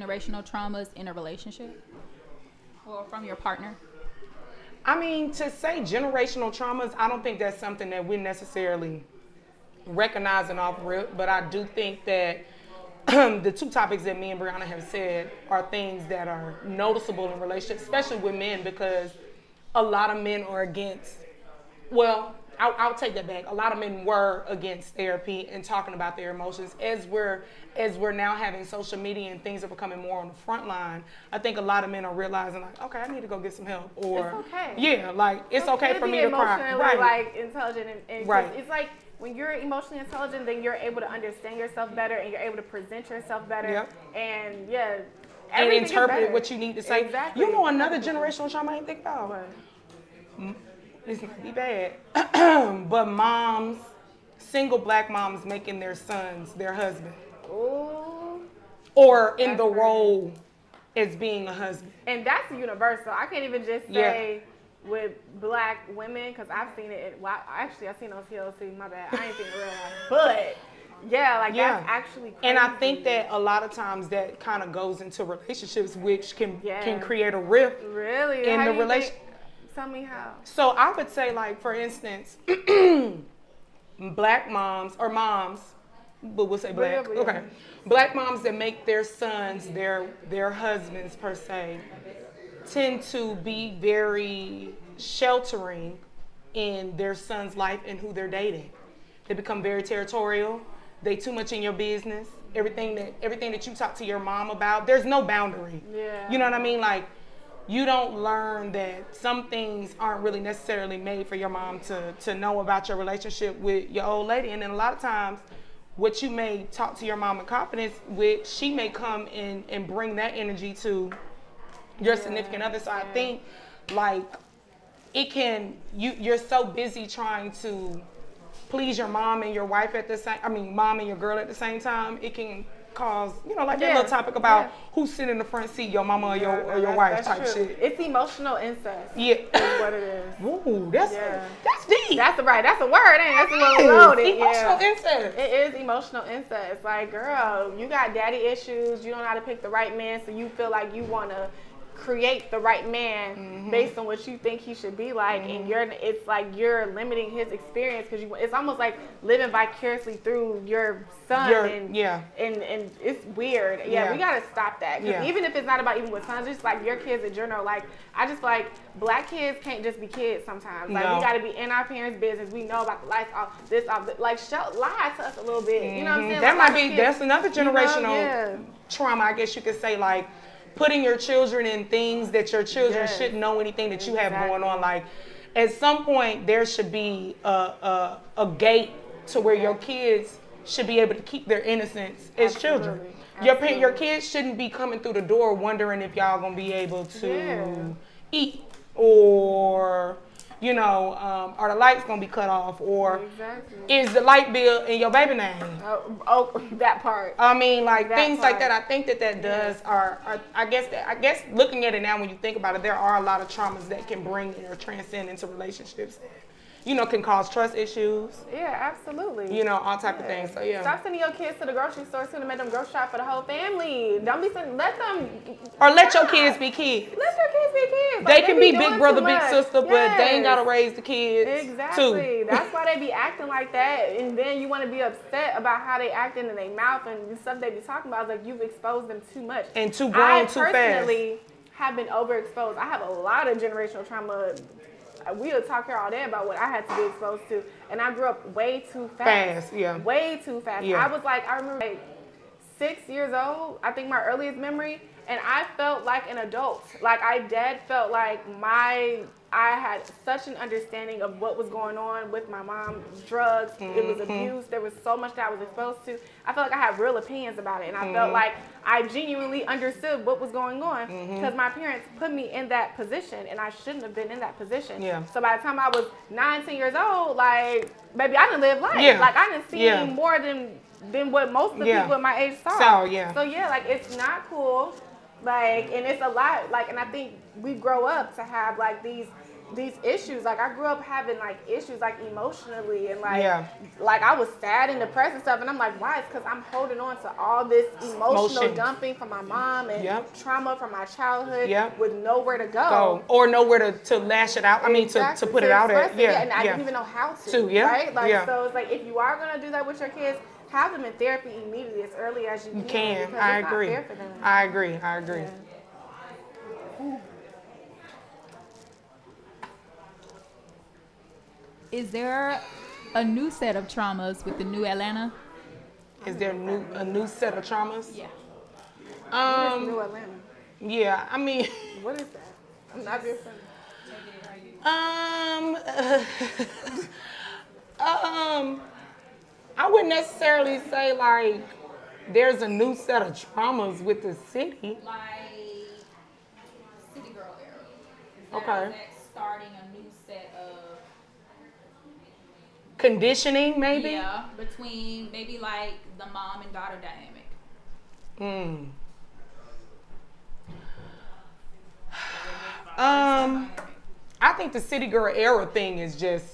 generational traumas in a relationship or from your partner? I mean, to say generational traumas, I don't think that's something that we necessarily recognizing off rip, but I do think that the two topics that me and Brianna have said are things that are noticeable in relationships, especially with men, because a lot of men are against, well, I'll take that back. A lot of men were against therapy and talking about their emotions. As we're now having social media and things are becoming more on the front line, I think a lot of men are realizing like, okay, I need to go get some help. Or it's okay. Yeah, like it's okay for me to cry. Right. Like intelligent and right. It's like when you're emotionally intelligent, then you're able to understand yourself better and you're able to present yourself better. Yep. And and interpret what you need to say. Exactly. You know another generational trauma I didn't think about? What? This might be bad, but moms, single black moms making their sons their husband. Ooh. Or in the role as being a husband. And that's universal. I can't even just say with black women, because I've seen it. Actually, I've seen it on TLC. My bad. I ain't seen it real life. But that's actually crazy. And I think that a lot of times that kind of goes into relationships, which can create a rift in the relationship. Tell me how. So I would say, like, for instance, black moms, or moms, but we'll say black. Yeah. Okay. Black moms that make their sons their husbands, per se, tend to be very sheltering in their son's life and who they're dating. They become very territorial. They too much in your business. Everything that you talk to your mom about, there's no boundary. Yeah. You know what I mean? Like, you don't learn that some things aren't really necessarily made for your mom to know about your relationship with your old lady. And then a lot of times, what you may talk to your mom in confidence with, she may come in and bring that energy to your significant other. So I think, like, you're so busy trying to please your mom and your wife mom and your girl at the same time, it can cause, that little topic about who's sitting in the front seat, your mama or your wife type shit. It's emotional incest. Yeah. Is what it is. Ooh, that's deep. That's a word, ain't it? That's a little loaded. Emotional incest. It is emotional incest. Like, girl, you got daddy issues. You don't know how to pick the right man, so you feel like you want to create the right man based on what you think he should be like, and it's like you're limiting his experience because it's almost like living vicariously through your son, and it's weird. We gotta stop that, because even if it's not about even with sons, just like your kids in general. Like, I just feel like black kids can't just be kids sometimes. Like, we gotta be in our parents' business. We know about the life, like, lie to us a little bit. You know what I'm saying? That's another generational trauma, I guess you could say. Like, putting your children in things that your children shouldn't know anything that you have going on. Like, at some point, there should be a gate to where your kids should be able to keep their innocence as children. Your kids shouldn't be coming through the door wondering if y'all gonna be able to eat, or are the lights gonna be cut off, or is the light bill in your baby name? That part. I mean, like, things like that. I think that does I guess looking at it now, when you think about it, there are a lot of traumas that can bring or transcend into relationships. Can cause trust issues. Yeah, absolutely. All type of things. So stop sending your kids to the grocery store soon to make them grocery shop for the whole family. Don't be sending. Let them. Or let your kids be kids. Let your kids be kids. They can be big brother, big sister, but they ain't gotta raise the kids. Exactly. Too. That's why they be acting like that, and then you want to be upset about how they acting in their mouth and stuff they be talking about. It's like, you've exposed them too much and too grown, too fast. I personally have been overexposed. I have a lot of generational trauma. We'll talk here all day about what I had to be exposed to, and I grew up way too fast. Way too fast. I was like, I remember 6 years old, I think my earliest memory, and I felt like an adult. Like, I felt like I had such an understanding of what was going on with my mom, drugs, it was abuse, there was so much that I was exposed to. I felt like I had real opinions about it, and I felt like I genuinely understood what was going on, because my parents put me in that position, and I shouldn't have been in that position. So by the time I was 19 years old, like, baby, I didn't live life. Like, I didn't see more than what most of the people at my age saw. So like, it's not cool. Like, and it's a lot, like, and I think we grow up to have, like, these these issues. Like I grew up having like issues like emotionally and like I was sad and depressed and stuff. And I'm like, why? It's because I'm holding on to all this emotional dumping from my mom and trauma from my childhood with nowhere to go. Or nowhere to lash it out. I mean, to put it out at. And I didn't even know how to. Right? Like, so it's like, if you are going to do that with your kids, have them in therapy immediately as early as you can. I agree. Not fair for them. I agree. Yeah. Is there a new set of traumas with the new Atlanta? Is there a new set of traumas? Yeah. What is new Atlanta? Yeah, I mean. What is that? I'm not being funny. I wouldn't necessarily say like there's a new set of traumas with the city. Like City Girl era. Okay. Is that starting a new set of conditioning, maybe? Yeah, between maybe like the mom and daughter dynamic. I think the City Girl era thing is just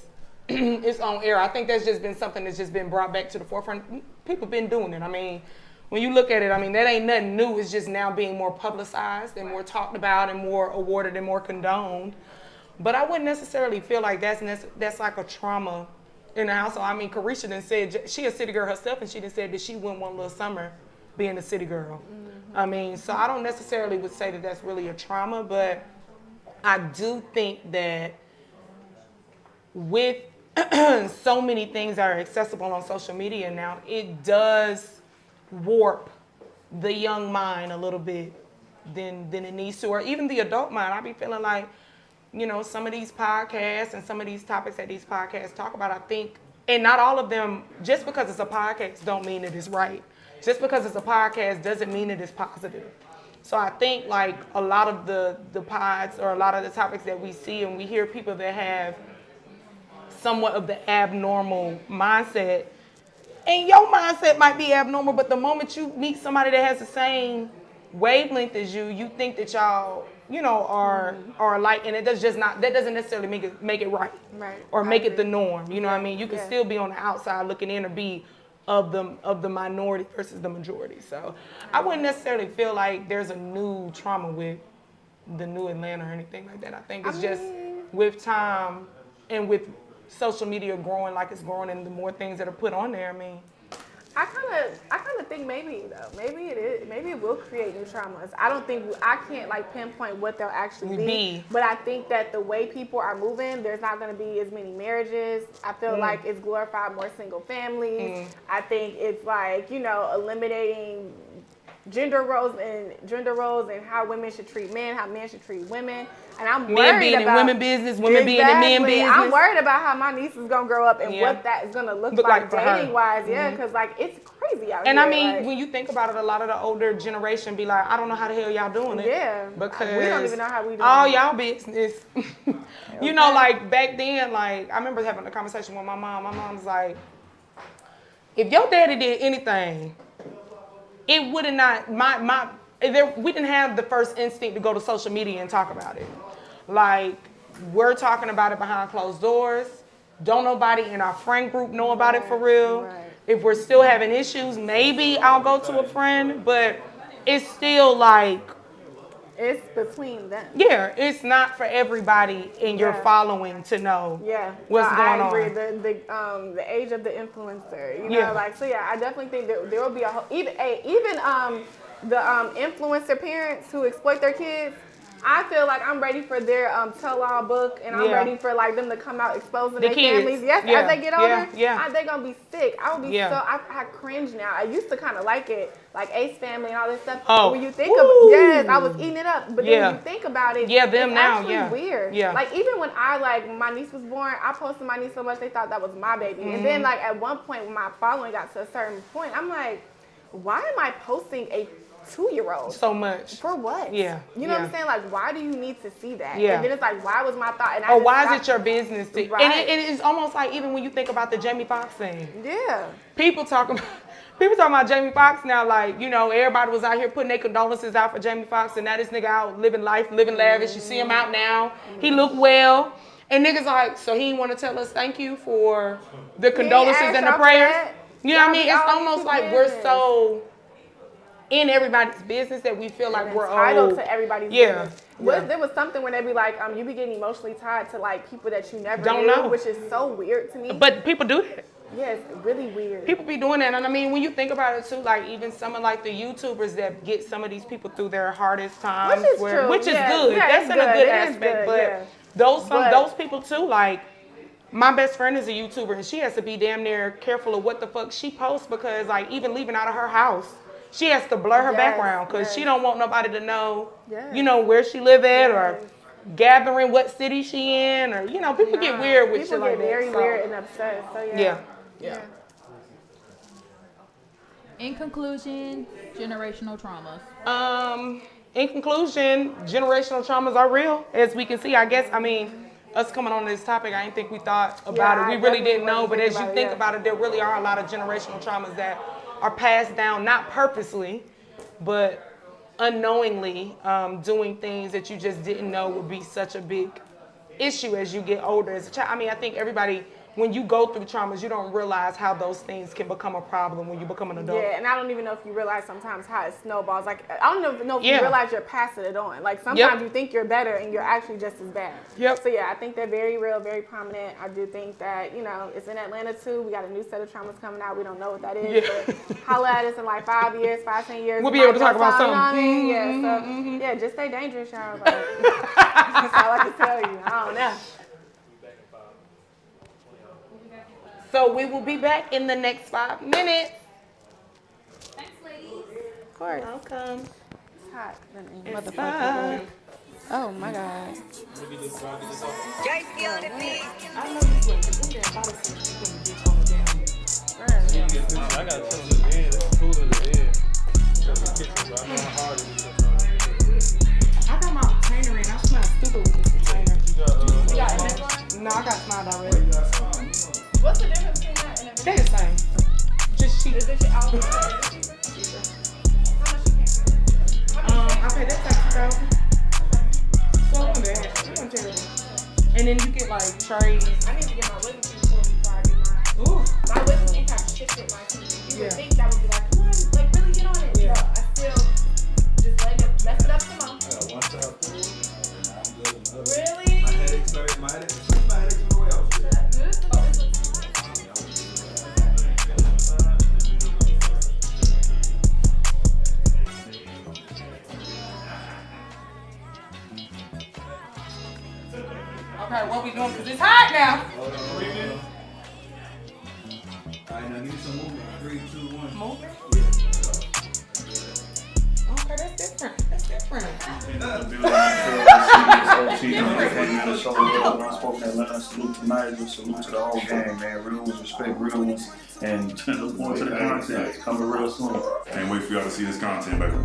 its own era. I think that's just been something that's just been brought back to the forefront. People been doing it. I mean, when you look at it, I mean, that ain't nothing new. It's just now being more publicized and more talked about and more awarded and more condoned. But I wouldn't necessarily feel like that's like a trauma in the household. I mean, Carisha done said she a city girl herself, and she done said that she went one little summer being a city girl. I mean, so I don't necessarily would say that that's really a trauma, but I do think that with so many things that are accessible on social media now, it does warp the young mind a little bit than it needs to, or even the adult mind. I be feeling like, you know, some of these podcasts and some of these topics that these podcasts talk about, I think, and not all of them, just because it's a podcast don't mean it is right. Just because it's a podcast doesn't mean it is positive. So I think like a lot of the pods or a lot of the topics that we see and we hear people that have somewhat of the abnormal mindset, and your mindset might be abnormal, but the moment you meet somebody that has the same wavelength as you, you think that y'all, you know, are alike, and that doesn't necessarily make it right, or make it the norm. You know what I mean? You can still be on the outside looking in or be of the minority versus the majority. So I wouldn't necessarily feel like there's a new trauma with the new Atlanta or anything like that. I think it's just with time and with social media growing like it's growing and the more things that are put on there, I mean. I kind of think maybe it will create new traumas. I can't like pinpoint what they'll actually be. But I think that the way people are moving, there's not going to be as many marriages. I feel like it's glorified more single families. I think it's like, you know, eliminating gender roles and how women should treat men, how men should treat women. And I'm worried men being in women business, women being in men business. I'm worried about how my niece is gonna grow up and what that is gonna look like dating wise. Yeah, because like it's crazy out here. And I mean, like, when you think about it, a lot of the older generation be like, I don't know how the hell y'all doing it. Yeah, because we don't even know how we do all it. y'all business. You know, like back then, like I remember having a conversation with my mom. My mom's like, if your daddy did anything, it would have not, we didn't have the first instinct to go to social media and talk about it. Like, we're talking about it behind closed doors. Don't nobody in our friend group know about it for real. Right. If we're still having issues, maybe I'll go to a friend, but it's still like, it's between them. Yeah, it's not for everybody in your following to know what's going on. I agree. The age of the influencer, you know, like, so yeah, I definitely think that there will be even the influencer parents who exploit their kids. I feel like I'm ready for their tell-all book, and I'm ready for like them to come out exposing their families. Yes, as they get older, they're gonna be sick. I would be I cringe now. I used to kind of like it, like Ace Family and all this stuff. Oh, when you think of I was eating it up. But then when you think about it, them it's now, actually weird. Yeah. Like even when my niece was born, I posted my niece so much they thought that was my baby. And then like at one point when my following got to a certain point, I'm like, why am I posting a 2-year-old so much for what? You know what I'm saying? Like, why do you need to see that? And then it's like, why was my thought? And why is it your business to? Right. And it's almost like even when you think about the Jamie Foxx thing. Yeah. People talking People talking about Jamie Foxx now, like, everybody was out here putting their condolences out for Jamie Foxx, and now this nigga out living life, living lavish. You see him out now. He look well. And niggas like, so he didn't want to tell us thank you for the condolences and the prayers? You know what I mean? It's almost like we're so in everybody's business that we feel like we're entitled to everybody's business. There was something when they be like, you be getting emotionally tied to like people that you never knew, which is so weird to me. But people do that. Yeah, it's really weird. People be doing that, and I mean, when you think about it too, like even some of like the YouTubers that get some of these people through their hardest times, which is good. That's in a good aspect. But those people too, like my best friend is a YouTuber, and she has to be damn near careful of what the fuck she posts because like even leaving out of her house, she has to blur her background because she don't want nobody to know, where she live at or gathering what city she in, or people get weird with shit like that. People get very weird and upset. So yeah. In conclusion, generational traumas. In conclusion, generational traumas are real, as we can see. I guess, us coming on this topic, I didn't think we thought about it. We really didn't know, but as you think about it, there really are a lot of generational traumas that are passed down, not purposely, but unknowingly, doing things that you just didn't know would be such a big issue as you get older as a child. I think everybody, when you go through traumas, you don't realize how those things can become a problem when you become an adult. Yeah, and I don't even know if you realize sometimes how it snowballs. Like, I don't even know if you realize you're passing it on. Like, sometimes you think you're better and you're actually just as bad. So, yeah, I think they're very real, very prominent. I do think that, it's in Atlanta, too. We got a new set of traumas coming out. We don't know what that is. But holla at us in, like, 5 years, 10 years. We'll be able to talk about something. You know what I mean? Yeah, so, just stay dangerous, y'all. Like, that's all I can tell you. I don't know. So we will be back in the next 5 minutes. Thanks, ladies. Of course. Welcome. It's hot. Motherfucker. Oh my God. I know this one, because we didn't bother some shit when the bitch on the damn. I got to tell them the end. It's cooler than the end. Because the kitchen, so I know how hard it is. I got my container in. I smell stupid with this container. You got this one? No, I got smiled already. What's the difference between that and everything? They're the same. Just cheap. Is this your outfit? Cheaper? How much you pay for it? I paid that like $2,000. So it wasn't bad. It wasn't terrible. And then you get like trays. I need to get my whipping cream pulled before I do mine. Ooh. My whipping cream kind of shifted my teeth. You would think that would be like, come on, like really get on it. Yeah. So I still just let it mess it up some more. Really? My headaches went away. Okay, what we doing? Because it's hot now. Alright, now give me some movement. 3, 2, 1. Movement? Okay, that's different. Unspoken Atlanta. Salute to Nigel. Salute to the whole gang, man. Real ones respect real ones. And look forward to the content. It's coming real soon. Can't wait for y'all to see this content, baby.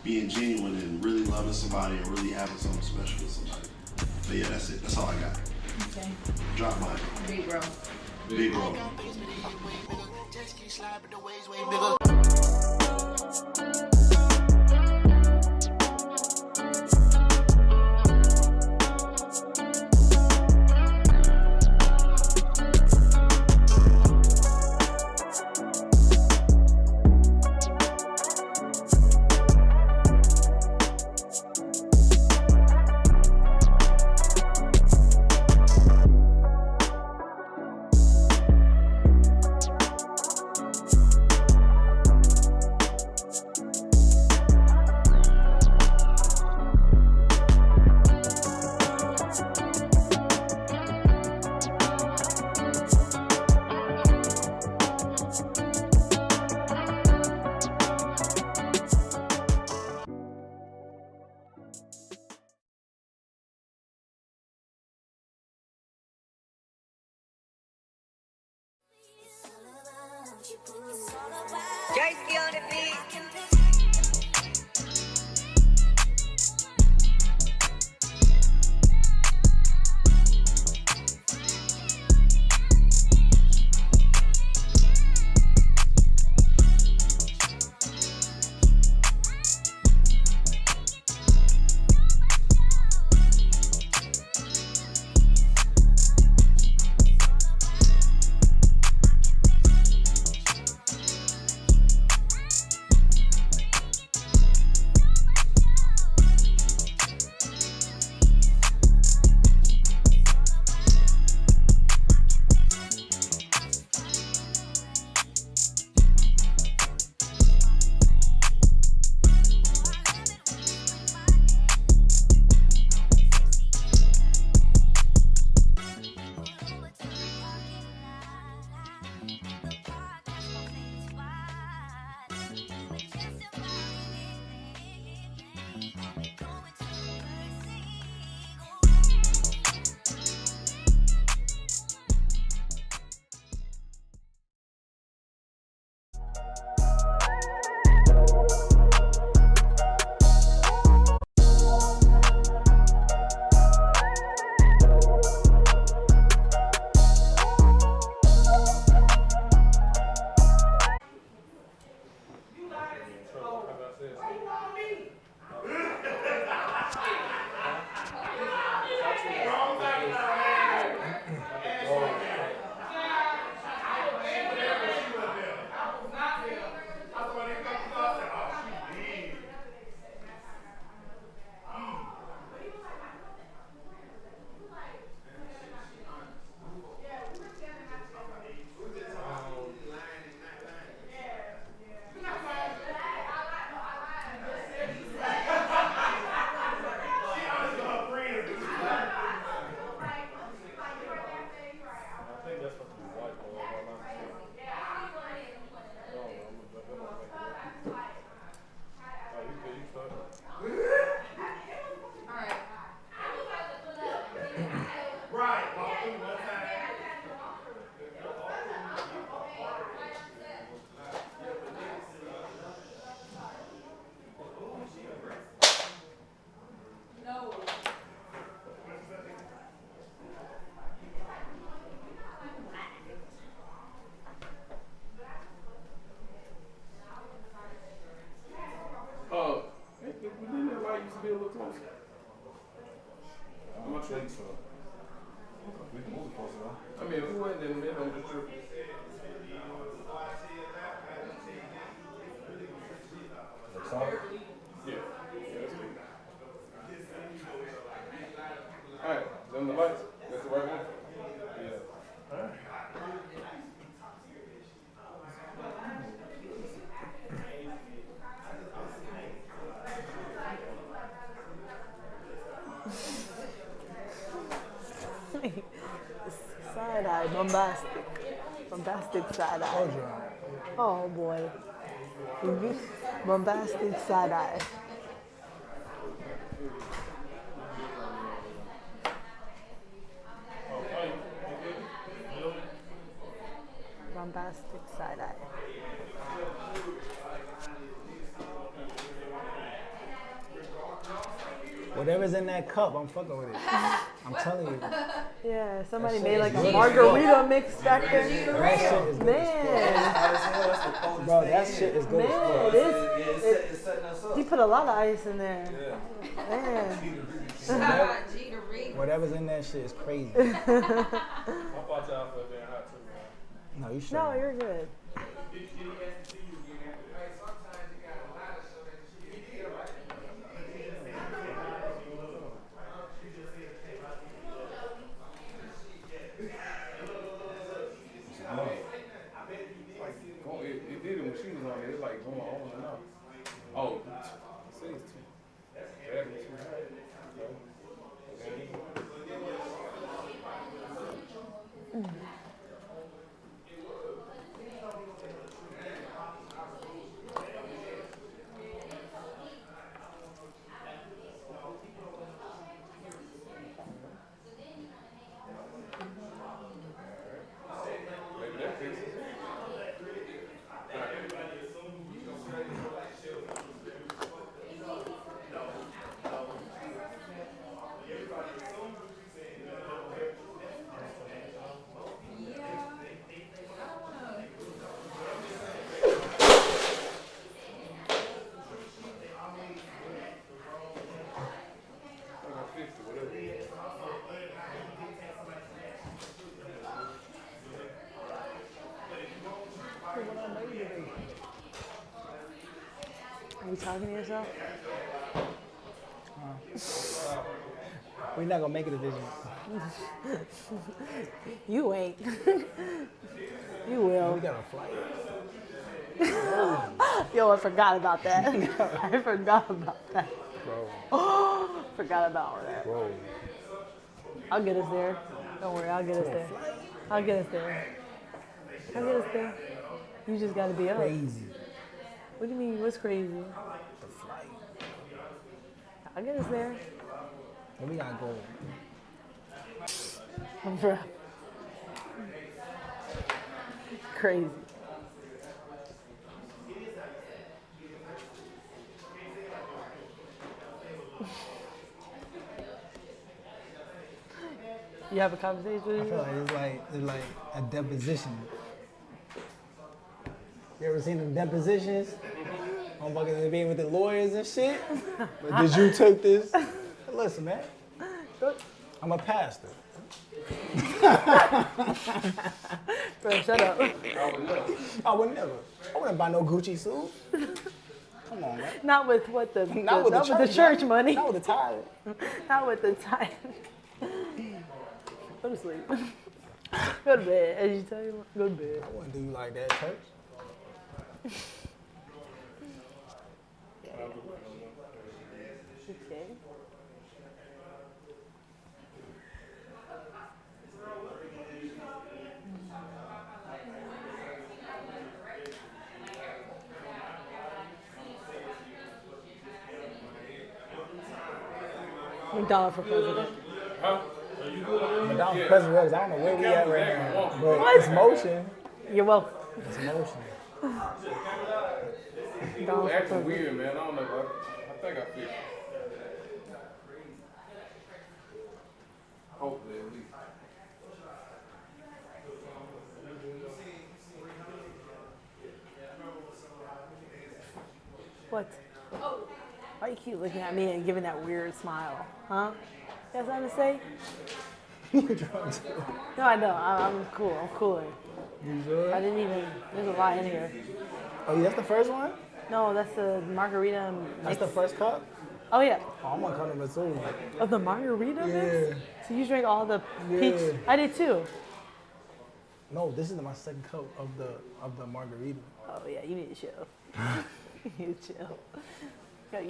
Being genuine and really loving somebody and really having something special with somebody. But yeah, that's it. That's all I got. Okay. Drop mine. Big bro. Big bro. Jersey on the beat. Didn't that light used to be a little closer? I don't think so. We can move it closer though. I mean, if we went in the middle of the trip. Like solid? Yeah. Yeah, that's good. Alright, them the lights. That's the right one? Yeah. Alright. Side eye, bombastic. Bombastic side eye. Oh boy. Bombastic side eye. Bombastic side eye. Whatever's in that cup, I'm fucking with it. I'm telling you. Yeah, somebody made like a margarita mix back there. That shit is good Man. Bro, that shit is good as fuck. It's setting us up. He put a lot of ice in there. Man. Whatever's in that shit is crazy. I thought y'all for being hot too, man. No, you should. No, you're good. It did it when she was on it. It's like going on and off. Oh, see, it's too bad. It's too high. Maybe that fixes it. Are you talking to yourself? We're not gonna make it a vision. You ain't. You will. We got a flight. Yo, I forgot about that. I forgot about that. Bro. Forgot about that. Bro. I'll get us there. Don't worry, I'll get us there. I'll get us there. I'll get us there. You just gotta be up. Crazy. What do you mean? What's crazy? The flight. I'll get us there. And we gotta go. Bruh. Crazy. You have a conversation with I you? feel like it's like a deposition. You ever seen them depositions? I'm fucking being with the lawyers and shit. But did you take this? Listen, man. I'm a pastor. Bro, shut up. I would never. I wouldn't buy no Gucci suit. Come on, man. Not with what the Not with the church money. Not with the tithe. Not with the time. Go to sleep. Go to bed. As you tell you, go to bed. I wouldn't do you like that, church. Okay. McDonald for president. McDonald's president, I don't know where we at right now. But it's motion. You're welcome. It's motion. People acting weird, man. I don't know. I think I fixed it. Hopefully, at least. What? Why you keep looking at me and giving that weird smile? Huh? You have something to say? No, I don't. I'm cool. I'm cooler. You sure? I didn't even. There's a lot in here. Oh, that's the first one? No, that's the margarita. That's the first cup? Oh, yeah. Oh, I'm gonna cut number 2. Of the margarita mix? Yeah. So you drank all the Yeah. peach? I did too. No, this is my second cup of the margarita. Oh, yeah. You need to chill. You need to chill.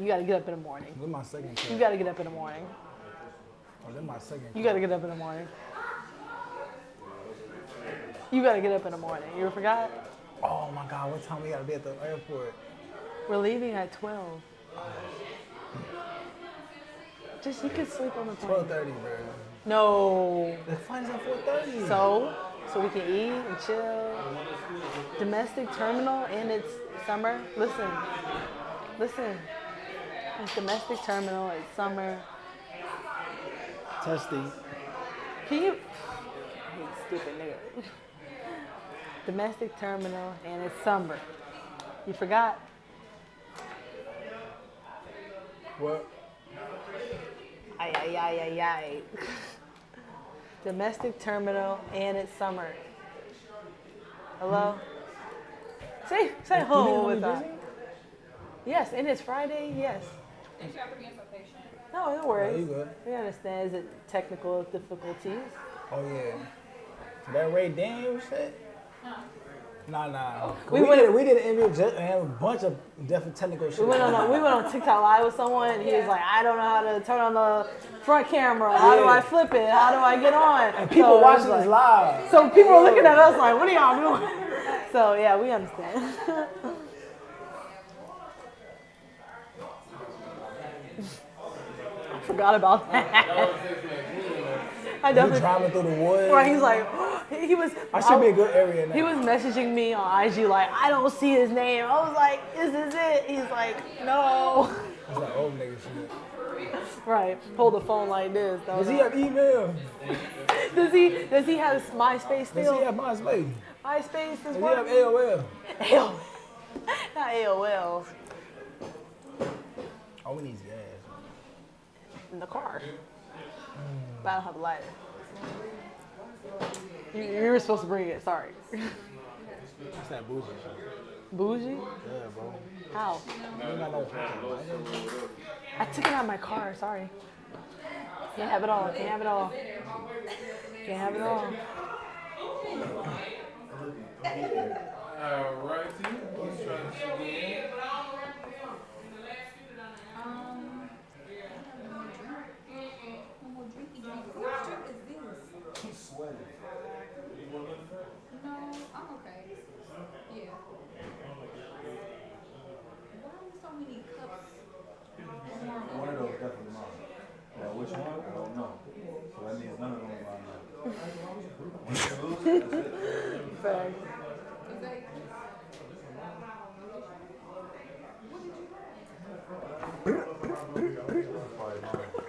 You gotta get up in the morning. This is my second cup. You gotta get up in the morning. Oh, this is my second cup. You gotta get up in the morning. You gotta get up in the morning. You forgot? Oh my God, what time we gotta be at the airport? We're leaving at 12. Just, you could sleep on the plane. 12:30, bro. No. The flight is at 4:30. So we can eat and chill. Domestic terminal and it's summer. Listen. It's domestic terminal, it's summer. Testy. Can you? You stupid nigga. Domestic terminal and it's summer. You forgot? What? Ay. Domestic terminal and it's summer. Hello? Say hello with us. Yes, and it's Friday, yes. Did you have to be so patient? No, no worries. Oh, you good. We understand. Is it technical difficulties? Oh yeah. That Ray Daniels shit? Nah. We did an interview just and have a bunch of different technical shit. We went on TikTok live with someone and he was like, I don't know how to turn on the front camera. How do I flip it? How do I get on? And people watching this live. So people were looking at us like, what are y'all doing? So yeah, we understand. I forgot about that. I definitely driving through the woods. Right, he's like, he was. I should be a good area now. He was messaging me on IG like, I don't see his name. I was like, is this it? He's like, no. It's like old nigga shit. Right, hold the phone like this. Does he have email? Does he have MySpace still? Does he have MySpace? MySpace is Does he what? have AOL? AOL. Not AOL. Oh, we need gas. In the car. But I don't have a lighter. You were supposed to bring it, sorry. What's that bougie shit? Bougie? Yeah, bro. How? You ain't got no phone. I took it out of my car. Sorry. Can't have it all. Can't have it all. Can't have it all. Alright, who's trying to see? One more drinky drink. Whose drink is this? I'm sweating. No, I'm okay. Yeah. Why are so many cups? One of those definitely mine. Now, which one? I don't know. So that means none of them are mine now. Once you lose, that's it. Fact.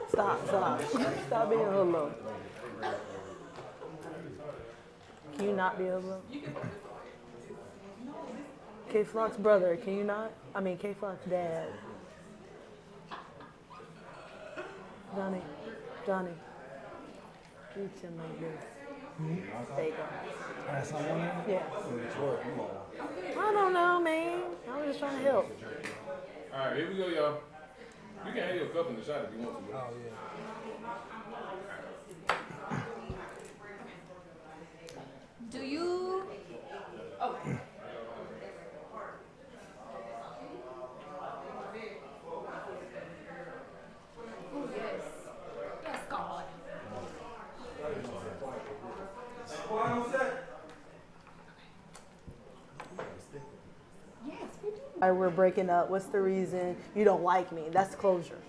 Stop being a hoodlum. Can you not be a hoodlum? K-Flock's brother, can you not? I mean, K-Flock's dad. Johnny. Reach him like this. There you go. That's someone there? Yeah. I don't know, man. I was just trying to help. Alright, here we go, y'all. You can have your cup in the shot if you want to. Oh, yeah. Do you? Oh. Oh yes. Yes, God. Yes, we do. Why we're breaking up? What's the reason you don't like me? That's closure.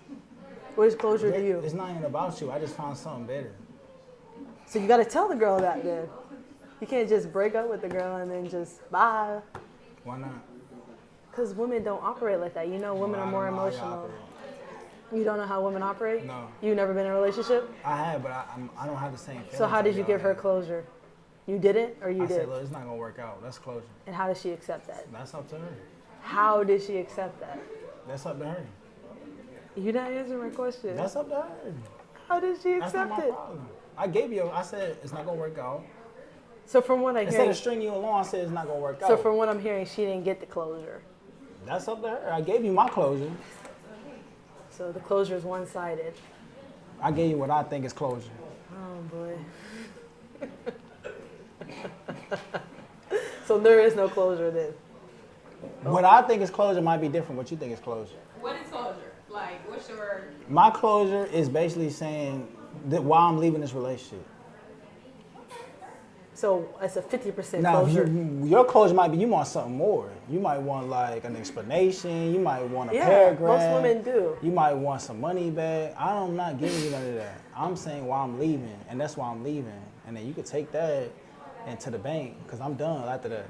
What is closure to you? It's not even about you. I just found something better. So you got to tell the girl that then. You can't just break up with the girl and then just bye. Why not? Because women don't operate like that. You know, women are more emotional. You don't know how women operate? No. You never been in a relationship? I have, but I don't have the same feelings. So how did you give her y'all closure? You didn't or you have. I did? said, look, it's not going to work out. That's closure. And how did she accept that? That's up to her. How did she accept that? That's up to her. You're not answering my question. That's up to her. How did she That's not accept my it? problem. I said, it's not going to work out. So from what I Instead hear, of stringing you along, I said, it's not going to work out. so from what I'm hearing, she didn't get the closure. That's up to her. I gave you my closure. So the closure is one-sided. I gave you what I think is closure. Oh boy. So there is no closure then. What I think is closure might be different. What you think is closure? What is closure? Like, what's your? My closure is basically saying that why I'm leaving this relationship. So it's a 50% Now, closure. your closure might be you want something more. You might want like an explanation. You might want a Yeah, paragraph. most women do. You might want some money back. I'm not giving you none of that. I'm saying why I'm leaving, and that's why I'm leaving. And then you could take that into the bank because I'm done after that.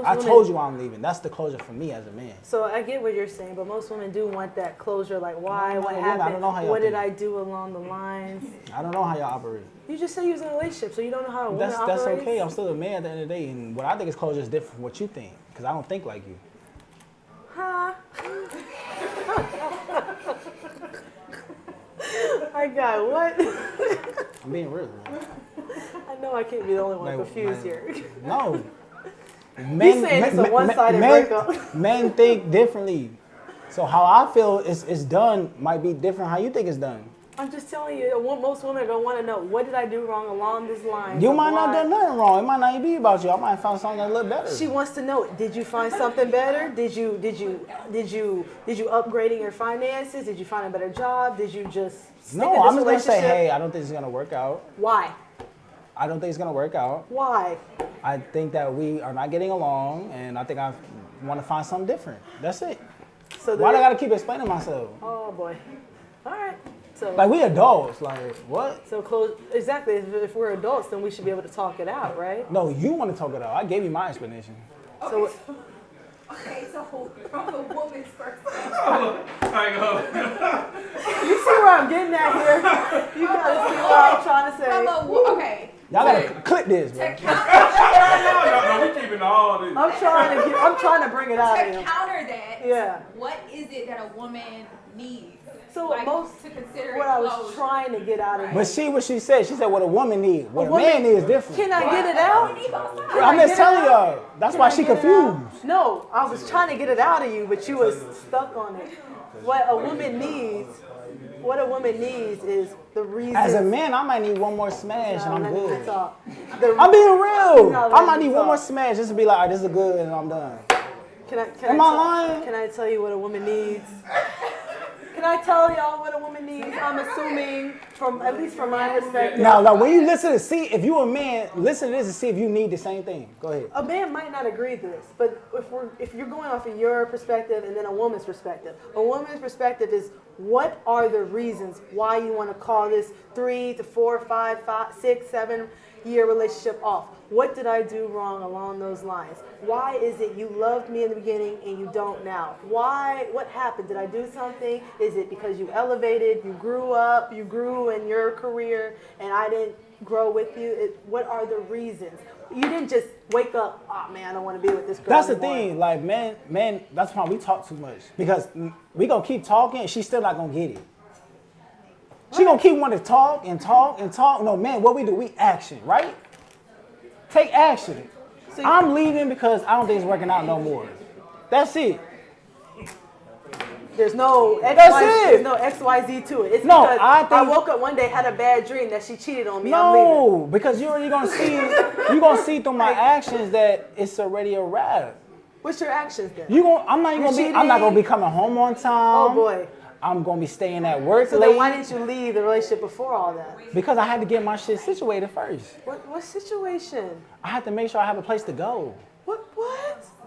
I told you why I'm leaving. That's the closure for me as a man. So I get what you're saying, but most women do want that closure, like why, what I happened, don't know how y'all what did think. I do along the lines. I don't know how y'all operate. You just said you was in a relationship, so you don't know how a woman That's operates? okay. I'm still a man at the end of the day, and what I think is closure is different from what you think, because I don't think like you. Huh? I got what? I'm being real. I know I can't be the only one Like, confused here. No. He's saying it's a one-sided breakup. Men think differently. So how I feel it's done might be different how you think it's done. I'm just telling you, most women are going to want to know, what did I do wrong along this line? You might not have done nothing wrong. It might not even be about you. I might have found something that looked better. She wants to know, did you find something better? Did you upgrading your finances? Did you find a better job? Did you just stick No, in this I'm just going to say, relationship? hey, I don't think it's going to work out. Why? I don't think it's going to work out. Why? I think that we are not getting along, and I think I want to find something different. That's it. So why do I got to keep explaining myself? Oh, boy. All right. So, like, we adults. Like, what? So close. Exactly. If we're adults, then we should be able to talk it out, right? No, you want to talk it out. I gave you my explanation. So, Okay, so from the woman's perspective. you see where I'm getting at here? You gotta see what I'm trying to say. Okay. Y'all gotta clip this, bro. No, we keeping all this. I'm trying to bring it out of To him. counter that, Yeah. what is it that a woman needs? So like, most to consider what it I was closure. trying to get out of him. But see what she said. She said what a woman needs. What a man needs is different. Can I get it out? I'm just telling y'all. That's why she confused. No, I was trying to get it out of you, but you was stuck on it. What a woman needs is the reason. As a man, I might need one more smash and I'm good. I'm being real. I might need one more smash just to be like, all right, this is good and I'm done. Am I lying? Can I tell you what a woman needs? Can I tell y'all what a woman needs? I'm assuming, at least from my perspective. Now, when you listen to see, if you a man, listen to this and see if you need the same thing. Go ahead. A man might not agree to this, but if you're going off of your perspective and then a woman's perspective is what are the reasons why you want to call this 3 to 4, 5, 6, 7 year relationship off? What did I do wrong along those lines? Why is it you loved me in the beginning and you don't now? Why? What happened? Did I do something? Is it because you elevated, you grew up, you grew in your career and I didn't grow with you? What are the reasons? You didn't just wake up, oh man, I don't want to be with this girl That's anymore. the thing, like men, that's why we talk too much. Because we gonna keep talking and she's still not gonna get it. She gonna keep wanting to talk and talk and talk. No, man, what we do, we action, right? Take action. I'm leaving because I don't think it's working out no more. That's it. There's no XYZ to it. It's No, because I think- I woke up one day, had a bad dream that she cheated on me. I'm No, leaving. because you're already gonna see, you're gonna see through my actions that it's already a wrap. What's your actions then? I'm not gonna be coming home on time. Oh boy. I'm gonna be staying at work So late. then why didn't you leave the relationship before all that? Because I had to get my shit situated first. What situation? I had to make sure I have a place to go. What?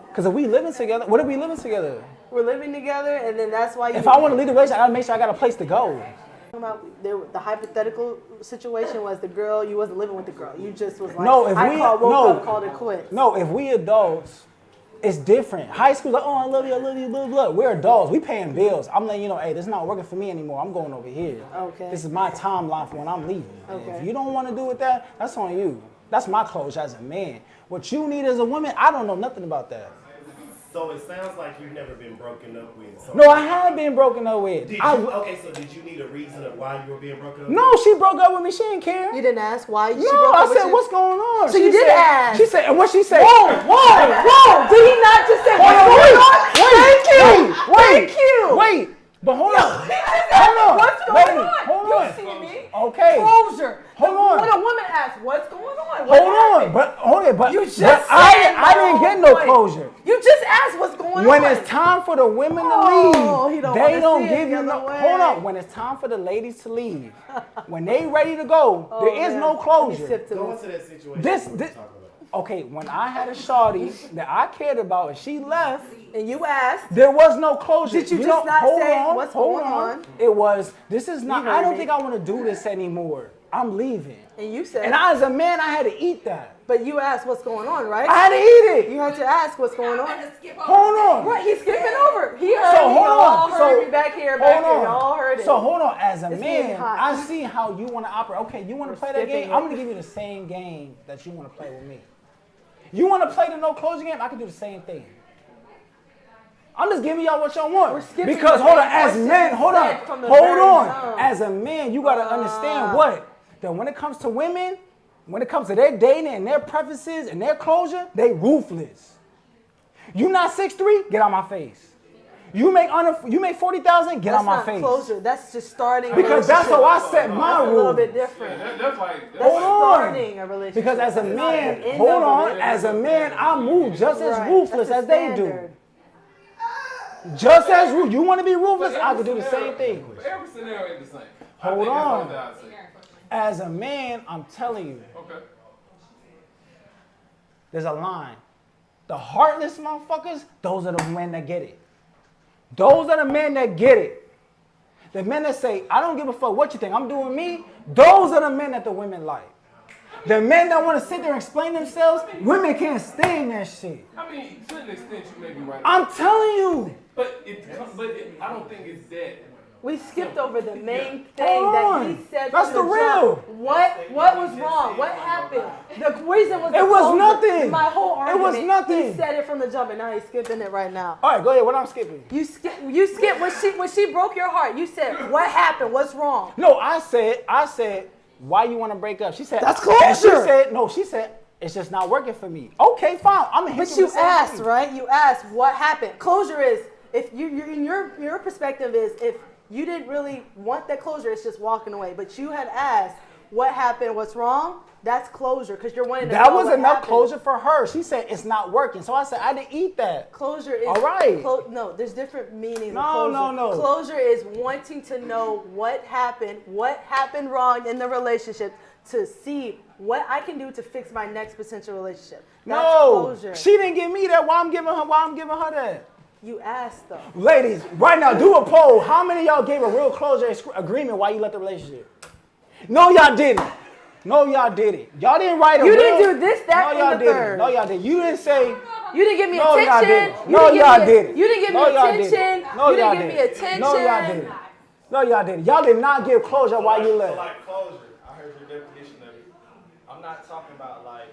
Because if we living together, what if we living together? We're living together and then that's why you... If I want to leave the relationship, I gotta make sure I got a place to go. The hypothetical situation was the girl, you wasn't living with the girl. You just was like, No, woke up, called it quits. No, if we adults, it's different. High school's like, oh, I love you, blah, blah. We're adults. We paying bills. I'm letting you know, hey, this is not working for me anymore. I'm going over here. Okay. This is my timeline for when I'm leaving. Okay. If you don't want to do with that, that's on you. That's my closure as a man. What you need as a woman, I don't know nothing about that. So it sounds like you've never been broken up with. No, I have been broken up with. So did you need a reason of why you were being broken up with? No, she broke up with me. She didn't care. You didn't ask why she No, broke up I with said, you? what's going on? So you did ask. She said, and what she said? Whoa! Did he not just say, what's going on? Thank you! Wait, but hold on. What's going on? Hold You on. see me? Okay. Closure. Hold on. When a woman asks, what's going on? But You just but said I didn't get no closure. You just asked what's going on. When it's time for the women to leave, they don't give you no. way. Hold on. When it's time for the ladies to leave, when they ready to go, there is no closure. Go into that situation. This. Okay, when I had a shawty that I cared about and she left, and you asked, there was no closure. Did you just not say what's going on? It was, this is not, You I heard don't me. think I want to do this anymore. I'm leaving. And you said, And I, as a man, I had to eat that. but you asked what's going on, right? I had to eat it. You had to ask what's going on. Hold on. What? He's skipping over. He heard So me. hold Y'all on. heard So me back here. hold on. Y'all heard it. So hold on. As a It's getting man, hot. I see how you want to operate. Okay, you want to play that skipping game? it. I'm going to give you the same game that you want to play with me. You want to play the no closure game? I can do the same thing. I'm just giving y'all what y'all want. Because hold on, as men, hold on. As a man, you gotta understand what? That when it comes to women, when it comes to their dating and their preferences and their closure, they ruthless. You not 6'3", get out my face. You make 40,000, get out my face. That's not closure. That's just starting. Because that's how I set my rules. A rules. little bit different. That's like That's on. starting a relationship. Because as a That's man, not the end hold of on, it. as a man, I move just as Right. ruthless That's as the they do. standard. Just as ruthless. You want to be ruthless? I can do the same thing. Every scenario ain't the same. Hold on. That's what As a man, I'm telling you, okay. there's a line. The heartless motherfuckers, those are the men that get it. Those are the men that get it. The men that say, I don't give a fuck what you think, I'm doing me, those are the men that the women like. The men that want to sit there and explain themselves, women can't stand that shit. I mean, to an extent, you may be right. I'm telling you. But I don't think it's that. We skipped over the main thing Hold that on. he said. That's from the jump. real. What was wrong? What happened? The reason was It was closure. nothing. My whole It argument. was nothing. He said it from the jump, and now he's skipping it right now. All right, go ahead. What I'm skipping? You skip when she broke your heart. You said what happened? What's wrong? No, I said, why you want to break up? She said That's closure. She said it's just not working for me. Okay, fine. I'm gonna hit But you you with the same asked, thing. right? You asked what happened. Closure is if your perspective is if you didn't really want that closure, it's just walking away. But you had asked what happened, what's wrong. That's closure because you're wanting to That know was what enough happened. closure for her. She said it's not working. So I said I didn't eat that. Closure is all right. No, there's different meanings. No, of closure. no. Closure is wanting to know what happened wrong in the relationship to see what I can do to fix my next potential relationship. That's closure. She didn't give me that. Why I'm giving her that? You asked though. Ladies, right now, do a poll. How many of y'all gave a real closure agreement while you left the relationship? No, y'all didn't. No, y'all didn't. Y'all didn't write a You real... didn't do this, that, no, y'all and the didn't. third. No, y'all didn't. You didn't say... You didn't give me No, y'all attention. didn't. No, y'all didn't. You didn't give me No, y'all attention. didn't. No, You y'all didn't give me didn't. attention. No, y'all didn't. No, y'all didn't. Y'all did not give closure while you So left. like closure, I heard your definition of it. I'm not talking about like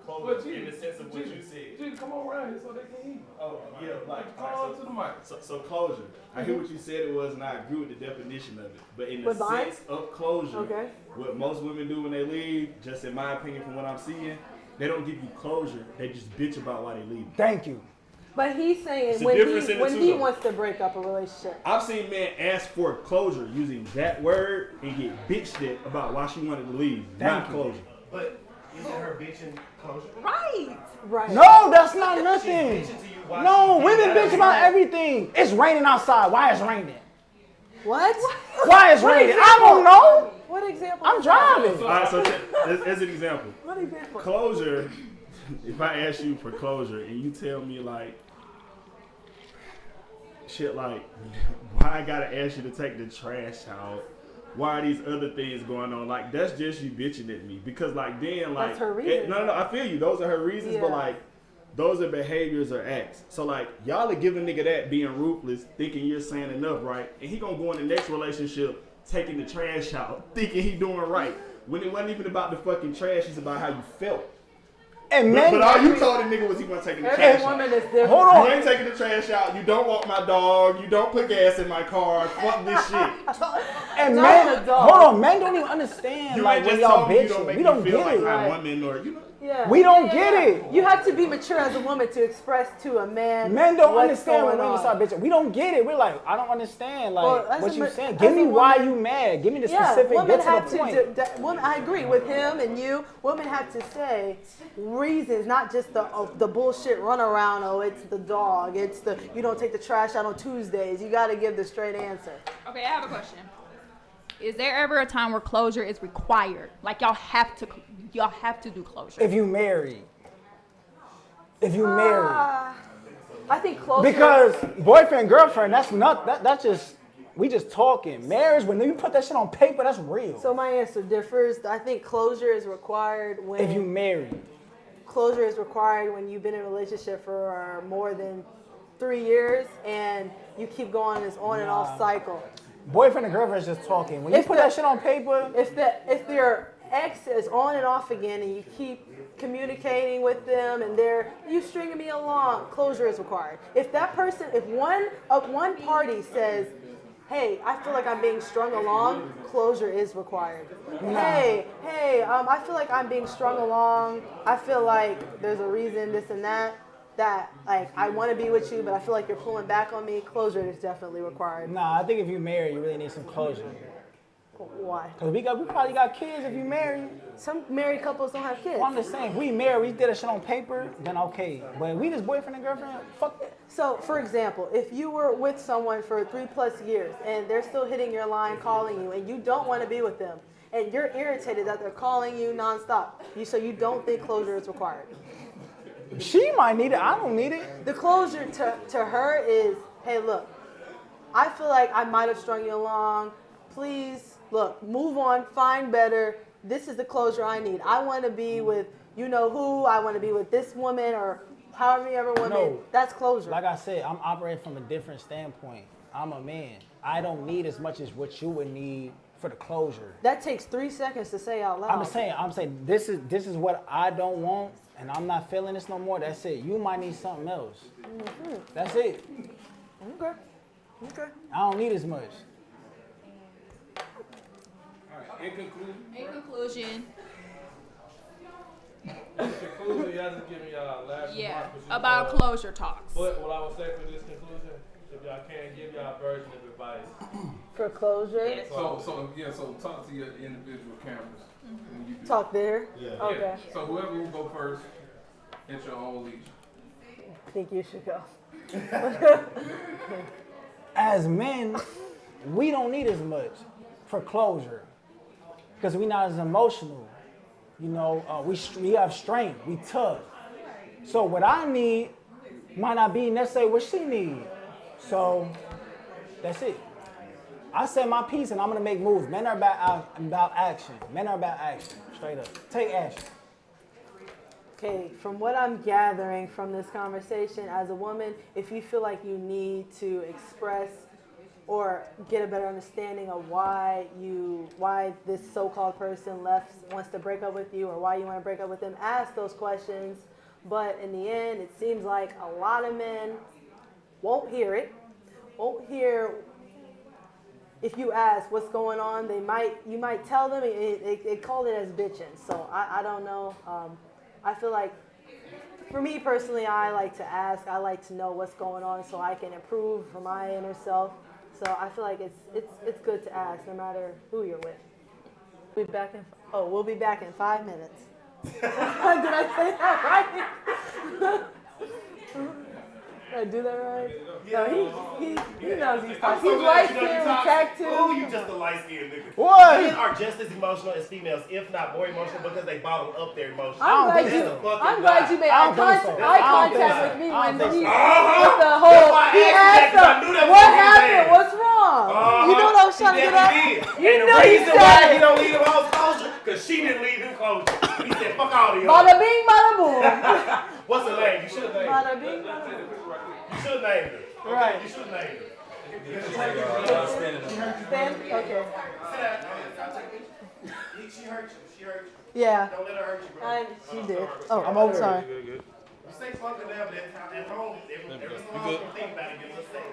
closure in the sense of what you said. Just come on around here so they can hear you. Oh, yeah, like Call to the mic. So closure. I hear what you said it was, and I agree with the definition of it. But in the With mine? sense of closure, Okay. what most women do when they leave, just in my opinion from what I'm seeing, they don't give you closure. They just bitch about why they leave. Thank you. But he's saying It's a when difference in the when two, he though. wants to break up a relationship. I've seen men ask for closure using that word and get bitched at about why she wanted to leave, not closure. But isn't her bitching closure? Right. Right. No, that's not nothing. She's bitching to you while No, she women did that. bitch about everything. It's raining outside. Why is raining? What? Why is What raining? I example? don't know. What example? I'm is that? driving. All right, so as an example, What example? closure, if I ask you for closure and you tell me like, shit like, why I gotta ask you to take the trash out? Why are these other things going on? Like, that's just you bitching at me. Because like then like That's her reason. no, I feel you. Those are her reasons, but Yeah. like those are behaviors or acts. So like y'all are giving a nigga that being ruthless, thinking you're saying enough, right? And he gonna go in the next relationship taking the trash out, thinking he doing right. When it wasn't even about the fucking trash, it's about how you felt. And men, But all you told the nigga was he wasn't taking the Every trash out. woman is different. Hold on. You ain't taking the trash out. You don't walk my dog. You don't put gas in my car. Fuck this shit. and Not men, an adult. hold on, men don't even understand You like ain't when just y'all told me you don't bitching. make We me don't feel get like it. I'm woman or you know. Yeah. We don't Yeah, get yeah. it. You have to be mature as a woman to express to a man. Men don't what's understand when going women on. start bitching. We don't get it. We're like, I don't understand like Well, as what a you ma- saying. as Give a me why woman- you mad. Give me the Yeah, specific. women Get have to the point. women, I agree with him and you. Women have to say reasons, not just the bullshit run around. Oh, it's the dog. It's the you don't take the trash out on Tuesdays. You got to give the straight answer. Okay, I have a question. Is there ever a time where closure is required? Like y'all have to do closure. If you marry. If you marry. I think closure. Because boyfriend, girlfriend, that's just, we just talking. Marriage, when you put that shit on paper, that's real. So my answer differs. I think closure is required when If you marry. Closure is required when you've been in a relationship for more than 3 years and you keep going this on and off cycle. Boyfriend and girlfriend is just talking. When you put that shit on paper. If your ex is on and off again and you keep communicating with them and you stringing me along, closure is required. If that person, if one party says, hey, I feel like I'm being strung along, closure is required. Hey, I feel like I'm being strung along. I feel like there's a reason, this and that like I want to be with you, but I feel like you're pulling back on me. Closure is definitely required. Nah, I think if you marry, you really need some closure. Why? Because we probably got kids if you marry. Some married couples don't have kids. Well, I'm just saying, if we marry, we did that shit on paper, then okay. But if we just boyfriend and girlfriend, fuck that. So, for example, if you were with someone for 3+ years and they're still hitting your line, calling you, and you don't want to be with them, and you're irritated that they're calling you nonstop, so you don't think closure is required. She might need it. I don't need it. The closure to her is, hey, look, I feel like I might have strung you along. Please, look, move on, find better. This is the closure I need. I want to be with you know who. I want to be with this woman or however many ever women, No. that's closure. Like I said, I'm operating from a different standpoint. I'm a man. I don't need as much as what you would need for the closure. That takes 3 seconds to say out loud. I'm saying this is what I don't want, and I'm not feeling this no more. That's it. You might need something else. Mm-hmm. That's it. Okay. I don't need as much. All right. In conclusion, y'all just giving y'all last remarks. About closure talks. But what I would say for this conclusion, if y'all can give y'all a version of advice. For closure? So talk to your individual cameras. When you do Talk there? Yeah. Okay. Yeah. So whoever will go first, at your own leisure. I think you should go. As men, we don't need as much for closure because we're not as emotional. You know, we have strength. We tough. So what I need might not be necessarily what she needs. So that's it. I said my piece and I'm gonna make moves. Men are about action. Men are about action. Straight up. Take action. Okay, from what I'm gathering from this conversation, as a woman, if you feel like you need to express or get a better understanding of why this so-called person wants to break up with you, or why you want to break up with them, ask those questions. But in the end, it seems like a lot of men won't hear it. Won't hear if you ask what's going on. You might tell them. They call it as bitching. So I don't know. I feel like, for me personally, I like to ask. I like to know what's going on so I can improve for my inner self. So I feel like it's good to ask, no matter who you're with. We'll be back in 5 minutes. Did I say that right? Did I do that right? Yeah. No, he knows he's talking. He's light skinned, tattooed. Oh, you just a light skinned nigga. What? Men are just as emotional as females, if not more emotional, because they bottle up their emotions. I'm glad you made eye contact with me when he with the whole. He asked him, what happened? What's wrong? You know what I was trying to get at? You and know the he reason said why he it. don't leave him house closure, because she didn't leave him closure. He said, fuck all of y'all. Bada bing, bada boom. What's her name? You should have named her. Bada bing, bada boom. You should have named her. Okay, Right. you should have named her. Stand? Okay. She hurt you. She hurt you. Yeah. Don't let her hurt you, bro. She did. Oh, I'm over. Sorry. You say fucking there, but at home, every so often think about it, get a little sad.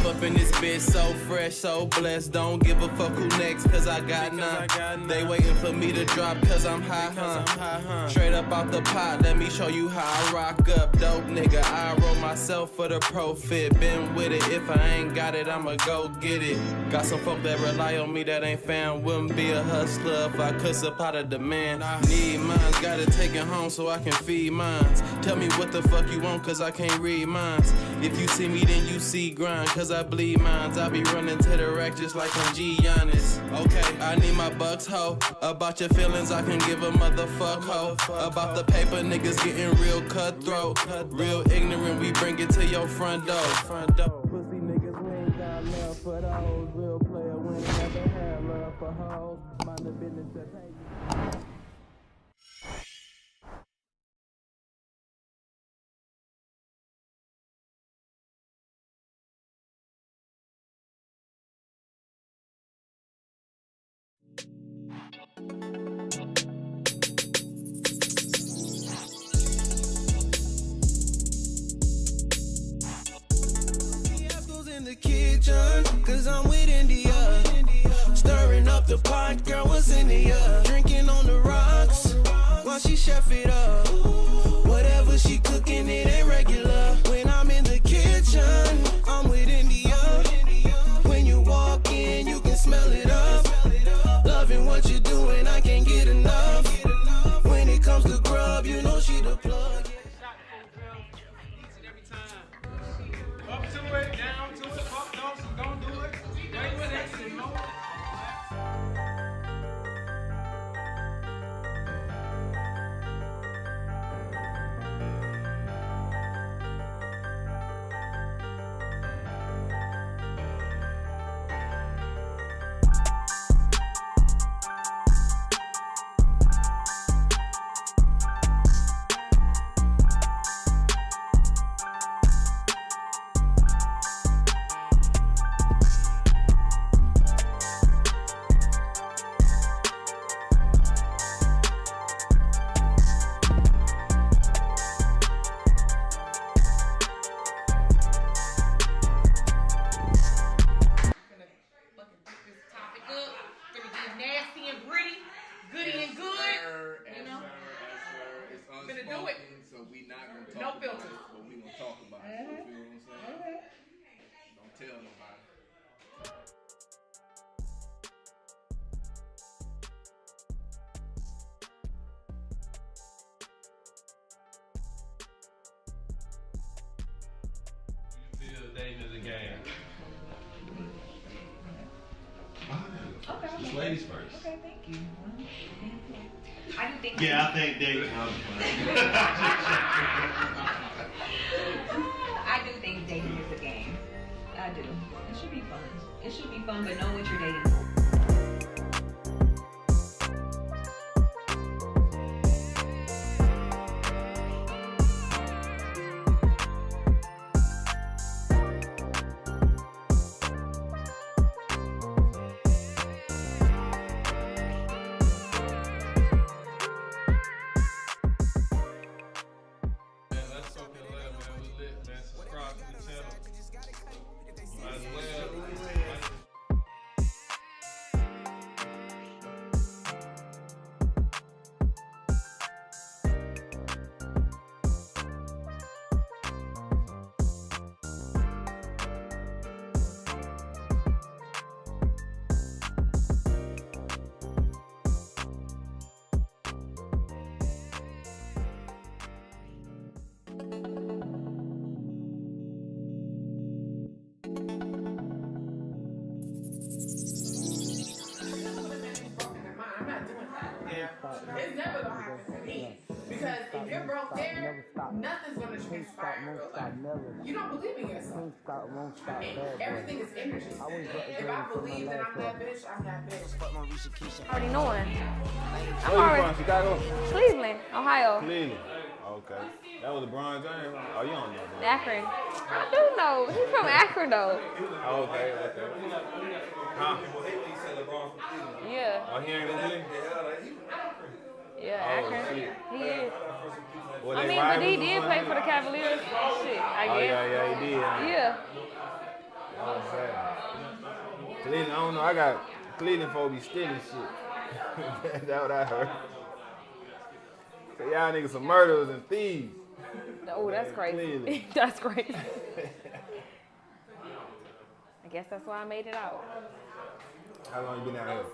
Up in this bitch, so fresh, so blessed. Don't give a fuck who next, cause I got none. They waiting for me to drop, cause I'm high, huh? Straight up out the pot, let me show you how I rock up. Dope nigga, I roll myself for the profit. Been with it, if I ain't got it, I'ma go get it. Got some folk that rely on me that ain't found. Wouldn't be a hustler if I could supply the demand. Need mines, gotta take it home so I can feed mines. Tell me what the fuck you want, cause I can't read mines. If you see me, then you see grind, cause I bleed mines. I be running to the rack just like I'm G Giannis. Okay, I need my bucks, ho. About your feelings, I can give a motherfuck, ho. About the paper, niggas getting real cutthroat. Real ignorant, we bring it to your front door. Pussy niggas, we ain't got love for the hoes. Real player, we ain't never had love for hoes. Mind the business that pay you. Cause I'm with India. Stirring up the pot, girl, what's in the drinking on the rocks while she chef it up. Whatever she cooking, it ain't regular. When I'm in the kitchen, I'm with India. When you walk in, you can smell it up. Loving what you're doing, I can't get enough. When it comes to grub, you know she the plug. Up to It's ladies first. Okay, thank you. I do think. Yeah, I think dating. I do think dating is a game. I do. It should be fun. It should be fun, but know what you're dating for. It's never gonna happen for me. Because if you're broke there, nothing's gonna transpire. You don't believe in yourself. Everything is energy. If I believe that I'm that bitch, I'm that bitch. Already knowing. I'm Where you already from? Chicago? Cleveland, Ohio. Cleveland. Okay. That was LeBron James. Oh, you don't know that. Akron. I do know. He's from Akron though. Oh, okay. Huh? Yeah. Oh, he ain't gonna Yeah, Oh, Akron. shit. He is. Well, I they mean, but he rivals or did something? play for the Cavaliers. Shit, I guess. Oh, yeah, he did. Huh? Yeah. Oh, sad. Cleveland, I don't know. I got Cleveland folks be stealing shit. That's what I heard. So y'all niggas some murderers and thieves. Oh, that's crazy. Cleveland. That's crazy. I guess that's why I made it out. How long you been out here?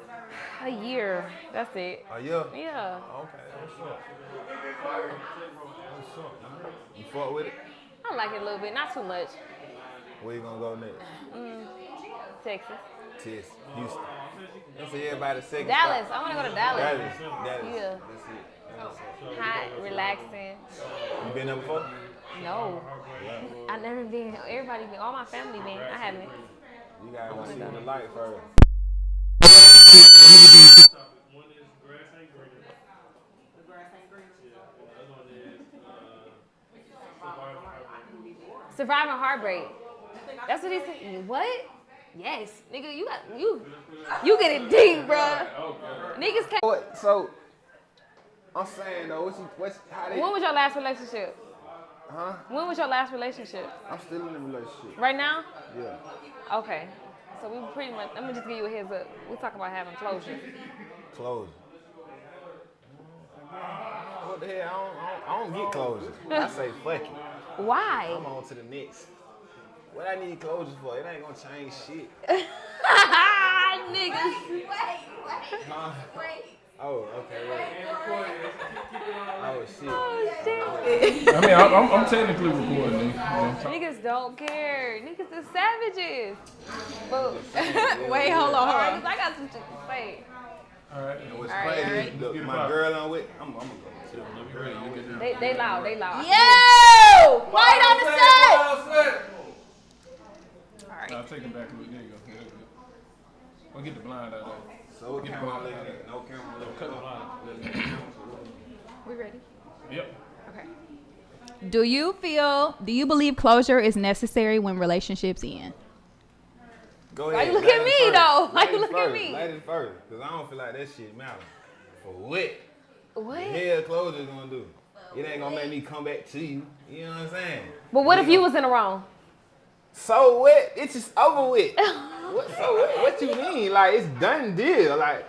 A year. That's it. A year? Yeah. Okay, what's up? What's up, man? You fuck with it? I like it a little bit, not too much. Where you gonna go next? Texas. Texas, Houston. That's everybody second Dallas. spot. I want to go to Dallas. Dallas. Yeah. That's it. Hot, relaxing. You been there before? No. I've never been. Everybody been. All my family been. I haven't. You gotta go see the light first. Surviving heartbreak. That's what he said. What? Yes, nigga, you get it deep, bruh. Niggas can't. So, I'm saying though, how they? When was your last relationship? Huh? When was your last relationship? I'm still in a relationship. Right now? Yeah. Okay. So we pretty much. Let me just give you a heads up. We talking about having closure. Closure. What the hell? I don't get closure. I say fuck it. Why? I'm on to the next. What I need closure for? It ain't gonna change shit. Niggas. Huh? Oh, okay. Oh shit. Oh shit. I mean, I'm technically recording. Niggas don't care. Niggas are savages. But Wait, hold on. I got some shit to say. All right. And what's All right, crazy all right. is my girl I'm with. I'm gonna go. They loud. Yo! Fight on the set! All right. I'll take him back a little. There you go. We'll get the blind out of there. So get the blind looking at. No camera looking. Cut the blind. We ready? Yep. Okay. Do you believe closure is necessary when relationships end? Go Why ahead. you look at me though? Why you Ladies look at first. me? Ladies first, because I don't feel like that shit matter. For what? What? The hell closure gonna do? It ain't gonna make me come back to you. You know what I'm saying? But what if you was in the wrong? So what? It's just over with. What you mean? Like, it's done deal. Like,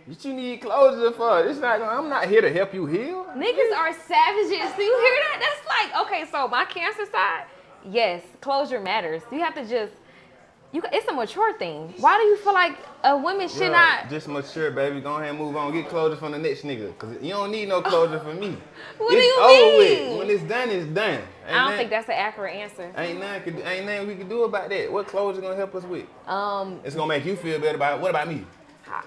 what you need closure for? It's not gonna, I'm not here to help you heal. Niggas are savages. Do you hear that? That's like, okay, so my cancer side, yes, closure matters. You have to just, it's a mature thing. Why do you feel like a woman should not? Just mature, baby. Go ahead and move on. Get closure from the next nigga. Because you don't need no closure from me. What do you over mean? with. When it's done, it's done. I don't think that's an accurate answer. Ain't nothing we can do about that. What closure gonna help us with? It's gonna make you feel better about it. What about me?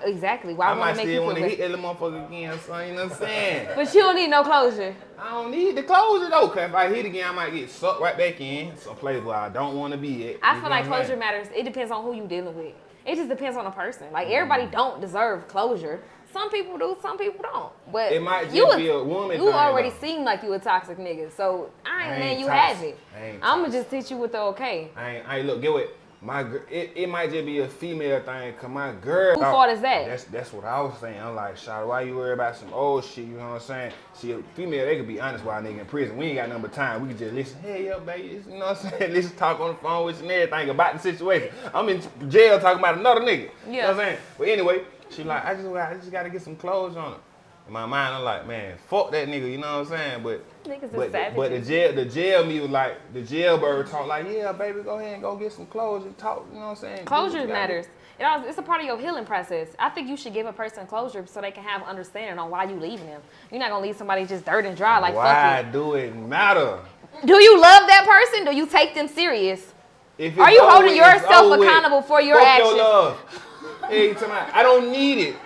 Exactly. Why I would might it make you still feel want to better? hit that little motherfucker again, son. You know what I'm saying? But you don't need no closure. I don't need the closure though, cause if I hit again, I might get sucked right back in some place where I don't want to be at. I feel like closure matters. It depends on who you dealing with. It just depends on the person. Like everybody don't deserve closure. Some people do, some people don't. But it might just be a woman. You already seem like you a toxic nigga, so I ain't letting you have it. I'ma just hit you with the okay. I ain't look, get what? My it might just be a female thing, cause my girl. Who fault is that? That's what I was saying. I'm like, Shawty, why you worry about some old shit? You know what I'm saying? See, a female, they could be honest while a nigga in prison. We ain't got nothing but time. We can just listen. Hey, yo, baby, you know what I'm saying? Listen, talk on the phone with you and everything about the situation. I'm in jail talking about another nigga. Yeah. You know what I'm saying? But anyway, she like, I just gotta get some clothes on her. In my mind, I'm like, man, fuck that nigga. You know what I'm saying? But the jail me was like, the jailbird talk like, yeah, baby, go ahead and go get some clothes and talk. You know what I'm saying? Closure matters. It's a part of your healing process. I think you should give a person closure so they can have understanding on why you leaving them. You're not gonna leave somebody just dirt and dry like fuck you. Why do it matter? Do you love that person? Do you take them serious? Are you holding yourself accountable for your actions? Your love. Hey, I don't need it.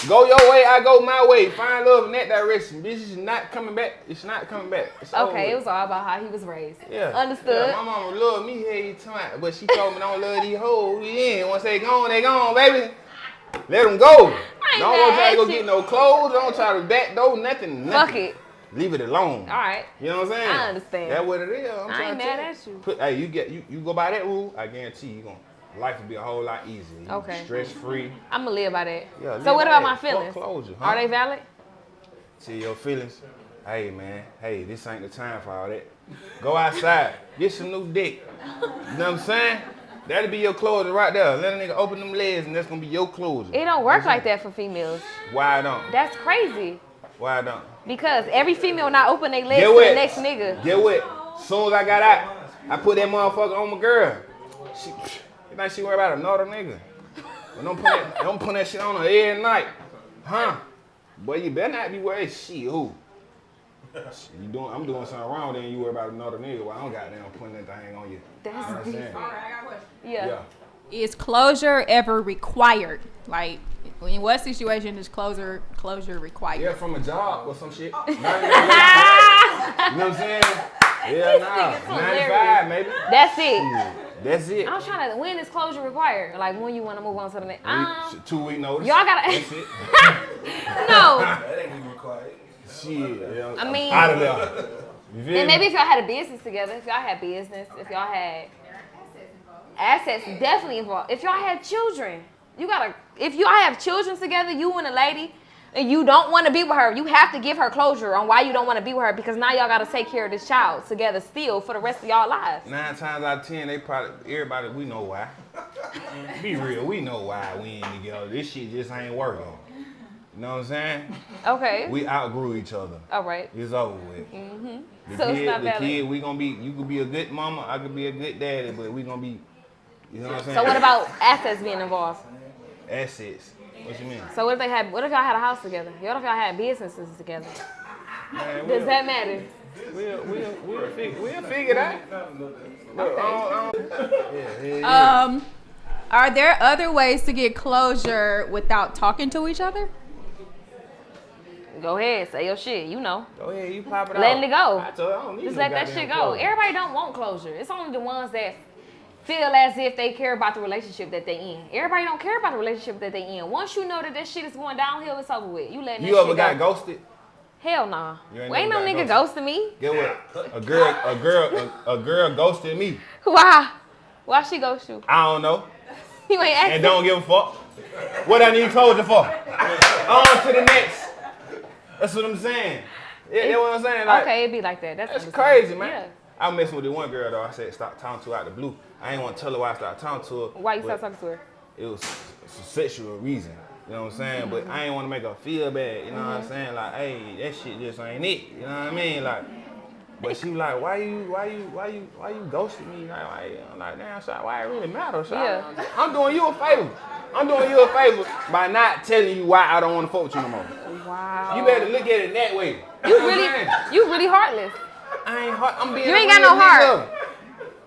Go your way, I go my way. Find love in that direction. This is not coming back. It's not coming back. It's okay, it was all about how he was raised. Yeah. Understood. Yeah, my mama loved me, hey, tonight, but she told me don't love these hoes. We in. Once they gone, baby. Let them go. Don't try to go get no clothes. Don't try to backdoor nothing. Fuck it. Leave it alone. All right. You know what I'm saying? I understand. That's what it is. I ain't mad at you. Hey, you go by that rule, I guarantee you life will be a whole lot easier. Okay. Stress free. I'm gonna live by that. Yeah, so what about my feelings? Closure, huh? Are they valid? See your feelings. Hey man, this ain't the time for all that. Go outside, get some new dick. You know what I'm saying? That'll be your closure right there. Let a nigga open them legs and that's gonna be your closure. It don't work like that for females. Why don't? That's crazy. Why don't? Because every female not open their legs to the next nigga. Get what? Soon as I got out, I put that motherfucker on my girl. You think she worry about another nigga? Don't put that shit on her every night. Huh? Boy, you better not be worried. Shit, who? I'm doing something wrong, then you worry about another nigga. Well, I don't got them putting that thing on you. That's deep. All right, I got a question. Yeah. Is closure ever required? Like, in what situation is closure required? Yeah, from a job or some shit. You know what I'm saying? Yeah, 95 maybe. That's it. That's it. I'm trying to. When is closure required? Like when you want to move on to the next? 2 week notice. Y'all gotta. That's it. No. That ain't even required. Shit. I mean. Out of there. And maybe if y'all had a business together, if y'all had business, if y'all had assets definitely involved. If y'all had children, if y'all have children together, you and a lady, and you don't want to be with her, you have to give her closure on why you don't want to be with her, because now y'all got to take care of this child together still for the rest of y'all lives. 9 times out of 10, everybody, we know why. Be real, we know why we ain't together. This shit just ain't working. You know what I'm saying? Okay. We outgrew each other. All right. It's over with. Mm-hmm. The kid, we gonna be, you could be a good mama, I could be a good daddy, but we gonna be, you know what I'm saying? So what about assets being involved? Assets? What you mean? So what if y'all had a house together? What if y'all had businesses together? Man, does that matter? We'll figure it out. Okay. Are there other ways to get closure without talking to each other? Go ahead, say your shit. You know. Go ahead, you pop it out. Letting it go. I don't need Just no let that shit go. closure. Everybody don't want closure. It's only the ones that feel as if they care about the relationship that they in. Everybody don't care about the relationship that they in. Once you know that shit is going downhill, it's over with. You letting that You ever shit got go. ghosted? Hell nah. You Ain't no nigga ghosting me. Get what? A girl ghosted me. Why? Why she ghost you? I don't know. You ain't asking. And don't give a fuck. What I need closure for? On to the next. That's what I'm saying. Yeah, you know what I'm saying? Like, okay, it be like that. That's crazy, man. Yeah. I was messing with the one girl though. I said stop talking to her out the blue. I ain't want to tell her why I started talking to her. Why you start talking to her? It was a sexual reason. You know what I'm saying? But I ain't want to make her feel bad. You know what I'm saying? Like, hey, that shit just ain't it. You know what I mean? Like, but she was like, why you ghosting me? I'm like, damn, so why it really matter? So Yeah. I'm doing you a favor. I'm doing you a favor by not telling you why I don't want to fuck with you no more. Wow. You better look at it that way. You really heartless. I ain't heart. I'm being. You ain't got no heart.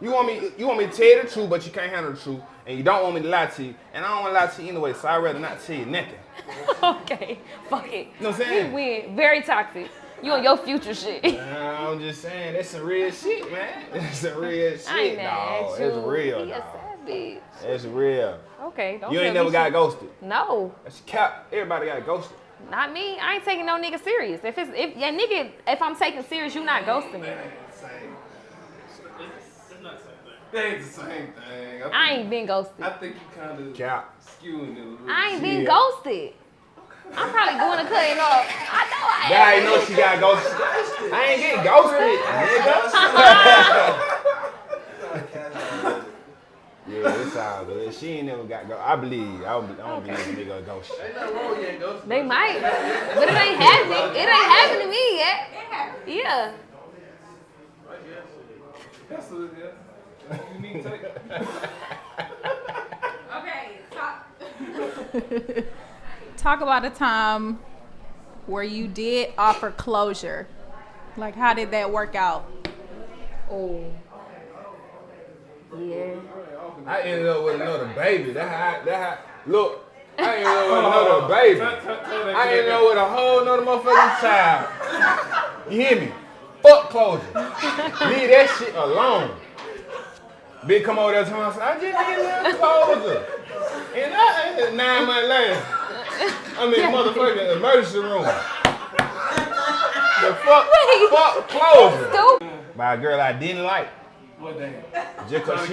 You want me to tell you the truth, but you can't handle the truth, and you don't want me to lie to you, and I don't want to lie to you anyway, so I'd rather not tell you nothing. Okay, fuck it. You know what I'm saying? You win. Very toxic. You on your future shit. I'm just saying, that's some real shit, man. That's some real shit, I ain't mad dog. at That's you. real, He a dog. savage. That's real. Okay, don't You tell ain't me never got shit. ghosted. No. That's cap. Everybody got ghosted. Not me. I ain't taking no nigga serious. If I'm taking serious, you not ghosting me. They ain't the same thing. I ain't been ghosted. I think you kind of skewing it a little. I ain't been ghosted. I'm probably going to cut it off. I know I am. I ain't know she got ghosted. I ain't getting ghosted, nigga. Yeah, it's all good. She ain't never got ghosted. I believe. I don't believe a nigga ghosted. Ain't nothing wrong with you, ghosted. They might, but it ain't happening. It ain't happened to me yet. Yeah. That's what it is. You need to take. Okay, talk about a time where you did offer closure. Like, how did that work out? Oh. Yeah. I ended up with another baby. That how, look, I ended up with another baby. I ended up with a whole nother motherfucking child. You hear me? Fuck closure. Leave that shit alone. Big come over there to me and say, I just need a little closure. And 9 months later, I'm in motherfucking emergency room. The fuck closure. By a girl I didn't like. What damn? Just cause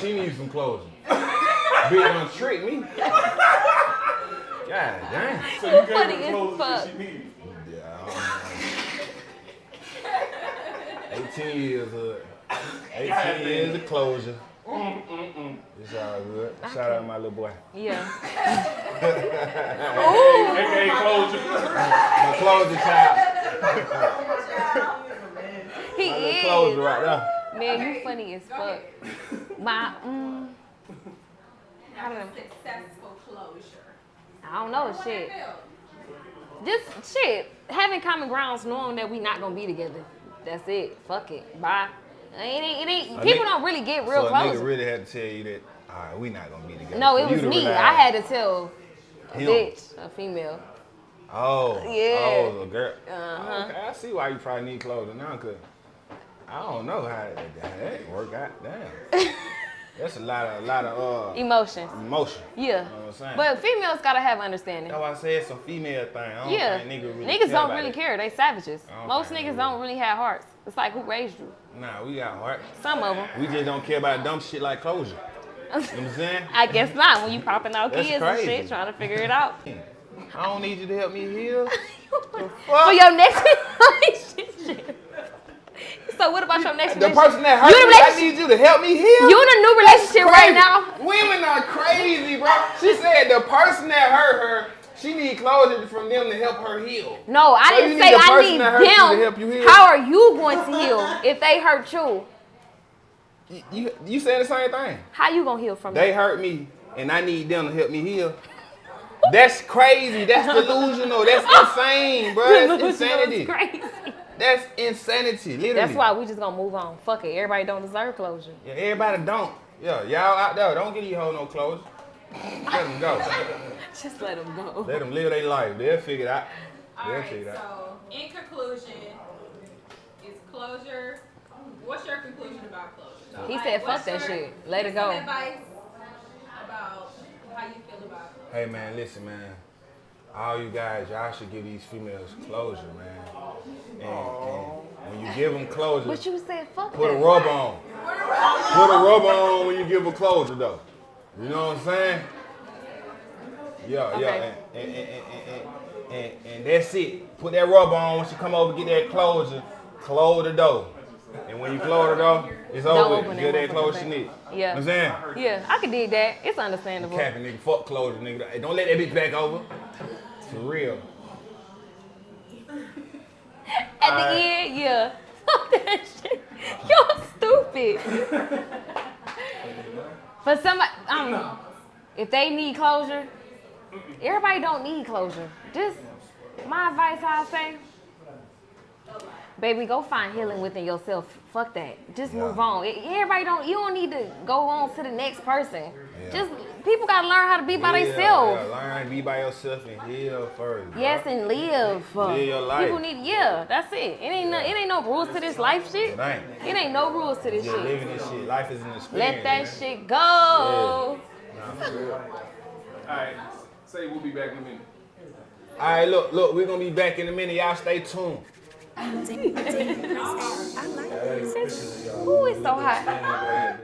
she needs some closure. Bitch don't trick me. God damn. So you gave funny her the as clothes fuck. that she needed. Yeah, 18 years of 18 years of closure. It's all good. Shout out to my little boy. Yeah. AKA closure. My closure child. He My little is. closure right there. Man, you funny as fuck. My, how do I? Successful closure. I don't know, shit. Just shit. Having common grounds, knowing that we not gonna be together. That's it. Fuck it. Bye. It ain't. People don't really get real so close. A nigga really had to tell you that, all right, we not gonna be together. No, For it you was to me. realize- I had to tell a Him. bitch, a female. Oh. Yeah. Oh, a girl. Uh-huh. Okay, I see why you probably need closure now, cause I don't know how that work out. Damn. That's a lot of Emotions. Emotion. Yeah. You know what I'm saying? But females gotta have understanding. That's why I said it's a female thing. I don't Yeah. think niggas really Niggas care don't about really it. care. They savages. I don't Most think niggas they don't really have hearts. It's like, who raised you? Nah, we got heart. Some of them. We just don't care about dumb shit like closure. You know what I'm saying? I guess not. When you popping out That's kids crazy. and shit, trying to figure it out. I don't need you to help me heal. For your next relationship. So what about your next The relationship? person that hurt You in a me, I relationship- need you to help me heal. You in a new relationship right now? Women are crazy, bro. She said the person that hurt her, she need closure from them to help her heal. No, I So you didn't need say the I person need that hurt you to help you them. heal? How are you going to heal if they hurt you? You saying the same thing. How you gonna heal from They that? hurt me, and I need them to help me heal. That's crazy. That's delusional. That's insane, bro. That's Delusional is insanity. crazy. That's insanity, literally. That's why we just gonna move on. Fuck it. Everybody don't deserve closure. Yeah, everybody don't. Yeah, y'all out there, don't give these hoes no closure. Let them go. Just let them go. Let them live their life. They'll figure it out. They'll figure it out. So, in conclusion, is closure. What's your conclusion about closure? He said, "Fuck that shit. Let it go." Some advice about how you feel about closure. Hey man, listen man. All you guys, y'all should give these females closure, man. And when you give them closure, But you said fuck put a that. rub on. Put a rub on when you give them closure, though. You know what I'm saying? Yeah, yeah. And that's it. Put that rub on when she come over, get that closure. Close the door. And when you close the door, it's Don't over. open with. that Get that motherfucker closure she back. need. Yeah. You know what I'm saying? Yeah, I can dig that. It's understandable. Capping, nigga. Fuck closure, nigga. Hey, don't let that bitch back over. For real. At the end, yeah. Fuck that shit. You're stupid. For somebody, if they need closure, everybody don't need closure. Just my advice, I say, Baby, go find healing within yourself. Fuck that. Just move on. Everybody you don't need to go on to the next person. Just, people gotta learn how to be by themselves. Learn how to be by yourself and heal first. Yes, bro. and live. Live your life. People need, that's it. It ain't no rules to this life shit. It ain't no rules to this Just shit. living this shit. Life is an experience. Let that shit go. All right, say we'll be back in a minute. All right, look, we're gonna be back in a minute. Y'all stay tuned. Ooh, it's so hot.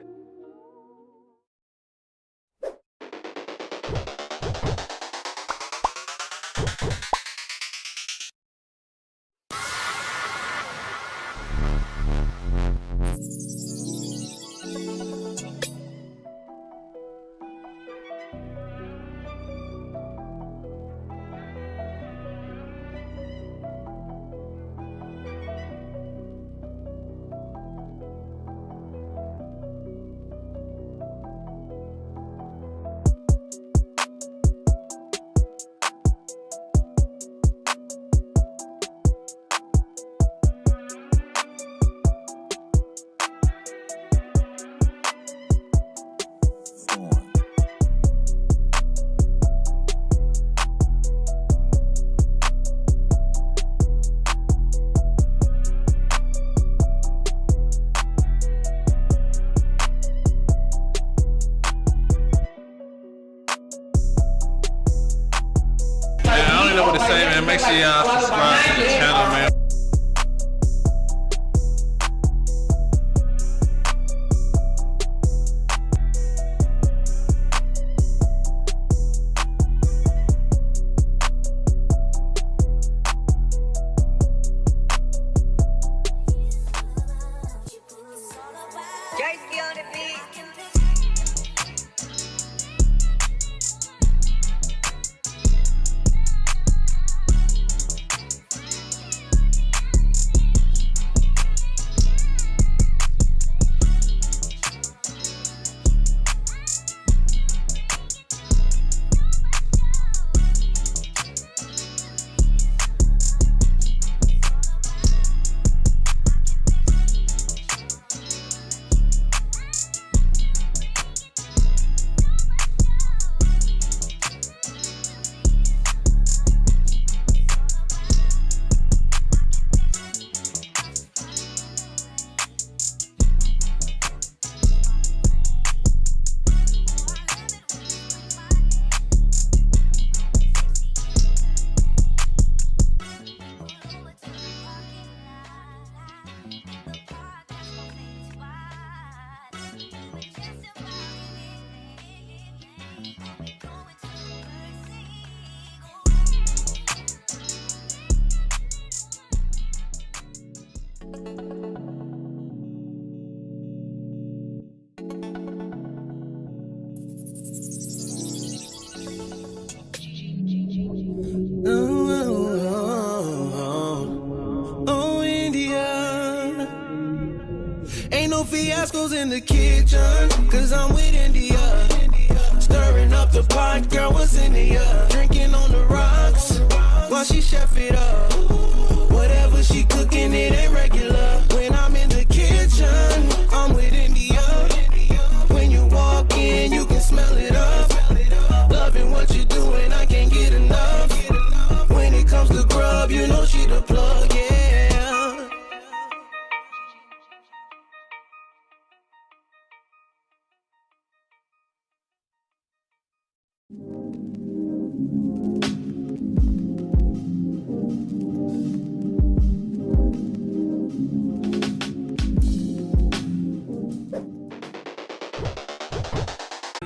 Make sure y'all subscribe to the channel, man. Fiascos in the kitchen, cause I'm with India. Stirring up the pot, girl, what's in the drinking on the rocks, while she chef it up. Whatever she cooking, it ain't regular. When I'm in the kitchen, I'm with India. When you walk in, you can smell it up. Loving what you're doing, I can't get enough. When it comes to grub, you know she the plug, yeah.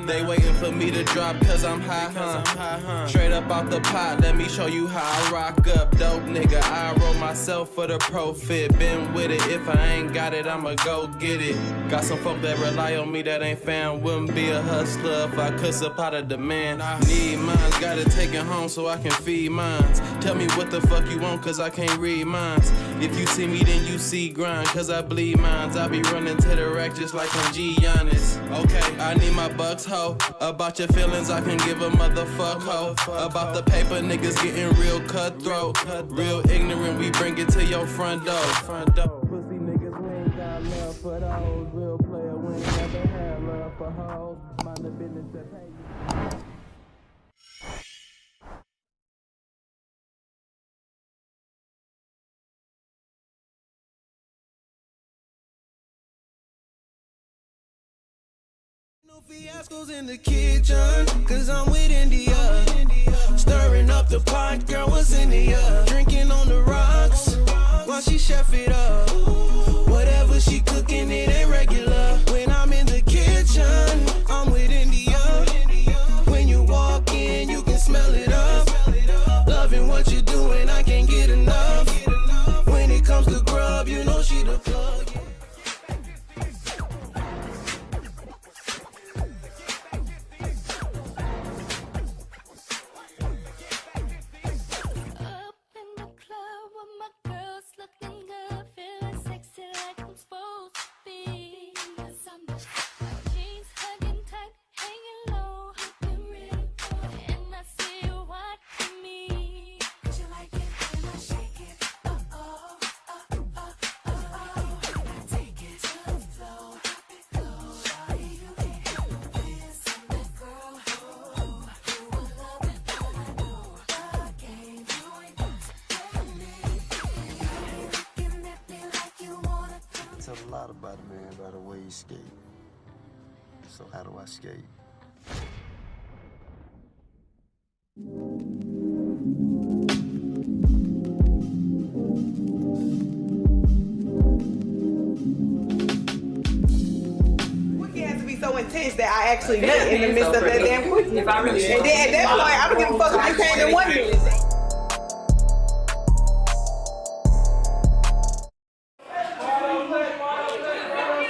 They waiting for me to drop cause I'm high, Straight up off the pot, let me show you how I rock up. Dope nigga, I roll myself for the profit. Been with it, if I ain't got it, I'ma go get it. Got some folk that rely on me that ain't found. Wouldn't be a hustler if I could supply the demand. Need mines, gotta take it home so I can feed mines. Tell me what the fuck you want cause I can't read mines. If you see me, then you see grind, cause I bleed minds. I be running to the rack just like I'm G Giannis. Okay, I need my bucks, ho. About your feelings, I can give a motherfuck, ho. About the paper, niggas getting real cutthroat. Real ignorant, we bring it to your front door. Pussy niggas, we ain't got love for those. Real player, we ain't never had love for hoes. Mind the business that pay you. No fiascos in the kitchen, cause I'm with India. Stirring up the pot, girl, what's in the drinking on the rocks, while she chef it up. Whatever she cooking, it ain't regular. When I'm in the kitchen, I'm with India. When you walk in, you can smell it up. Loving what you're doing, I can't get enough. When it comes to grub, you know she the plug. Tell a lot about a man by the way he skate. So how do I skate? Quickie has to be so intense that I actually nut in the midst of that damn quickie. And then at that point, I don't give a fuck if you came in 1 minute.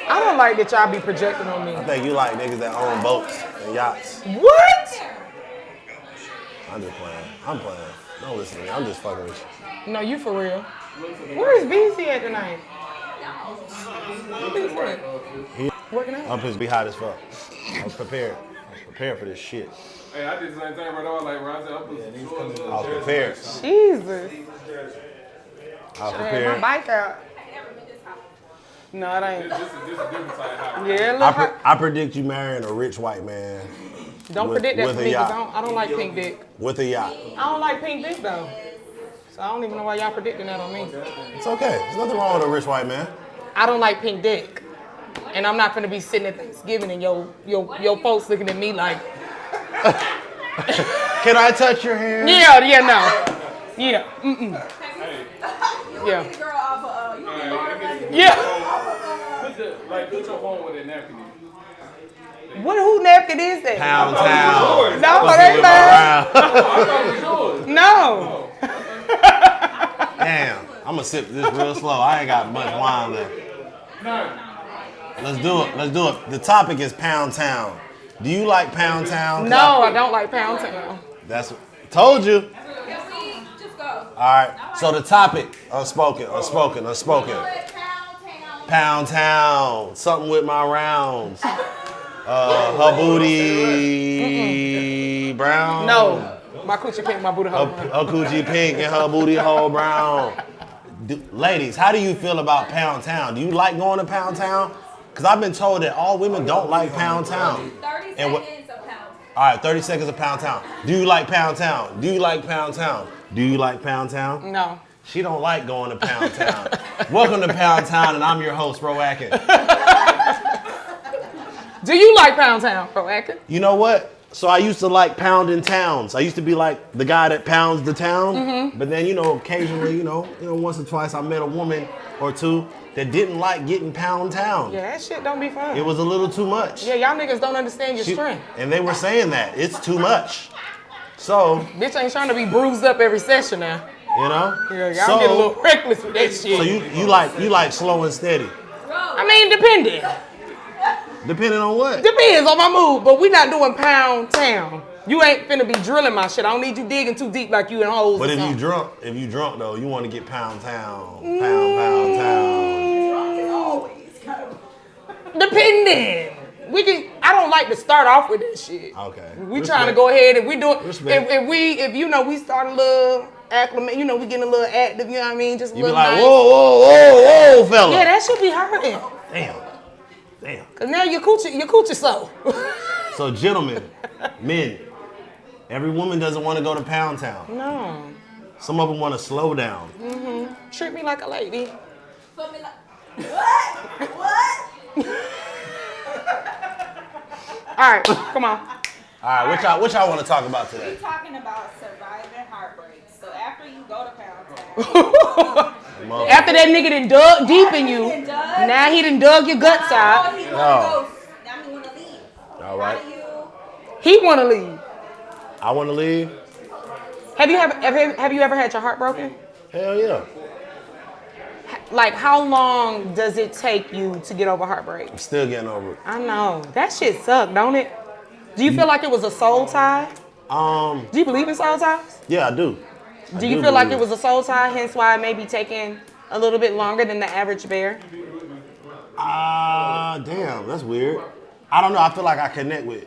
I don't like that y'all be projecting on me. I think you like niggas that own boats and yachts. What? I'm just playing. I'm playing. Don't listen to me. I'm just fucking with you. No, you for real. Where is BC at tonight? Working out? I'm supposed to be hot as fuck. I was prepared. I was prepared for this shit. Hey, I did the same thing, bro. I was like, when I said, I was prepared. Jesus. I was Had prepared. my bike out. No, it ain't. This is a different side of how Yeah, look. I predict you marrying a rich white man. Don't predict that for me, because I don't like pink dick. With a yacht. I don't like pink dick, though. So I don't even know why y'all predicting that on me. It's okay. There's nothing wrong with a rich white man. I don't like pink dick. And I'm not gonna be sitting at Thanksgiving and your folks looking at me like. Can I touch your hair? Yeah, no. Yeah, Yeah. Yeah. Put your phone with that napkin in. Who napkin is that? Pound Town. No, it ain't mine. No. Damn. I'm gonna sip this real slow. I ain't got much wine left. Let's do it. The topic is Pound Town. Do you like Pound Town? No, I don't like Pound Town. That's told you. All right. So the topic, unspoken. Pound Town. Something with my rounds. Her booty brown. No, my coochie pink, my booty hole brown. Her coochie pink and her booty hole brown. Ladies, how do you feel about Pound Town? Do you like going to Pound Town? Because I've been told that all women don't like Pound Town. 30 seconds of Pound Town. All right, 30 seconds of Pound Town. Do you like Pound Town? Do you like Pound Town? Do you like Pound Town? No. She don't like going to Pound Town. Welcome to Pound Town, and I'm your host, Bro Atkins. Do you like Pound Town, Bro Atkins? You know what? So I used to like pounding towns. I used to be like the guy that pounds the town. Mm-hmm. But then, occasionally, once or twice I met a woman or two that didn't like getting pound town. Yeah, that shit don't be fun. It was a little too much. Yeah, y'all niggas don't understand your strength. And they were saying that. It's too much. So. Bitch ain't trying to be bruised up every session now. Yeah, y'all get a little reckless with that shit. So you like slow and steady. I mean, depending. Depending on what? Depends on my mood, but we not doing pound town. You ain't finna be drilling my shit. I don't need you digging too deep like you in holes. But or if something. you drunk though, you want to get pound town, pound town. Drunk is always kind of. Depending. I don't like to start off with this shit. Okay. We trying to go ahead and we do it. Respect. If you know we start a little acclimate, you know we getting a little active. You know what I mean? Just a You be little. like, nice. whoa, fella. Yeah, that should be hurting. Damn. Cause now your coochie slow. So gentlemen, men, every woman doesn't want to go to pound town. No. Some of them want to slow down. Treat me like a lady. What? What? All right, come on. All right, what y'all want to talk about today? We're talking about surviving heartbreaks. So after you go to pound town, After that nigga done dug deep in you, now he done dug your guts out. he wanna leave. All right. He wanna leave. I want to leave. Have you ever had your heart broken? Hell yeah. Like, how long does it take you to get over heartbreak? I'm still getting over it. I know. That shit sucked, don't it? Do you feel like it was a soul tie? Do you believe in soul ties? Yeah, I do. Do you feel like it was a soul tie, hence why it may be taking a little bit longer than the average bear? Damn, that's weird. I don't know. I feel like I connect with.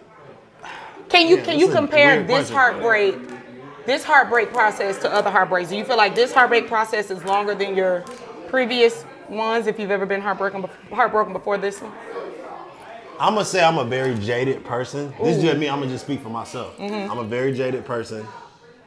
Can you This is a compare weird this question. heartbreak process to other heartbreaks? Do you feel like this heartbreak process is longer than your previous ones, if you've ever been heartbroken before this one? I'm gonna say I'm a very jaded person. This is just me. I'm gonna just speak for myself. I'm a very jaded person.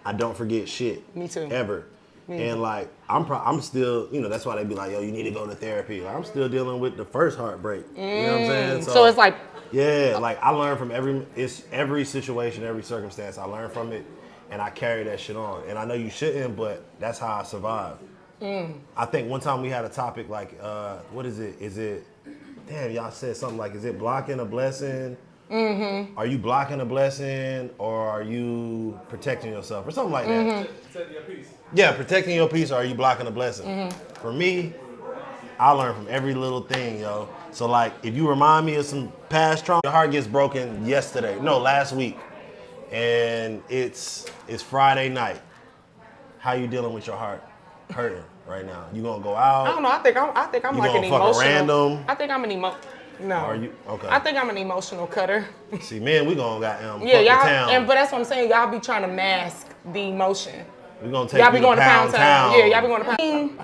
I don't forget shit. Me too. Ever. And like I'm still, that's why they be like, yo, you need to go to therapy. Like, I'm still dealing with the first heartbreak. You know what I'm saying? So it's like, yeah, like I learn from every situation, every circumstance. I learn from it, and I carry that shit on. And I know you shouldn't, but that's how I survive. I think one time we had a topic like, what is it? Is it? Damn, y'all said something like, is it blocking a blessing? Are you blocking a blessing, or are you protecting yourself, or something like that? Protecting your peace. Yeah, protecting your peace, or are you blocking a blessing? For me, I learn from every little thing, yo. So like, if you remind me of some past trauma, your heart gets broken last week, and it's Friday night. How you dealing with your heart hurting right now? You gonna go out? I don't know. I think I'm You like an gonna fuck a emotional. random? I think I'm an No. Are you okay? I think I'm an emotional cutter. See, man, we gonna fuck Yeah, the y'all. town. But that's what I'm saying. Y'all be trying to mask the emotion. We gonna take Y'all you be going to pound town. Yeah, y'all be going to pound.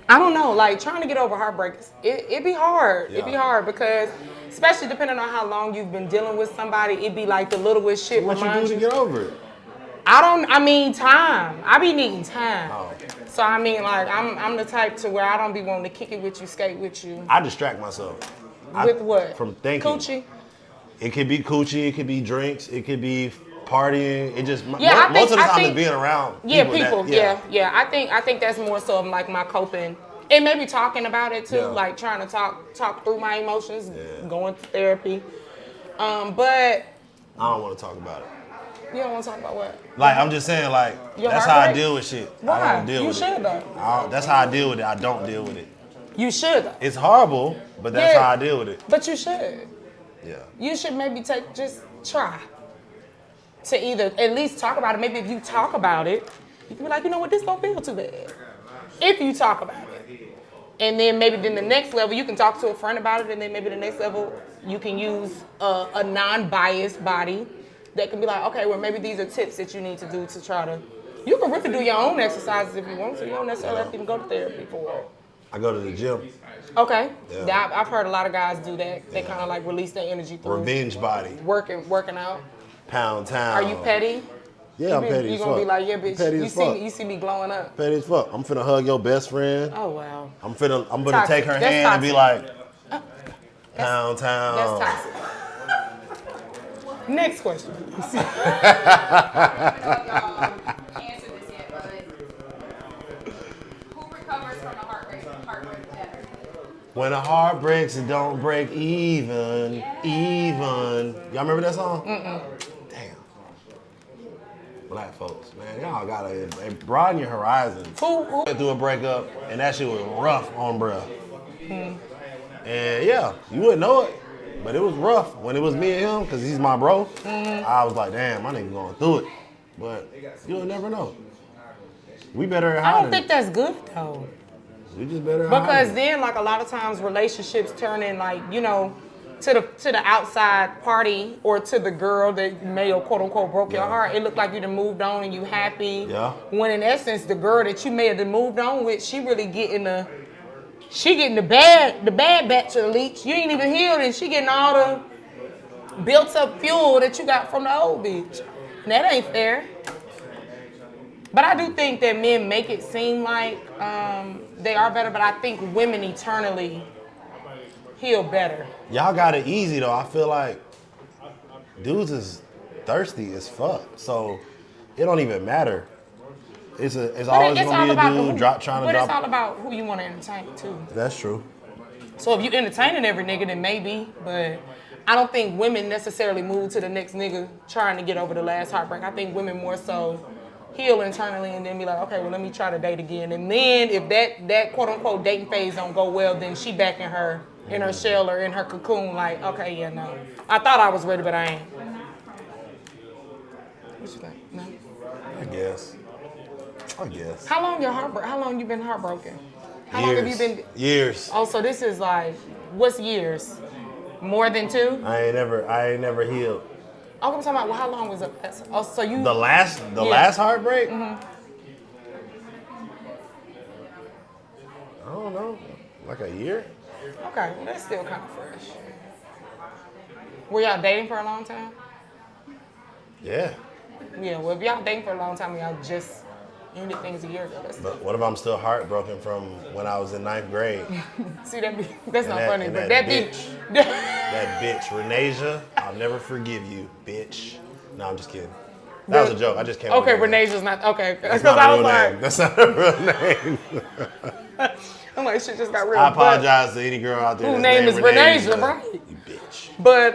I don't know. Like, trying to get over heartbreak, it be hard. Yeah. It be hard because, especially depending on how long you've been dealing with somebody, it be like the littlest shit. What you do to get over it? I mean time. I be needing time. Oh. So I mean, like, I'm the type to where I don't be wanting to kick it with you, skate with you. I distract myself. With what? From thinking. Coochie? It could be coochie, it could be drinks, it could be partying. It just most of the I time think it's being around. People. I think that's more so of like my coping. And maybe talking about it too, like trying to talk through my emotions, going to therapy. But I don't want to talk about it. You don't want to talk about what? Like, I'm just saying, like, Your that's how I heartbreak? deal with shit. Why? I don't deal You with should it. though. That's how I deal with it. I don't deal with it. You should though. It's horrible, but that's how I deal with it. But you should. Yeah. You should maybe just try to either at least talk about it. Maybe if you talk about it, you can be like, you know what, this don't feel too bad. If you talk about it. And then maybe the next level, you can talk to a friend about it, and then maybe the next level, you can use a non-biased body that can be like, okay, well, maybe these are tips that you need to do to try to, you can really do your own exercises if you want to. You don't necessarily have to even go to therapy for it. I go to the gym. Okay. Yeah. I've heard a lot of guys do that. They kind of like release their energy through Revenge body. working out. Pound town. Are you petty? Yeah, I'm petty You as gonna fuck. be like, yeah, bitch. Petty You as fuck. see me glowing up. Petty as fuck. I'm finna hug your best friend. Oh wow. I'm gonna Toxic. take her That's hand and be toxic. like, pound town. That's toxic. Next question. When a heart breaks, it don't break even. Even. Y'all remember that song? Damn. Black folks, man, y'all gotta broaden your horizons. Went through a breakup, and that shit was rough on bruh. And yeah, you wouldn't know it. But it was rough when it was me and him, because he's my bro. I was like, damn, my nigga going through it. But you'll never know. We better at I hiding don't think that's good though. We just better at Because hiding then, like a lot of times, relationships turn in like to the outside party or to the girl that may have quote unquote broke your heart. It looked like you done moved on and you happy. Yeah. When in essence, the girl that you may have done moved on with, she really getting the bad batch of the leech. You ain't even healed, and she getting all the built up fuel that you got from the old bitch. And that ain't fair. But I do think that men make it seem like they are better, but I think women eternally heal better. Y'all got it easy though. I feel like dudes is thirsty as fuck. So it don't even matter. It's always gonna be a dude trying to drop. But it's all about who you want to entertain too. That's true. So if you entertaining every nigga, then maybe. But I don't think women necessarily move to the next nigga trying to get over the last heartbreak. I think women more so heal internally and then be like, okay, well, let me try to date again. And then if that quote unquote dating phase don't go well, then she back in her shell or in her cocoon like, okay, yeah, no. I thought I was ready, but I ain't. What you think? No? I guess. How long you been heartbroken? How long have you been? Years. Oh, so this is like, what's years? More than 2? I ain't never healed. Oh, I'm talking about, well, how long was it? Oh, so you... The last heartbreak? Mm-hmm. I don't know. Like a year? Okay, well, that's still kind of fresh. Were y'all dating for a long time? Yeah. Yeah, well, if y'all dating for a long time, y'all just ended things a year ago. But what if I'm still heartbroken from when I was in 9th grade? See, that's not funny, but that that bitch. be... That bitch, Renasia, I'll never forgive you, bitch. No, I'm just kidding. That was a joke. I just came up Okay, with Renasia's not... Okay, That's because not I a was real like... name. That's not a real name. I'm like, shit just got real. I apologize to any girl out there Whose that's name is Renasia, right? You bitch. But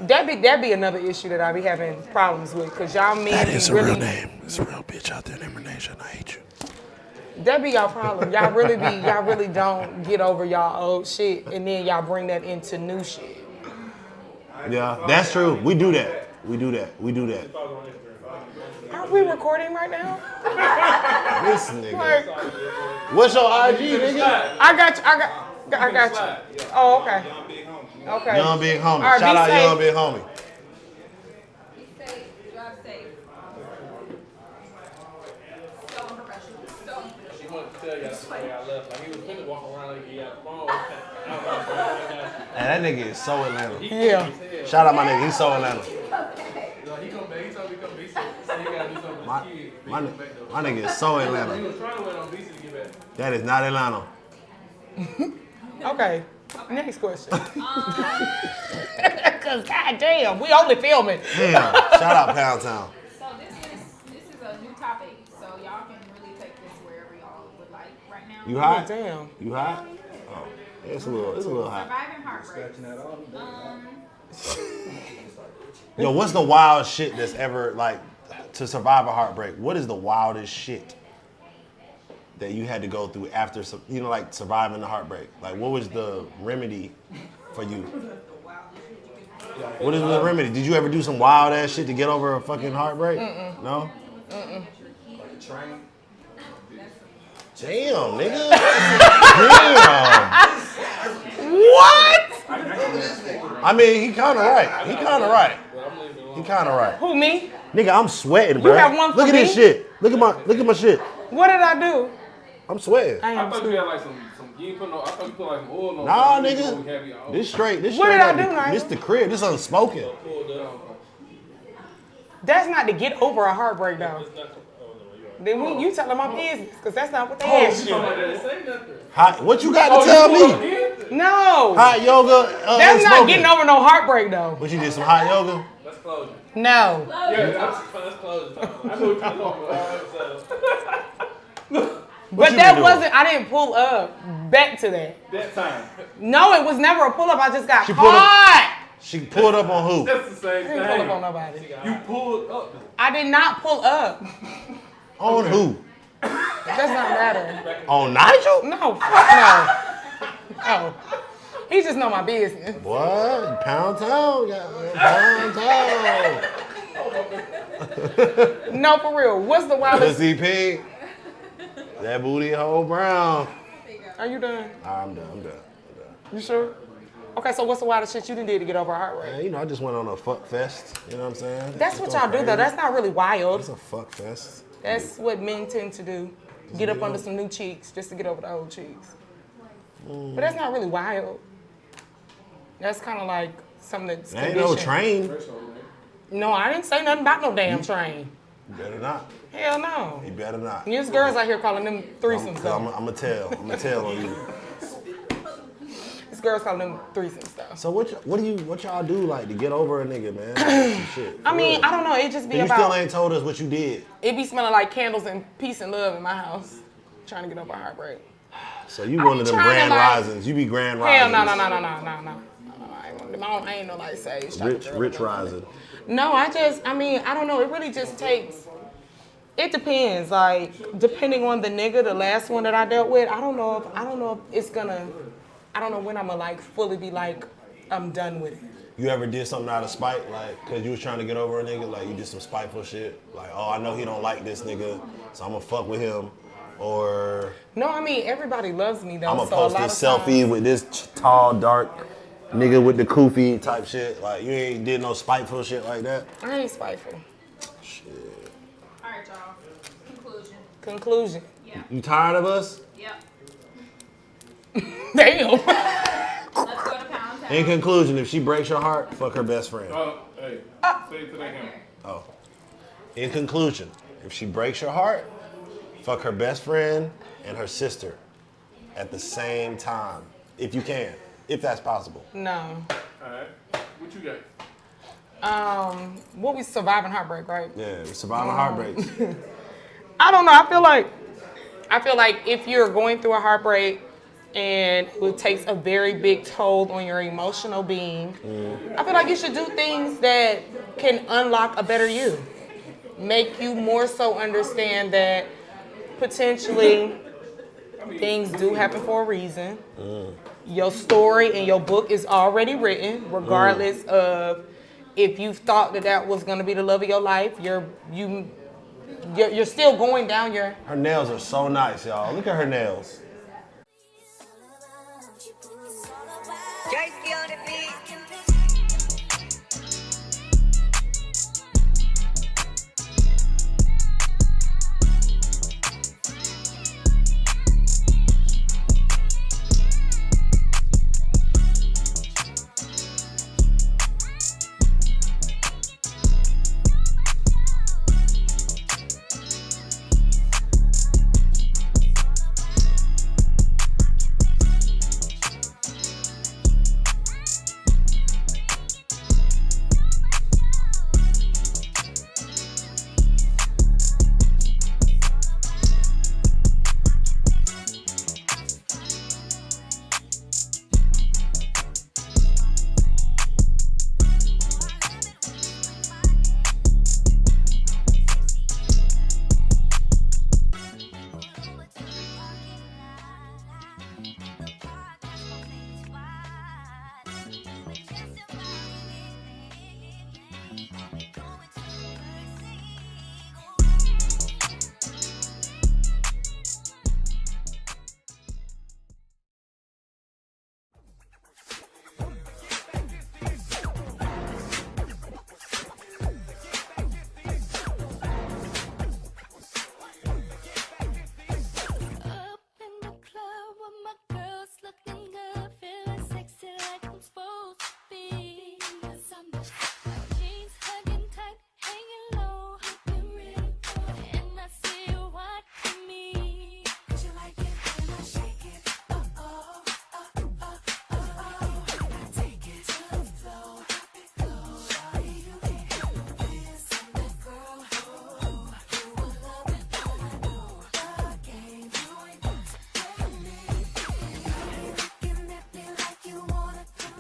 that'd be another issue that I be having problems with, cause y'all men That be is a really, real name. There's a real bitch out there named Renasia, and I hate you. That be y'all problem. Y'all really don't get over y'all old shit, and then y'all bring that into new shit. Yeah, that's true. We do that. We do that. Are we recording right now? This nigga. What's your IG, nigga? I got you. Oh, okay. Okay. Young Big Homie. Right, Shout out safe. Young Big Homie. She wanted to tell y'all the way I left. Like, he was finna walk around like he had a phone. And that nigga is so Atlanta. Yeah. Shout out my nigga. He's so Atlanta. He come back. He told me to come back. So he gotta do something with his kid. My nigga is so He Atlanta. was trying to wait on BC to get back. That is not Atlanta. Okay. Next question. Cause goddamn, we only filming. Damn. Shout out Pound Town. So this is a new topic, so y'all can really take this wherever y'all would like right now. You hot? Damn. You hot? Oh, it's a little hot. Surviving heartbreak. Yo, what's the wild shit that's ever like to survive a heartbreak? What is the wildest shit that you had to go through after, like surviving the heartbreak? Like, what was the remedy for you? What is the remedy? Did you ever do some wild ass shit to get over a fucking heartbreak? Mm-mm. No? Mm-mm. Damn, nigga. Damn. What? I mean, he kind of right. He kind of right. Who, me? Nigga, I'm sweating, bro. You have one for Look at this me? shit. Look at my shit. What did I do? I'm sweating. I thought you had like some you ain't put no, I thought you put like some oil on. Nah, nigga. This straight. What did I do, Nigel? This the crib. This Unspoken. That's not to get over a heartbreak, though. Then you tell them my business, because that's not what they asked you. Hot, what you got to tell me? No. Hot yoga. That's not Unspoken. getting over no heartbreak, though. What you did, some hot yoga? Let's close it. No. Yeah, let's close it. I know what you're talking about. But that wasn't, I didn't pull up back to that. That time. No, it was never a pull up. I just got She pulled caught. She pulled up on who? That's the same I thing. didn't pull up on nobody. You pulled up. I did not pull up. On who? It does not matter. On Nigel? No, fuck no. No. He just know my business. What? Pound town? Pound town. No, for real. What's the wildest? Pussy pink. That booty hole brown. Are you done? I'm done. You sure? Okay, so what's the wildest shit you done did to get over a heart rate? Man, you know, I just went on a fuck fest. You know what I'm saying? That's what y'all do, though. That's not really wild. It's a fuck fest. That's what men tend to do. Get up under some new cheeks just to get over the old cheeks. But that's not really wild. That's kind of like something that's Ain't no train. No, I didn't say nothing about no damn train. You better not. Hell no. You better not. There's girls out here calling them threesomes. I'm going to tell on you. There's girls calling them threesomes, though. So what y'all do, like, to get over a nigga, man? Some shit. I mean, I don't know. It just be about... You still ain't told us what you did. It be smelling like candles and peace and love in my house. Trying to get over a heartbreak. So you one of them grand risings. You be grand risings. Hell, no. I ain't no like sage. Rich rising. No, I don't know. It really just takes, it depends. Like, depending on the nigga, the last one that I dealt with, I don't know if it's gonna, I don't know when I'm gonna like fully be like, I'm done with it. You ever did something out of spite, like, cause you was trying to get over a nigga, like you did some spiteful shit? Like, oh, I know he don't like this nigga, so I'm gonna fuck with him. Or no, I mean everybody loves me though. I'm gonna post this selfie with this tall, dark nigga with the kufi type shit. Like you ain't did no spiteful shit like that. I ain't spiteful. Shit. All right, y'all. Conclusion. Yeah. You tired of us? Yep. Damn. Let's go to Pound Town. In conclusion, if she breaks your heart, fuck her best friend. Oh, hey. Say it to that camera. Oh. In conclusion, if she breaks your heart, fuck her best friend and her sister at the same time, if you can, if that's possible. No. All right. What you got? What we surviving heartbreak, right? Yeah, surviving heartbreaks. I don't know. I feel like if you're going through a heartbreak and it takes a very big toll on your emotional being, I feel like you should do things that can unlock a better you, make you more so understand that potentially things do happen for a reason. Your story and your book is already written, regardless of if you thought that was going to be the love of your life. You're still going down your... Her nails are so nice, y'all. Look at her nails.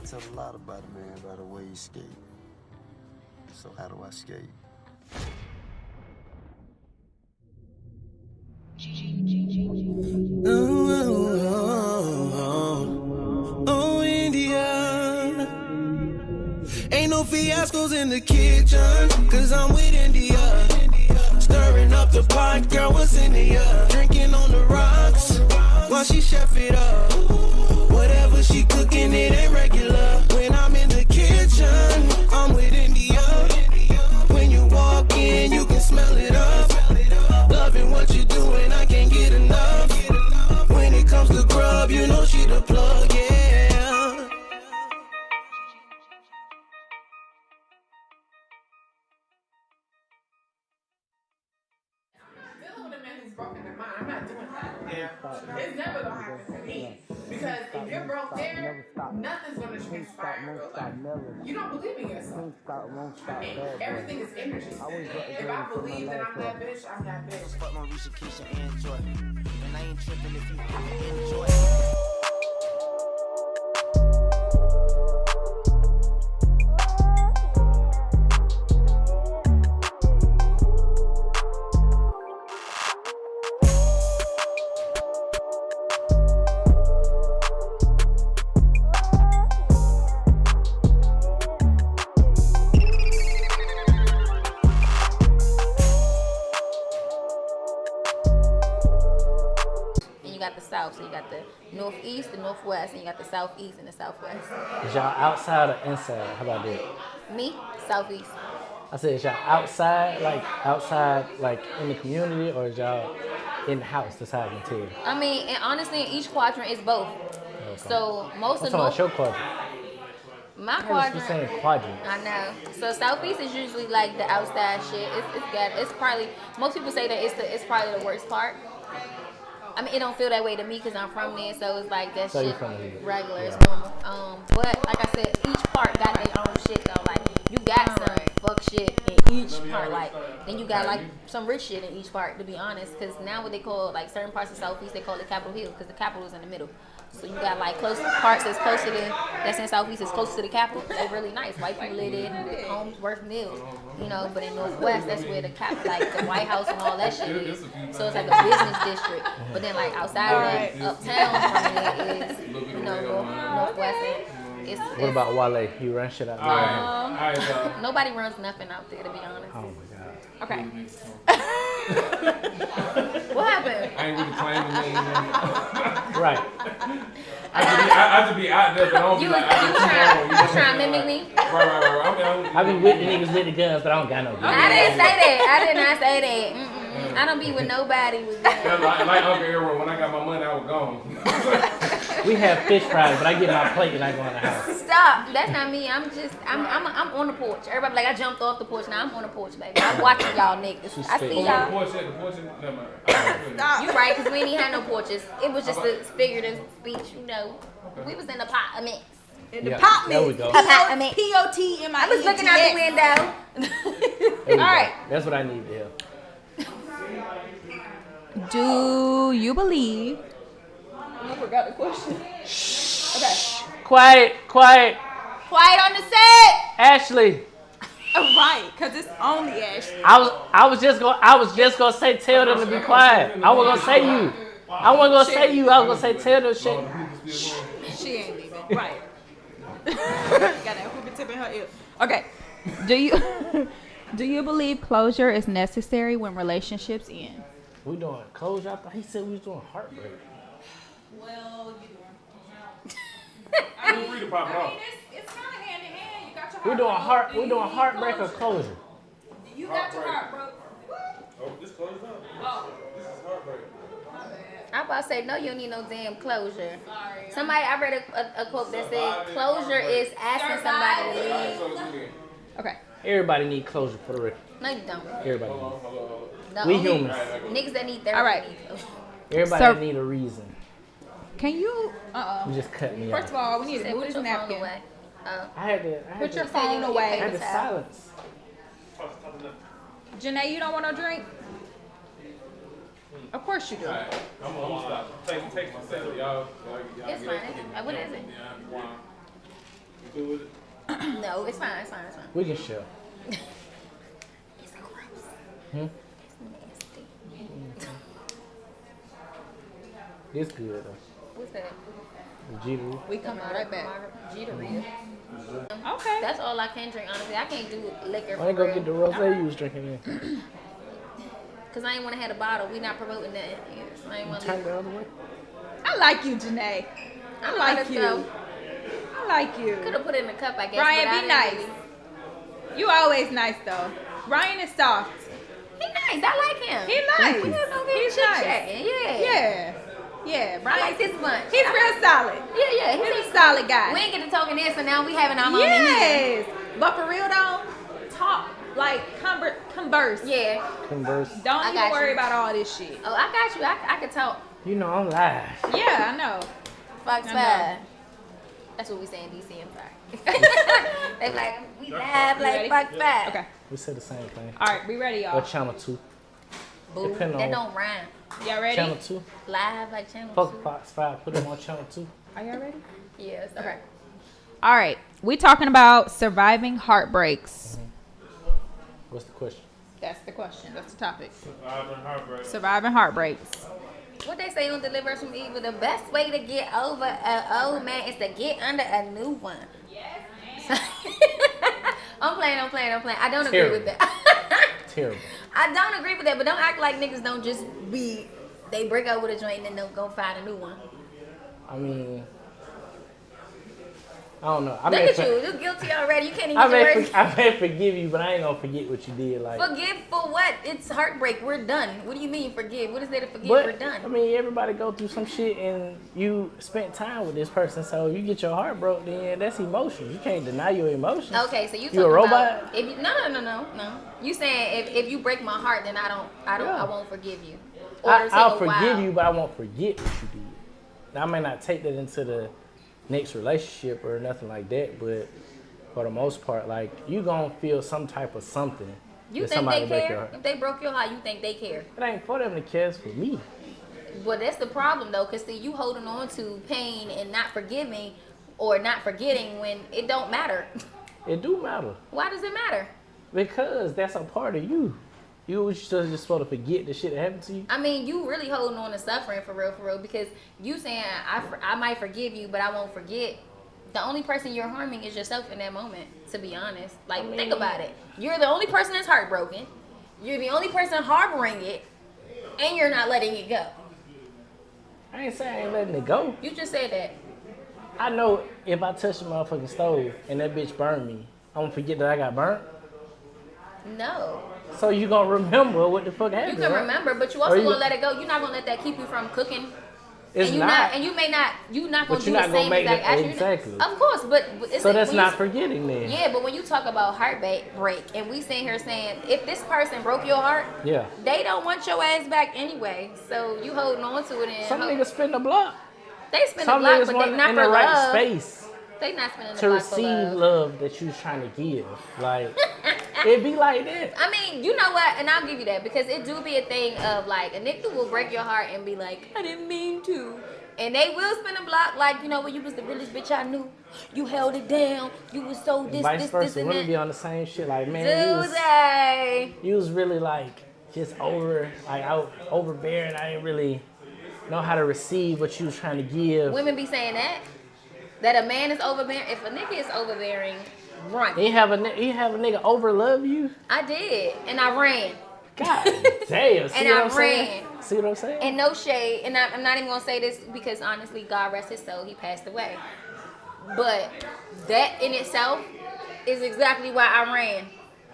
Tell a lot about a man by the way he skate. So how do I skate? Oh, in the gas goes in the kitchen, cause I'm with India. Stirring up the pot, girl, what's in the drinking on the rocks, while she chef it up. Whatever she cooking, it ain't regular. When I'm in the kitchen, I'm with India. When you walk in, you can smell it up. Loving what you're doing, I can't get enough. When it comes to grub, you know she the plug, yeah. Dealing with a man who's broken their mind, I'm not doing that. Yeah. It's never gonna happen to me. Because if you're broke there, nothing's gonna transpire in real life. You don't believe in yourself. And everything is energy. If I believe that I'm that bitch, I'm that bitch. Fuck my Risha, Keisha, and Jordan. And I ain't tripping if you enjoy. South. So you got the northeast, the northwest, and you got the southeast and the southwest. Is y'all outside or inside? How about that? Me, southeast. I said, is y'all outside like in the community, or is y'all in the house? That's how I can tell. I mean, and honestly, in each quadrant is both. Okay. So most of What's your quadrant? My quadrant. Saying quadrant. I know. So southeast is usually like the outside shit. It's probably, most people say that it's probably the worst part. I mean, it don't feel that way to me because I'm from there, so it's like that shit regular, it's normal. But like I said, each part got their own shit though. Like you got some fuck shit in each part, like then you got like some rich shit in each part. To be honest, because now what they call like certain parts of Southeast, they call it Capitol Hill because the Capitol is in the middle. So you got like close parts that's in Southeast is close to the Capitol. They're really nice. White people live there, the homes worth millions, you know. But in Northwest, that's where the like the White House and all that shit is. So it's like a business district. But then like outside of that, uptown from there is, you know, Northwest. And what about Wale? You run shit out there? Nobody runs nothing out there, to be honest. Oh my god. Okay. What happened? I ain't really claiming names. Right. I just be out there, but I don't be like, you trying to mimic me? Right. I be with the niggas with the guns, but I don't got no guns. I didn't say that. I did not say that. I don't be with nobody with guns. Like Uncle Arrow, when I got my money, I was gone. We have fish fries, but I get my plate and I go in the house. Stop. That's not me. I'm on the porch. Everybody like I jumped off the porch. Now I'm on the porch, baby. I'm watching y'all niggas. I see y'all. Stop. You right, because we didn't have no porches. It was just a figurative speech, you know. We was in the apartments. In the apartment. P-O-T-M-I-E-N-T. I was looking out the window. All right. That's what I need to hear. Do you believe? I forgot the question. Okay. Quiet. Quiet on the set. Ashley. Right, because it's only Ashley. I was just gonna say tell them to be quiet. I wasn't gonna say you. I wasn't gonna say you. I was gonna say tell them shit. She ain't leaving. Right. Got that hoopy tip in her ear. Okay. Do you believe closure is necessary when relationships end? We doing closure? I thought he said we was doing heartbreak. Well, you doing. Feel free to pop it off. It's kind of hand in hand. You got your We're doing heartbreak or closure. You got your heart broke. Oh, this closure up. Oh. This is heartbreak. I'm about to say, no, you don't need no damn closure. Sorry, I read a quote that said, closure is asking somebody to leave. Okay. Everybody need closure for the record. No, you don't. Everybody No, we humans. Niggas that need therapy. All right. Everybody need a reason. Can you? You just cut me off. First of all, we need to move this napkin. Away. I had to put your phone away. I had to silence. Janae, you don't want no drink? Of course you do. Right. I'm gonna stop. Take my set, y'all. It's fine. What is it? You cool with it? No, it's fine. We can share. It's gross. It's nasty. This good though. What's that? Jittery. We coming right back. Jittery. Okay. That's all I can drink, honestly. I can't do liquor Why for go get the rosé you was drinking in? Because I ain't want to have a bottle. We not promoting that. So I ain't want to Turn the other way. I like you, Janae. I like you. I like you. Could have put it in the cup, I guess. Ryan, but I be didn't nice. really- You always nice though. Ryan is soft. He nice. I like him. He nice. We just gonna get He's chit nice. chatting. Yeah. Yeah. Yeah. I Ryan, like this bunch. he's real solid. Yeah. He's a solid guy. We ain't get to talking this, so now we having our moment. Yes. But for real though, talk like converse. Yeah. Converse. Don't I even got worry you. about all this shit. Oh, I got you. I can talk. You know I'm live. Yeah, I know. Fox I 5. know. That's what we say in DC. I'm sorry. They like we live like ready? Fox 5. Okay. We said the same thing. All right, we ready, y'all. Or channel 2. Boo. Depending That on don't rhyme. Y'all ready? channel 2. Live like channel 2. Fuck Fox 5. Put them on channel 2. Are y'all ready? Yes. Okay. All right. We talking about surviving heartbreaks. What's the question? That's the question. That's the topic. Surviving heartbreak. Surviving heartbreaks. What they say on Deliver Us from Evil, the best way to get over an old man is to get under a new one. Yes. I'm playing. I don't agree with that. Terrible. I don't agree with that, but don't act like niggas don't just be, they break up with a joint and then they'll go find a new one. I mean, I don't know. Look at you. You're guilty already. You can't even get your I may forgive you, but I ain't gonna forget what you did. Like, Forgive for what? It's heartbreak. We're done. What do you mean forgive? What is there to forgive? but, We're done. I mean, everybody go through some shit, and you spent time with this person, so you get your heart broke. Then that's emotions. You can't deny your emotions. Okay, so you a robot? about if you, no. You saying if you break my heart, then I won't forgive you. Or it'll take I'll a forgive while. you, but I won't forget what you did. Now, I may not take that into the next relationship or nothing like that, but for the most part, like, you gonna feel some type of something. You if think somebody they break your care? heart. If they broke your heart, you think they care? It ain't for them to care, it's for me. Well, that's the problem though, cause see, you holding on to pain and not forgiving or not forgetting when it don't matter. It do matter. Why does it matter? Because that's a part of you. You was just supposed to forget the shit that happened to you. I mean, you really holding on to suffering for real, because you saying I might forgive you, but I won't forget. The only person you're harming is yourself in that moment, to be honest. Like, think about it. You're the only person that's heartbroken. You're the only person harboring it, and you're not letting it go. I ain't saying I ain't letting it go. You just said that. I know if I touch the motherfucking stove and that bitch burn me, I'm gonna forget that I got burnt. No. So you gonna remember what the fuck You happened, can right? remember, but you Or also you- gonna let it go. You're not gonna let that keep you from cooking. It's and you not. And you may not. You're not gonna But do you're the not gonna same make exact it action. exactly. Of course, but it's So that's when you not forgetting then. Yeah, but when you talk about heartbreak, and we sitting here saying, if this person broke your heart, Yeah. they don't want your ass back anyway. So you holding on to it and Some niggas spin the block. they spend Some the block, niggas but want they not in for the right love. space They not spending the to block for receive love. love that you was trying to give. Like, it be like that. I mean, you know what? And I'll give you that because it do be a thing of like a nigga will break your heart and be like, I didn't mean to. And they will spin a block like, you know, when you was the realest bitch I knew. You held it down. You was so And this, vice this, versa, this, and women that. be on the same shit. Like, man, Do they? you was really like just overbearing. I didn't really know how to receive what you was trying to give. Women be saying that. That a man is overbearing. If a nigga is overbearing, run. You have a nigga overlove you? I did. And I ran. God damn. See And what I I'm saying? ran. See what I'm saying? And no shade, and I'm not even gonna say this because honestly, God rest his soul, he passed away. But that in itself is exactly why I ran.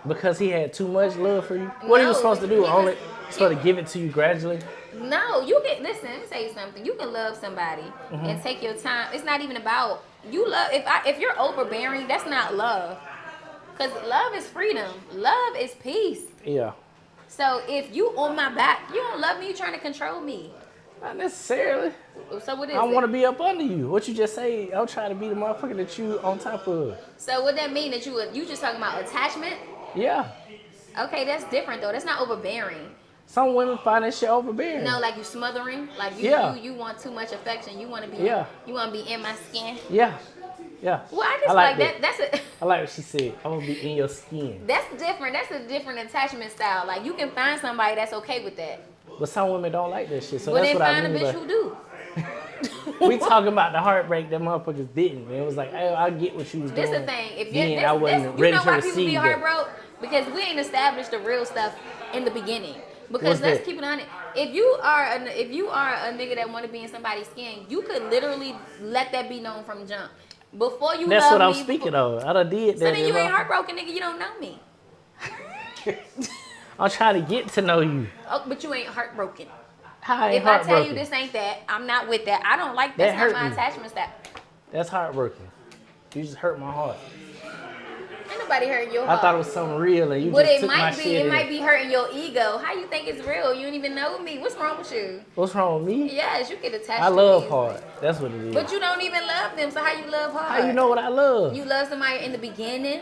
Because he had too much love for you? What he was supposed to do? Only supposed to give it to you gradually? No, you can listen. Let me tell you something. You can love somebody and take your time. It's not even about you love. If you're overbearing, that's not love. Cause love is freedom. Love is peace. Yeah. So if you on my back, you don't love me. You trying to control me. Not necessarily. So what is I it? want to be up under you. What you just say? I'm trying to be the motherfucker that you on top of. So what that mean that you just talking about attachment? Yeah. Okay, that's different though. That's not overbearing. Some women find that shit overbearing. No, like you smothering. Like you want too much affection. You want to be. Yeah. You want to be in my skin. Yeah. Yeah. Well, I just like like that. That's a. I like what she said. I'm gonna be in your skin. That's different. That's a different attachment style. Like you can find somebody that's okay with that. But some women don't like that shit. So But that's then what I find a mean bitch by. who do. We talking about the heartbreak that motherfuckers didn't. Man. It was like, hey, I get what you was doing. This the thing. If I wasn't ready to receive people be that. heartbroken? Because we ain't established the real stuff in the beginning. Because What's let's that? keep it honest. If you are a nigga that want to be in somebody's skin, you could literally let that be known from jump. Before you That's love what I'm me, speaking of. I done did So that. then you ain't heartbroken, nigga. You don't know me. I'm trying to get to know you. Oh, but you ain't heartbroken. How I ain't If I tell you heartbroken? this ain't that, I'm not with that. I don't like That that's hurt not my me. attachment style. That's heartbroken. You just hurt my heart. Ain't nobody hurting your I heart. thought it was something real, and you But just it took my might be. shit. It and- might be hurting your ego. How you think it's real? You don't even know me. What's wrong with you? What's wrong with me? Yes, you get attached. I to love me. hard. That's what it is. But you don't even love them. So how you love hard? How you know what I love? You love somebody in the beginning.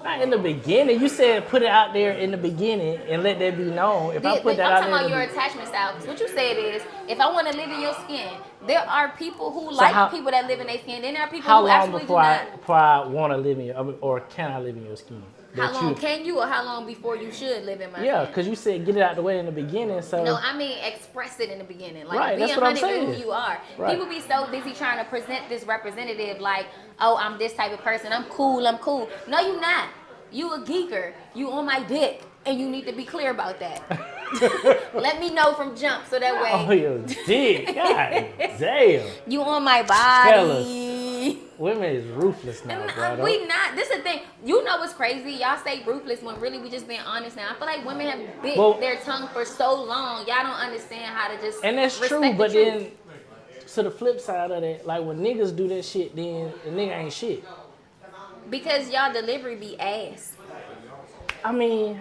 Not in the beginning. You said put it out there in the beginning and let that be known. If I put that I'm out talking there, about in your the attachment style. Because what you said is, if I want to live in your skin, there are people who So like how- people that live in their skin. Then there are people how who long absolutely before do not. before I want to live in your, or can I live in your skin? How That long can you, or how long before you should live in my Yeah, skin? because you said get it out the way in the beginning. So No, I mean express it in the beginning. Like Right, be that's what I'm 100 with who saying. you are. Right. People be so busy trying to present this representative like, oh, I'm this type of person. I'm cool. No, you not. You a geeker. You on my dick. And you need to be clear about that. Let me know from jump so that way. oh, your dick. God damn. You on my Tell body. Women is ruthless now, bro. We not. This is the thing. You know what's crazy? Y'all say ruthless when really we just being honest now. I feel like women have bit Well- their tongue for so long. Y'all don't understand how to just And that's respect true, the but truth. then to the flip side of that, like when niggas do that shit, then the nigga ain't shit. Because y'all delivery be ass. I mean,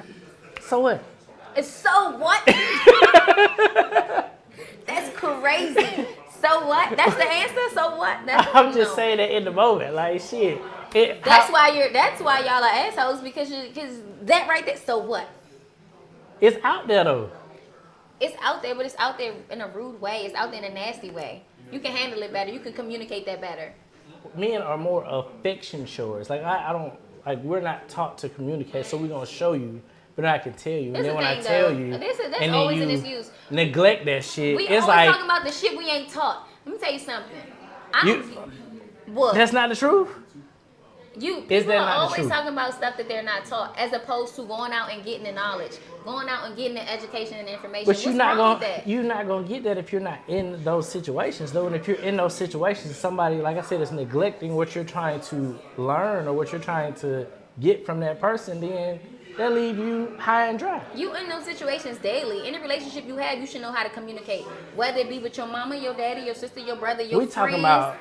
so what? It's so what? That's crazy. So what? That's the answer. So what? That's, I'm just no. saying that in the moment, like shit. That's why y'all are assholes because that right there. So what? It's out there though. It's out there, but it's out there in a rude way. It's out there in a nasty way. You can handle it better. You can communicate that better. Men are more affection showers. Like I don't like we're not taught to communicate, so we're gonna show you, but I can tell you. And This then the when I thing, tell though. you, That's and then always you an excuse. neglect that shit, We it's always like talking about the shit we ain't taught. Let me tell you something. What? That's not the truth. Is that people are not the always truth? talking about stuff that they're not taught, as opposed to going out and getting the knowledge, going out and getting the education and information. But you're What's not wrong with gonna that? you're not gonna get that if you're not in those situations though. And if you're in those situations, somebody like I said is neglecting what you're trying to learn or what you're trying to get from that person, then they'll leave you high and dry. You in those situations daily. Any relationship you have, you should know how to communicate. Whether it be with your mama, your daddy, your sister, your brother, your We friends. talking about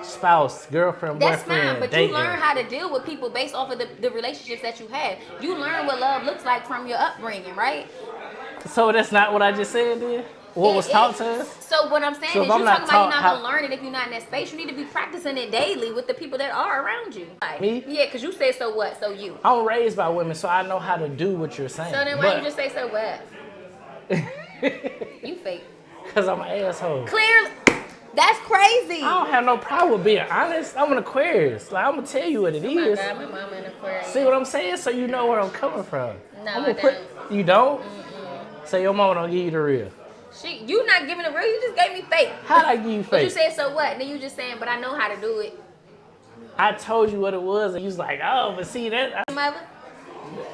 spouse, girlfriend, That's boyfriend, fine, but dating. you learn how to deal with people based off of the relationships that you have. You learn what love looks like from your upbringing, right? So that's not what I just said then? What was taught to us? So what I'm saying So is if you're I'm not talking about you're taught not how- gonna learn it if you're not in that space. You need to be practicing it daily with the people that are around you. Like, Me? Yeah, because you said so what, so you. I'm raised by women, so I know how to do what you're saying. So then why you just say so what? You fake. Because I'm an asshole. Clearly, that's crazy. I don't have no problem with being honest. I'm an Aquarius. Like, I'm going to tell you what it Oh my is. God, my mama an Aquarius. See what I'm saying? So you know where I'm coming from. No, I'm I gonna You don't? Mm-mm. So your mama don't give you the real. You not giving the real, you just gave me fake. How'd I give you But you fake? said so what? Then you just saying, but I know how to do it. I told you what it was, and you was like, oh, but see that? Mother?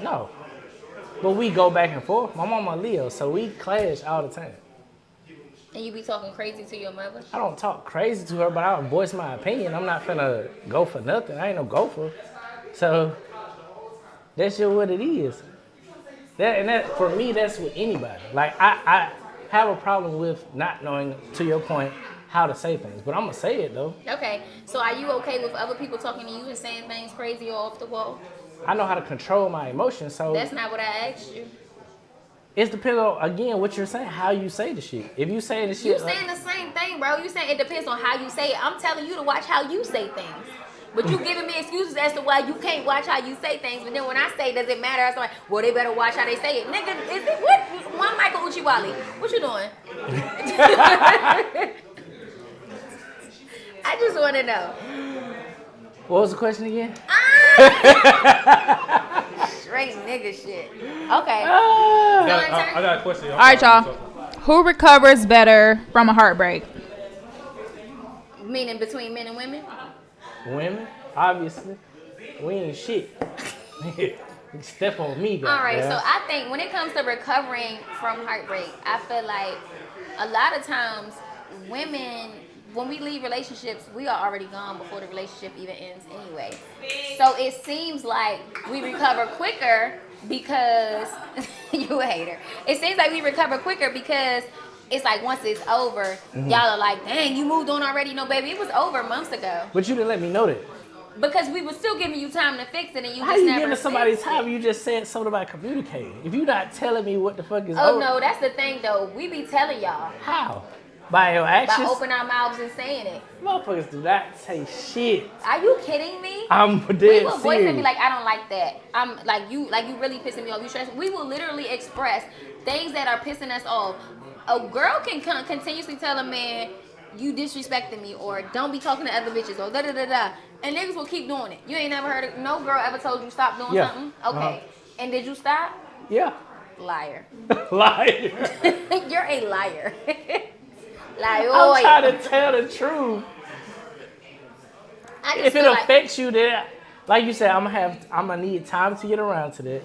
No. But we go back and forth. My mama Leo, so we clash all the time. And you be talking crazy to your mother? I don't talk crazy to her, but I don't voice my opinion. I'm not finna go for nothing. I ain't no gopher. So that's just what it is. That for me, that's with anybody. Like I have a problem with not knowing, to your point, how to say things. But I'm gonna say it though. Okay, so are you okay with other people talking to you and saying things crazy or off the wall? I know how to control my emotions, so That's not what I asked you. it depends on, again, what you're saying, how you say the shit. If you say the shit, You saying the same thing, bro. You saying it depends on how you say it. I'm telling you to watch how you say things. But you giving me excuses as to why you can't watch how you say things. But then when I say, does it matter? I'm like, well, they better watch how they say it. Nigga, is it what? One Michael Uchiwali. What you doing? I just want to know. what was the question again? Straight nigga shit. Okay. I got a question. All right, y'all. Who recovers better from a heartbreak? Meaning between men and women? Women, obviously, we ain't shit. Step on me, guys. All right, so I think when it comes to recovering from heartbreak, I feel like a lot of times women, when we leave relationships, we are already gone before the relationship even ends anyway. So it seems like we recover quicker because you a hater. It seems like we recover quicker because it's like once it's over, y'all are like, dang, you moved on already? No, baby, it was over months ago. But you didn't let me know that. Because we were still giving you time to fix it, and you How just you never giving somebody fixed time? it. You just said something about communicating. If you not telling me what the fuck is Oh over, no, that's the thing though. We be telling y'all. How? By your actions? By opening our mouths and saying it. Motherfuckers do not say shit. Are you kidding me? I'm dead We will voice and serious. be like, I don't like that. I'm like you really pissing me off. You stressed. We will literally express things that are pissing us off. A girl can continuously tell a man, you disrespecting me, or don't be talking to other bitches, or da da da da. And niggas will keep doing it. You ain't never heard of, no girl ever told you stop doing something? Okay. And did you stop? Yeah. Liar. Liar. You're a liar. Liar. I'm trying to tell the truth. I just If it feel like- affects you, then like you said, I'm gonna need time to get around to that.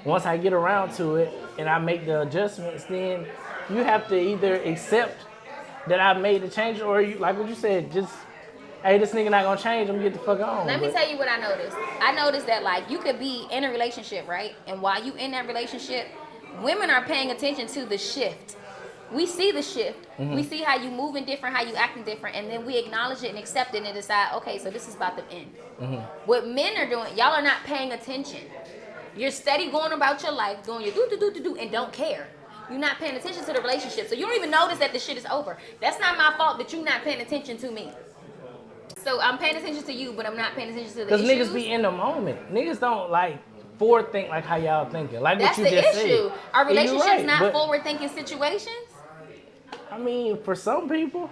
Once I get around to it and I make the adjustments, then you have to either accept that I made the change, or you, like what you said, just, hey, this nigga not gonna change, I'm gonna get the fuck on. Let me tell you what I noticed. I noticed that like you could be in a relationship, right? And while you in that relationship, women are paying attention to the shift. We see the shift. We see how you moving different, how you acting different, and then we acknowledge it and accept it and decide, okay, so this is about to end. What men are doing, y'all are not paying attention. You're steady going about your life, doing your do, and don't care. You're not paying attention to the relationship, so you don't even notice that the shit is over. That's not my fault that you're not paying attention to me. So I'm paying attention to you, but I'm not paying attention to the Because issues. niggas be in the moment. Niggas don't like forward think like how y'all thinking. Like That's what you the just issue. said. Are And you're relationships right, not but- forward-thinking situations? I mean, for some people,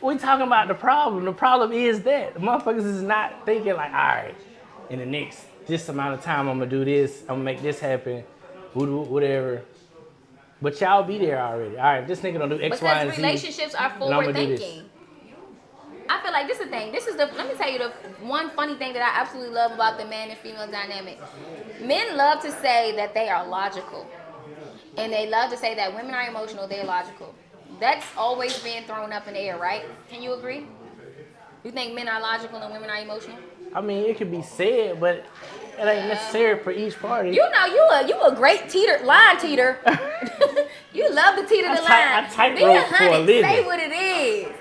we talking about the problem. The problem is that motherfuckers is not thinking like, all right, in the next this amount of time, I'm gonna do this. I'm gonna make this happen. Whatever. But y'all be there already. All right, this nigga don't do X, Y, and Because Z. relationships are and I'ma do this. forward-thinking. I feel like this is the thing. Let me tell you the one funny thing that I absolutely love about the man and female dynamic. Men love to say that they are logical. And they love to say that women are emotional, they're logical. That's always being thrown up in the air, right? Can you agree? You think men are logical and women are emotional? I mean, it could be said, but it ain't necessary for each party. You know, you a great line teeter. You love to teeter the line. I tightrope Be a for a hundred. living. Say what it is.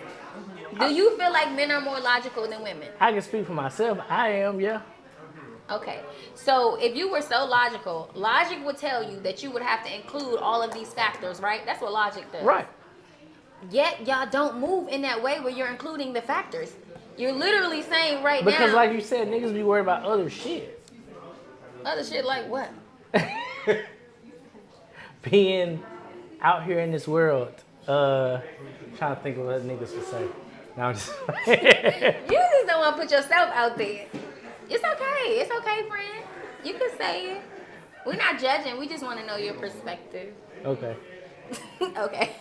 Do you feel like men are more logical than women? I can speak for myself. I am, yeah. Okay, so if you were so logical, logic would tell you that you would have to include all of these factors, right? That's what logic does. Right. Yet y'all don't move in that way where you're including the factors. You're literally saying right Because now. like you said, niggas be worried about other shit. Other shit like what? Being out here in this world, trying to think of what niggas would say. No, I'm just You just don't want to put yourself out there. It's okay. It's okay, friend. You can say it. We're not judging. We just want to know your perspective. okay. Okay.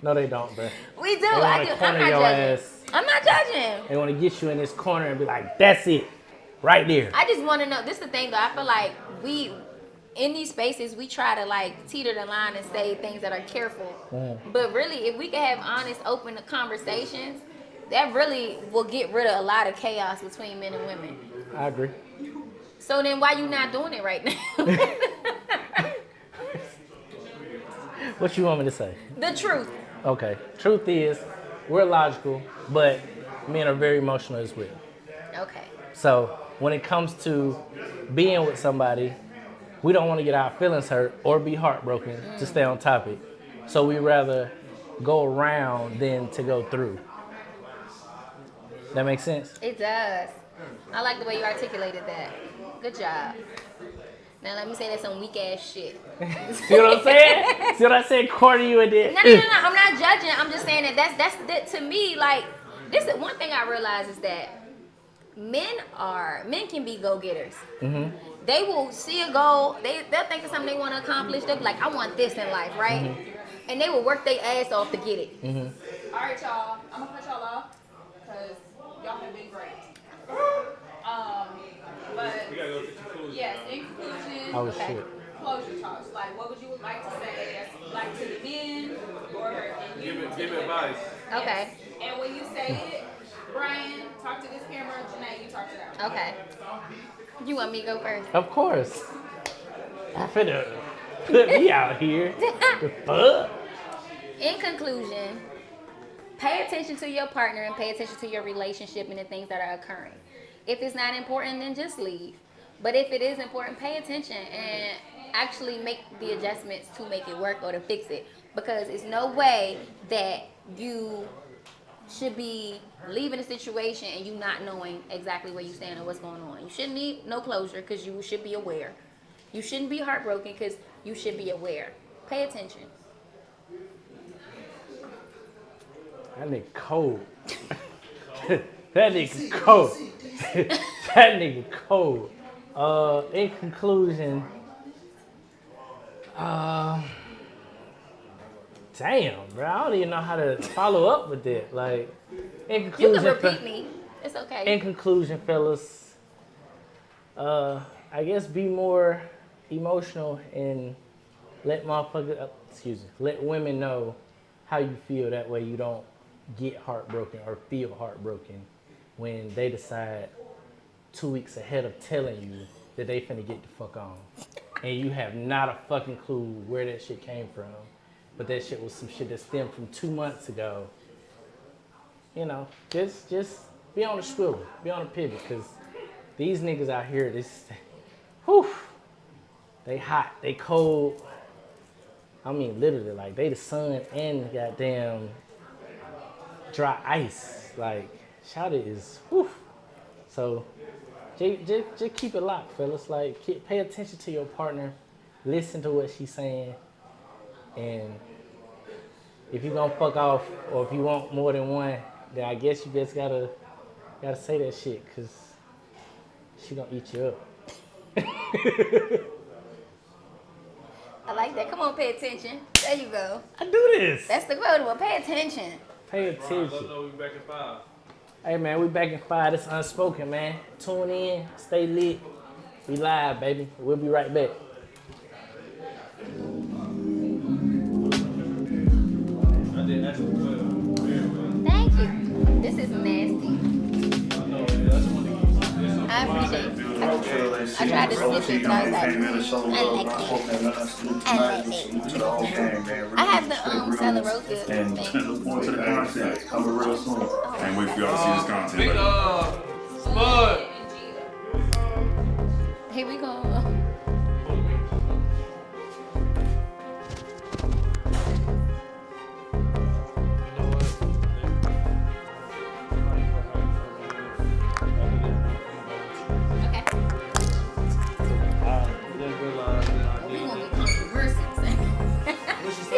No, they don't, bro. We do. They wanna I'm corner not your judging. ass. I'm not judging. They want to get you in this corner and be like, that's it, right there. I just want to know. This is the thing, though. I feel like in these spaces, we try to like teeter the line and say things that are careful. But really, if we can have honest, open conversations, that really will get rid of a lot of chaos between men and women. I agree. So then why you not doing it right now? What you want me to say? The truth. Okay. Truth is, we're logical, but men are very emotional as well. Okay. So when it comes to being with somebody, we don't want to get our feelings hurt or be heartbroken to stay on topic. So we rather go around than to go through. That makes sense? It does. I like the way you articulated that. Good job. Now let me say that's some weak ass shit. See what I'm saying? See what I said? Corner you and then. No. I'm not judging. I'm just saying that to me, like, this is one thing I realize is that men can be go-getters. Mm-hmm. They will see a goal. They'll think of something they want to accomplish. They'll be like, I want this in life, right? And they will work their ass off to get it. All right, y'all. I'm gonna cut y'all off because y'all have been great. But We gotta go to conclusion. yes, in conclusion, Oh, shit. closure talks. Like, what would you like to say? Like to the men, or and you Give advice. Okay. And when you say it, Brian, talk to this camera. Janae, you talk to that. Okay. You want me to go first? Of course. I finna put me out here. The fuck? In conclusion, pay attention to your partner and pay attention to your relationship and the things that are occurring. If it's not important, then just leave. But if it is important, pay attention and actually make the adjustments to make it work or to fix it. Because it's no way that you should be leaving a situation and you not knowing exactly where you stand or what's going on. You shouldn't need no closure because you should be aware. You shouldn't be heartbroken because you should be aware. Pay attention. That nigga cold. That nigga cold. That nigga cold. In conclusion, damn, bro, I don't even know how to follow up with that. Like, in conclusion, You can repeat me. It's okay. In conclusion, fellas, I guess be more emotional and let women know how you feel. That way you don't get heartbroken or feel heartbroken when they decide 2 weeks ahead of telling you that they finna get the fuck on. And you have not a fucking clue where that shit came from. But that shit was some shit that stemmed from 2 months ago. You know, just be on the swivel, be on the pivot, because these niggas out here, whew, they hot, they cold. I mean, literally, like, they the sun and goddamn dry ice. Like, shawty is, whew. So, just keep it locked, fellas. Like, pay attention to your partner, listen to what she's saying, and if you gonna fuck off, or if you want more than one, then I guess you just gotta say that shit, cause she gonna eat you up. I like that. Come on, pay attention. There you go. I do this. That's the quote. Well, pay attention. Pay attention. Let them know we back in 5. Hey man, we back in 5. This Unspoken, man. Tune in, stay lit. We live, baby. We'll be right back. Thank you. This is nasty. I appreciate it. I tried to sniff it, but I was like, I like it. I have the Stella Rosa And thing. look forward to the content coming real soon. Can't wait for y'all to see this content. Big Spud. Here we go.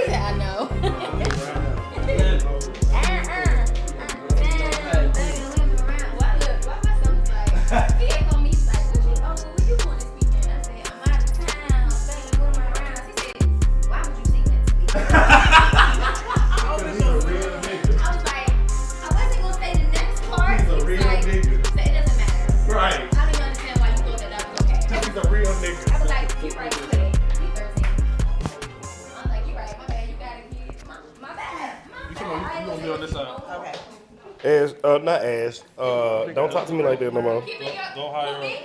I know. Not Ash. Don't talk to me like that no more. Don't hire her.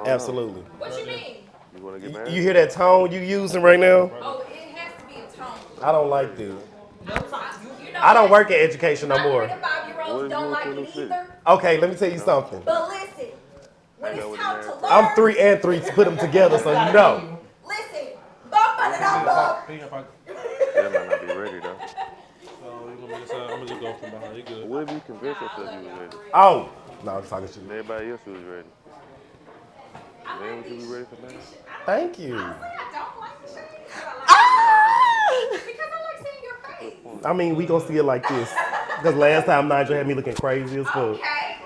Absolutely. What you mean? You want to get married? You hear that tone you using right now? Oh, it has to be a tone. I don't like this. No tone. You know I don't work in education no more. 5-year-olds don't like it either. Okay, let me tell you something. But listen, when it's time to learn, I'm 3 and 3 to put them together, so you know. listen, bump it up. They might not be ready though. I'm gonna just go from behind. You good? What if you convinced yourself you was ready? Oh, no, I'm talking shit. And everybody else was ready. Man, would you be ready for that? Thank you. I don't like the shade. Because I like seeing your face. I mean, we gonna see it like this. Because last time Nigel had me looking crazy as fuck. Okay.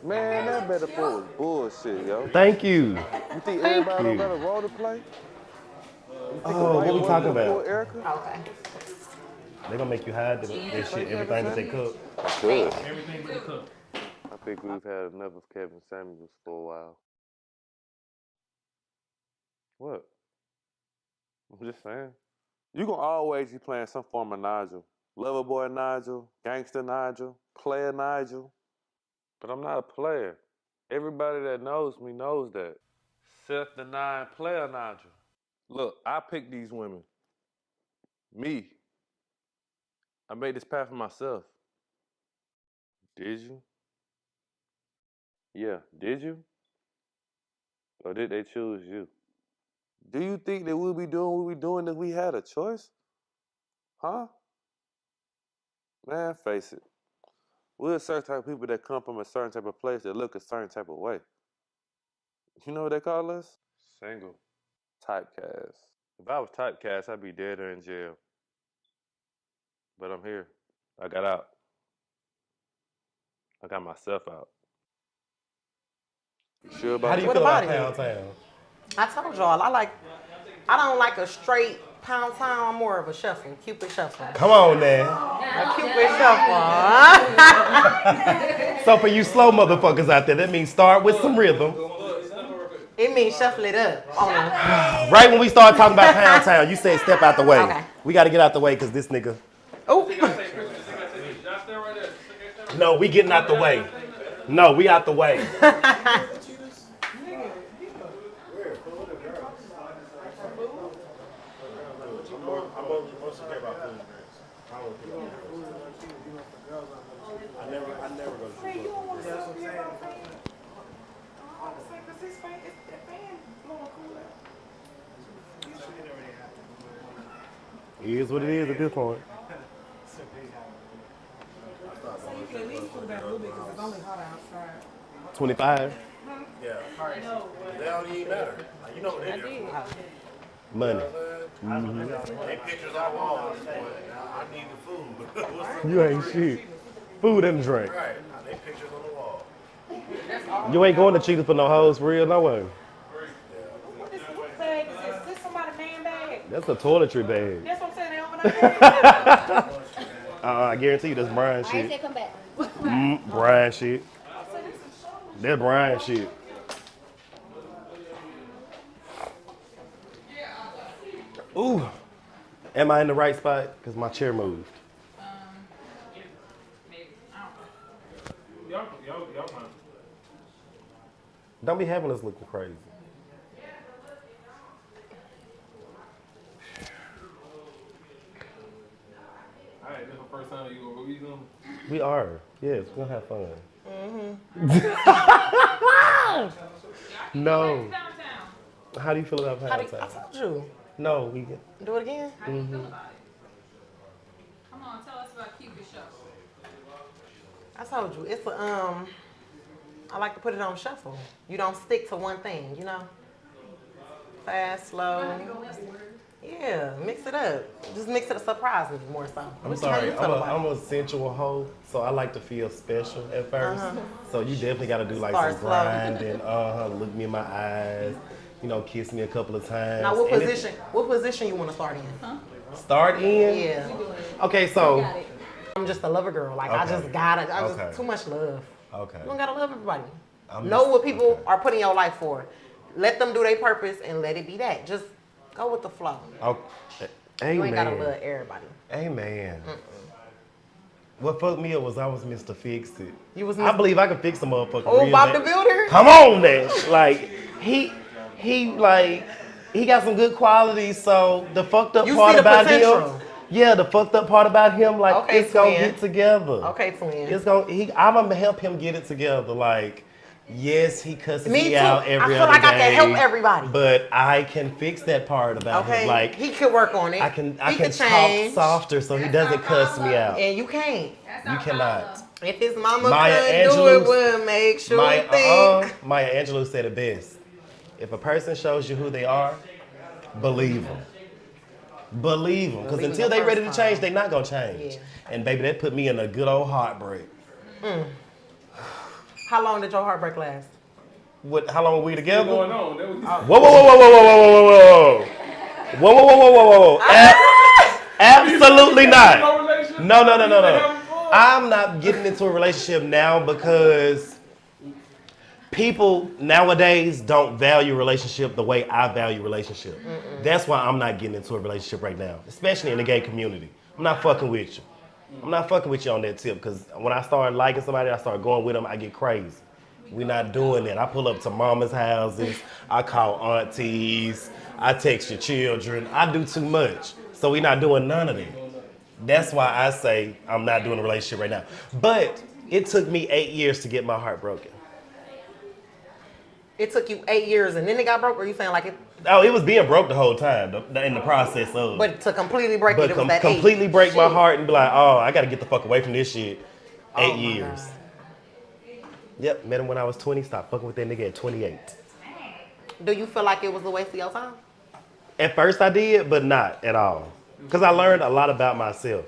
Man, that metaphor was bullshit, yo. Thank you. You think Thank everybody you. don't got a role to play? Oh, what we talking about? Erica? Okay. They gonna make you hide that shit, everything that they cook. Good. Everything but the cook. I think we've had enough of Kevin Samuels for a while. What? I'm just saying. You gonna always be playing some form of Nigel. Lover boy Nigel, gangster Nigel, player Nigel. But I'm not a player. Everybody that knows me knows that. Self-denying player Nigel. Look, I picked these women. Me. I made this path for myself. Did you? Yeah, did you? Or did they choose you? Do you think that we'll be doing what we're doing if we had a choice? Huh? Man, face it. We're a certain type of people that come from a certain type of place that look a certain type of way. You know what they call us? Single. Typecast. If I was typecast, I'd be dead or in jail. But I'm here. I got out. I got myself out. You sure about How do you What feel about about Pound Town? I told y'all, I don't like a straight pound town. I'm more of a shuffle, Cupid shuffle. Come on now. A Cupid shuffle. So for you slow motherfuckers out there, that means start with some rhythm. It means shuffle it up. Right when we started talking about Pound Town, you said step out the way. Okay. We got to get out the way because this nigga. Oh. No, we getting out the way. No, we out the way. It is what it is at this point. So you can at least pull back a little bit because it's only hot outside. 25. Yeah. They don't even matter. You know what they do. Money. They pictures on the wall. I need the food. You ain't shit. Food and drink. Right. They pictures on the wall. You ain't going to Cheetahs for no hoes for real, no way. What bag is this? Is this somebody's man bag? That's a toiletry bag. That's what I'm saying. They open up. I guarantee you that's Brian I shit. said come back. Brian shit. That's Brian shit. Ooh. Am I in the right spot? Because my chair moved. Y'all fine. Don't be having us looking crazy. Alright, this is the first time you gonna read them? We are. Yes, we're gonna have fun. No. How do you feel about Pound Town? I told you. No, we get. Do it again? Mm-hmm. Come on, tell us about Cupid Shuffle. I told you. It's a, I like to put it on shuffle. You don't stick to one thing, you know? Fast, slow. Yeah, mix it up. Just mix it up. Surprise me more so. I'm sorry. I'm a sensual hoe, so I like to feel special at first. So you definitely got to do like Start some slow. grinding. Look me in my eyes. You know, kiss me a couple of times. Now, what And position? What position you want to start in? Start in? Yeah. Okay, so. I'm just a lover girl. Like I just gotta. I just too much love. Okay. You don't gotta love everybody. Know what people are putting your life for. Let them do their purpose and let it be that. Just go with the flow. Okay. You ain't gotta Amen. love everybody. Amen. What fucked me up was I was Mr. Fix It. You was I believe I can fix a motherfucker. Oh, real Bob bad. the Builder? Come on, then. Like he got some good qualities. So the fucked up You part see the about potential. him. Yeah, the fucked up part about him, like Okay, it's gonna twin. get together. Okay, twin. It's gonna. I'm gonna help him get it together. Like, yes, he cusses Me me too. out every I feel other like I day, can help everybody. But I can fix that part about Okay, him. Like he could work on it. I can He could talk change. softer so he doesn't cuss me out. And you can't. You cannot. If his mama Maya couldn't do Angelou- it, we'll make sure we think. Maya Angelou said it best. If a person shows you who they are, believe them. Believe them. Because Believe until the they ready to first change, time. they not going to change. Yeah. And baby, that put me in a good old heartbreak. How long did your heartbreak last? How long were we together? What's going on? That was Whoa, whoa, whoa, whoa, whoa, whoa, whoa, whoa, whoa. Whoa, whoa, whoa, whoa, whoa, whoa. Absolutely not. No. I'm not getting into a relationship now because people nowadays don't value relationship the way I value relationship. That's why I'm not getting into a relationship right now, especially in the gay community. I'm not fucking with you. I'm not fucking with you on that tip because when I start liking somebody, I start going with them, I get crazy. We're not doing that. I pull up to mama's houses, I call aunties, I text your children. I do too much. So we're not doing none of that. That's why I say I'm not doing a relationship right now. But it took me 8 years to get my heart broken. It took you 8 years and then it got broke, or you saying like it? Oh, it was being broke the whole time in the process of. But to completely break it was that completely break my heart and be like, oh, I got to get the fuck away from this shit. 8 years. God. Yep, met him when I was 20. Stopped fucking with that nigga at 28. Do you feel like it was a waste of your time? At first I did, but not at all. Because I learned a lot about myself.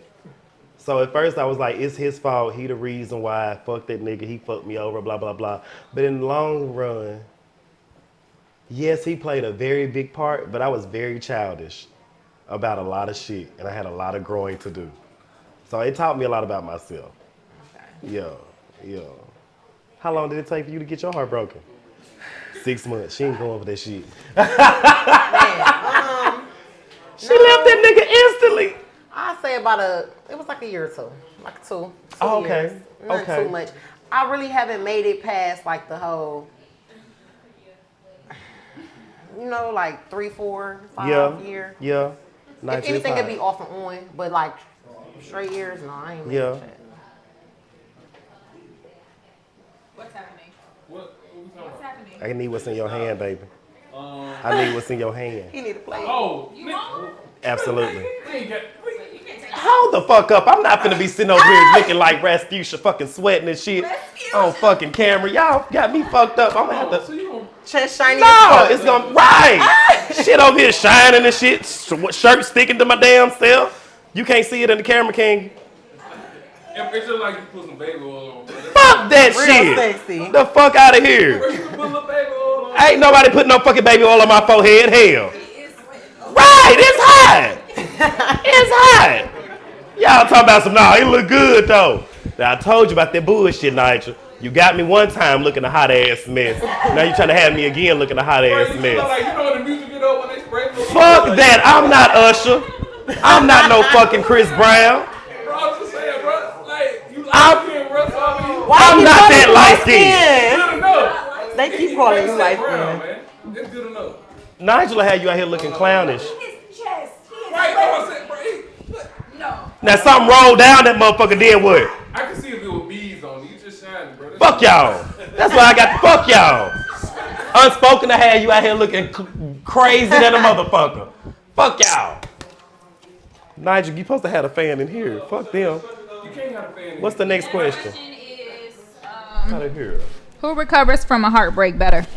So at first I was like, it's his fault. He the reason why. Fuck that nigga. He fucked me over, blah, blah, blah. But in the long run, yes, he played a very big part, but I was very childish about a lot of shit. And I had a lot of growing to do. So it taught me a lot about myself. Okay. Yeah. How long did it take for you to get your heart broken? 6 months. She ain't going for that shit. She left that nigga instantly. I'd say it was like a year or two. Like two okay. years. Not too much. I really haven't made it past like the whole, like 3, 4, 5 years. Yeah. If anything, it'd be off and on. But like straight years, no, I ain't made it. What's happening? What's happening? I need what's in your hand, baby. I need what's in your hand. He need to play. Oh, you want? Absolutely. Hold the fuck up. I'm not finna be sitting over here looking like Rasputia fucking sweating and shit on fucking camera. Y'all got me fucked up. I'm gonna have to. Chest shiny. No, it's gonna. Right. Shit over here shining and shit. Shirt sticking to my damn self. You can't see it in the camera, can you? It's just like you put some baby oil on. Fuck that shit. Sexy. The fuck out of here. Ain't nobody putting no fucking baby oil on my forehead. Hell. Right, it's hot. It's hot. Y'all talking about some, he look good though. Now I told you about that bullshit, Nigel. You got me one time looking a hot ass mess. Now you trying to have me again looking a hot ass mess. When the music get up when they spray Fuck that. I'm not Usher. I'm not no fucking Chris Brown. I'm not that light skinned. They keep calling you light skinned. It's good enough. Nigel had you out here looking clownish. No. Now something rolled down that motherfucker, then what? I can see if it was beads on you. You just shining, bro. Fuck y'all. That's why I got to fuck y'all. Unspoken to have you out here looking crazy than a motherfucker. Fuck y'all. Nigel, you supposed to have a fan in here. Fuck them. You can't have a fan. What's the next question? Out of here. Who recovers from a heartbreak better?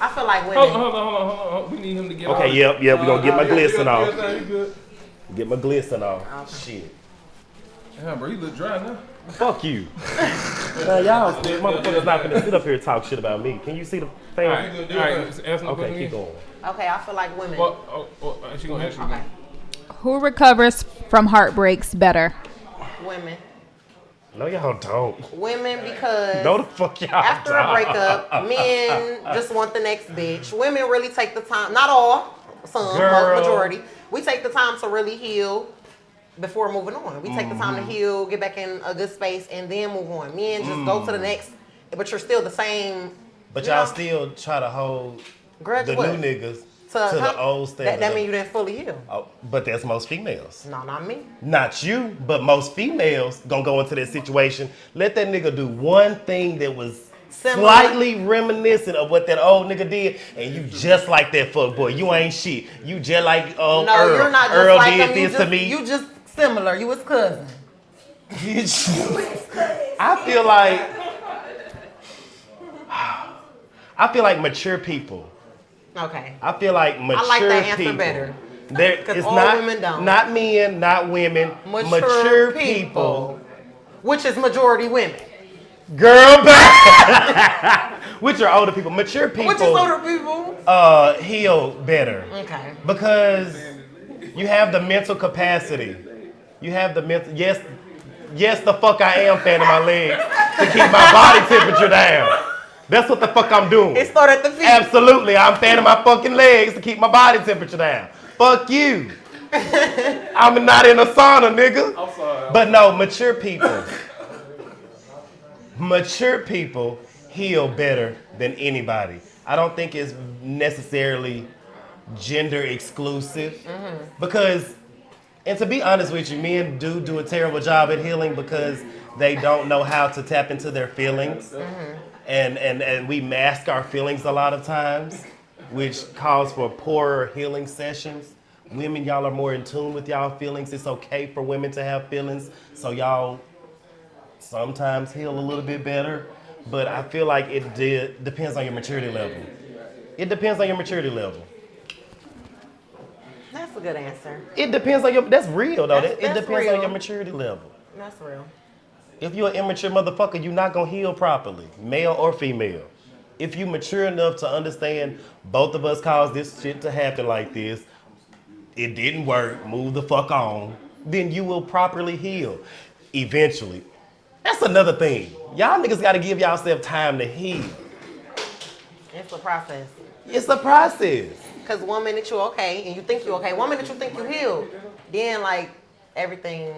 I feel like women. Hold on. We need him to get off. Okay, yep. We're going to get my glisten off. Get my glisten off. Shit. Damn, bro, you look dry now. Fuck you. Y'all motherfuckers not gonna sit up here and talk shit about me. Can you see the fan? All right. Okay, keep going. Okay, I feel like women. She gonna ask you again. Who recovers from heartbreaks better? Women. No, y'all don't. Women, because no, the fuck y'all after don't. a breakup, men just want the next bitch. Women really take the time, not all, some, majority. We take the time to really heal before moving on. We take the time to heal, get back in a good space, and then move on. Men just go to the next, but you're still the same. But y'all still try to hold Grudge the what? new niggas to the old standard. That means you didn't fully heal. Oh, but that's most females. No, not me. Not you, but most females gonna go into that situation. Let that nigga do one thing that was slightly reminiscent of what that old nigga did, and you just like that fuck boy. You ain't shit. You just like no, Earl. You're not just Earl like did him. this to me. You just similar. You his cousin. I feel like mature people. Okay. I feel like mature people. I like that answer better. It's all not women don't. Not men, not women. Mature people. Which is majority women. Girl, back. Which are older people. Mature people. Which is older people. Heal better. Okay. Because you have the mental capacity You have the mental. Yes, the fuck I am fanning my legs to keep my body temperature down. That's what the fuck I'm doing. It started at the feet. Absolutely, I'm fanning my fucking legs to keep my body temperature down. Fuck you. I'm not in a sauna, nigga. I'm sorry. But no, mature people heal better than anybody. I don't think it's necessarily gender exclusive because, and to be honest with you, men do a terrible job at healing because they don't know how to tap into their feelings. And we mask our feelings a lot of times, which calls for poorer healing sessions. Women, y'all are more in tune with y'all feelings. It's okay for women to have feelings, so y'all sometimes heal a little bit better. But I feel like it depends on your maturity level. It depends on your maturity level. That's a good answer. It depends on your, that's real though. It That's depends real. on your maturity level. That's real. If you're an immature motherfucker, you're not gonna heal properly, male or female. If you mature enough to understand both of us caused this shit to happen like this, it didn't work, move the fuck on, then you will properly heal eventually. That's another thing. Y'all niggas gotta give yourself time to heal. It's a process. It's a process. Because one minute you're okay and you think you're okay, one minute you think you healed, then like everything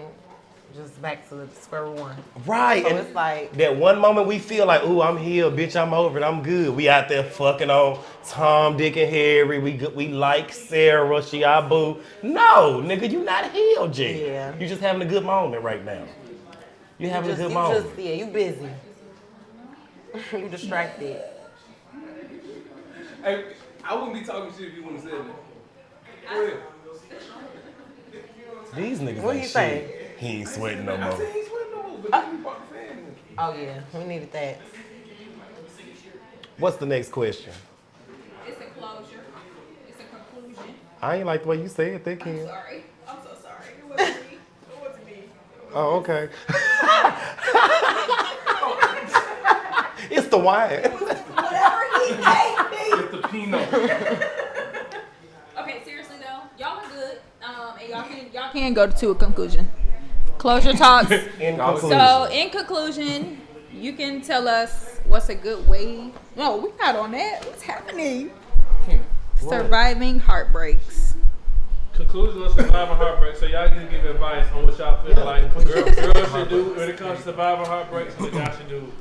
just back to square one. Right. So and it's like that one moment we feel like, ooh, I'm healed, bitch, I'm over it, I'm good. We out there fucking on Tom, Dick, and Harry. We like Sarah, she our boo. No, nigga, you not healed yet. Yeah. You just having a good moment right now. You having a good moment. You busy. You distracted. Hey, I wouldn't be talking shit if you wouldn't have said that. For real. These niggas What ain't you shit. saying? He ain't sweating no more. He ain't sweating no more, but you brought the fan in. Oh yeah, we needed that. What's the next question? It's a closure. It's a conclusion. I ain't like the way you said that, Ken. Sorry. I'm so sorry. It wasn't me. It wasn't me. Oh, okay. It's the wine. Whatever he gave me. It's the Pinot. Okay, seriously though, y'all are good. And y'all can go to a conclusion. Closure talks. In conclusion. So in conclusion, you can tell us what's a good way. No, we're not on that. What's happening? Surviving heartbreaks. Conclusion of surviving heartbreak. So y'all can give advice on what y'all feel like girls should do when it comes to surviving heartbreaks, and what y'all should do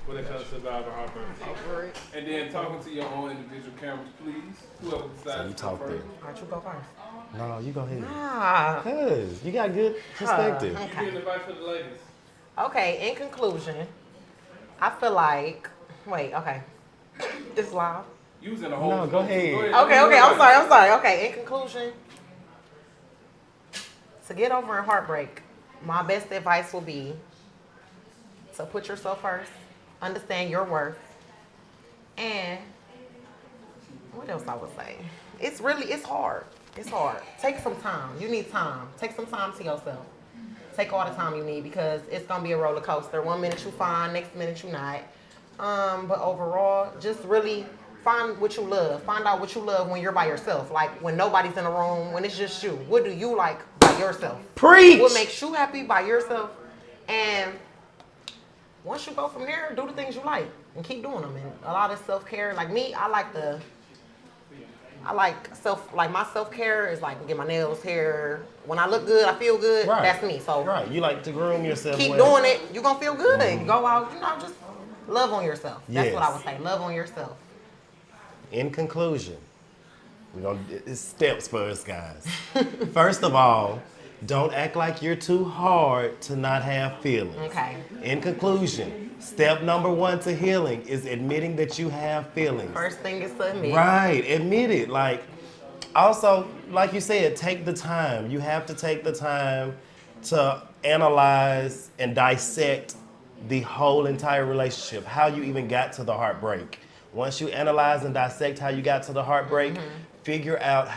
when it comes to surviving heartbreaks. And then talking to your own individual cameras, please. Whoever decides. So you talk there. Alright, you go first. No, you go ahead. Nah. Cause you got good perspective. You give advice for the ladies. Okay, in conclusion, I feel like it's live. You was in a whole. No, go ahead. Okay, I'm sorry. Okay, in conclusion, to get over a heartbreak, my best advice will be to put yourself first, understand your worth, and what else I would say? It's hard. It's hard. Take some time. You need time. Take some time to yourself. Take all the time you need because it's gonna be a roller coaster. One minute you fine, next minute you not. But overall, just really find what you love. Find out what you love when you're by yourself. Like when nobody's in the room, when it's just you. What do you like by yourself? Preach! What makes you happy by yourself? And once you go from there, do the things you like and keep doing them. And a lot of self-care, like me, my self-care is like get my nails, hair. When I look good, I feel good. Right. That's me. So right, you like to groom yourself. keep well. doing it. You're gonna feel good. You go out, just love on yourself. That's what I Yes. would say. Love on yourself. In conclusion, it's steps for us guys. First of all, don't act like you're too hard to not have feelings. Okay. In conclusion, step number 1 to healing is admitting that you have feelings. First thing is to admit. Right, admit it. Also, like you said, take the time. You have to take the time to analyze and dissect the whole entire relationship, how you even got to the heartbreak. Once you analyze and dissect how you got to the heartbreak, figure out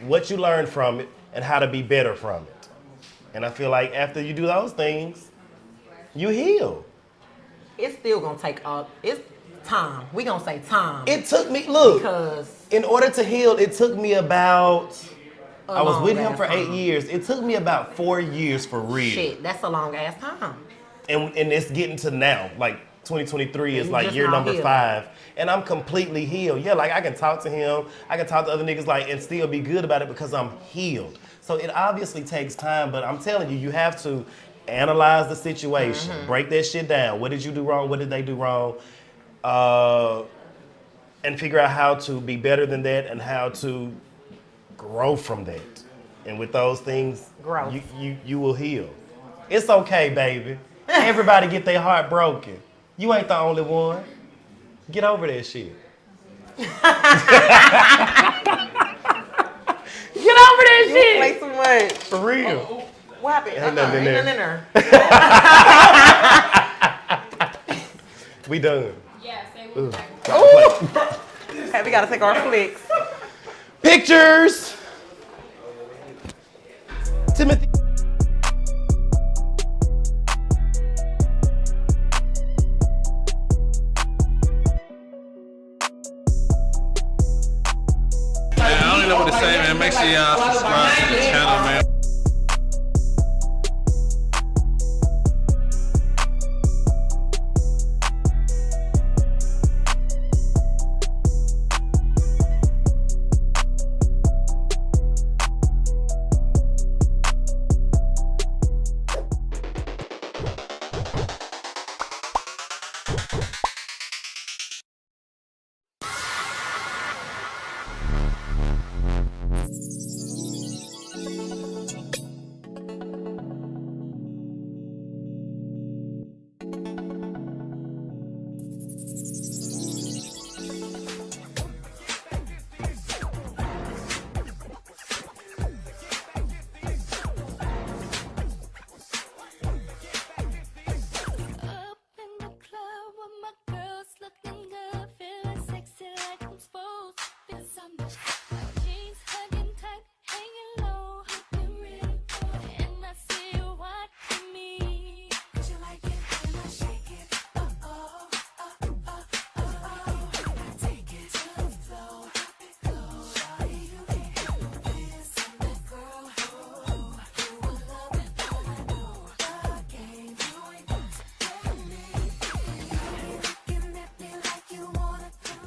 what you learned from it and how to be better from it. And I feel like after you do those things, you heal. It's still gonna take it's time. We gonna say time. It took me, look, because in order to heal, it took me about I was with him for 8 years. It took me about 4 years for real. Shit, that's a long ass time. And it's getting to now, like 2023 is You like just year now number healing. 5, and I'm completely healed. Yeah, like I can talk to him, I can talk to other niggas, like, and still be good about it because I'm healed. So it obviously takes time, but I'm telling you, you have to analyze the situation, break that shit down. What did you do wrong? What did they do wrong? And figure out how to be better than that and how to grow from that. And with those things, you will heal. It's okay, baby. Everybody get their heart broken. You ain't the only one. Get over that shit. Get over that You shit. play too much. For real. What happened? Ain't nothing in Ain't there. nothing in there. We done. Yeah, say Ooh. Okay, we gotta take our flicks. Pictures. Timothy. Man, I don't even know what to say, man. Make sure y'all subscribe to the channel, man.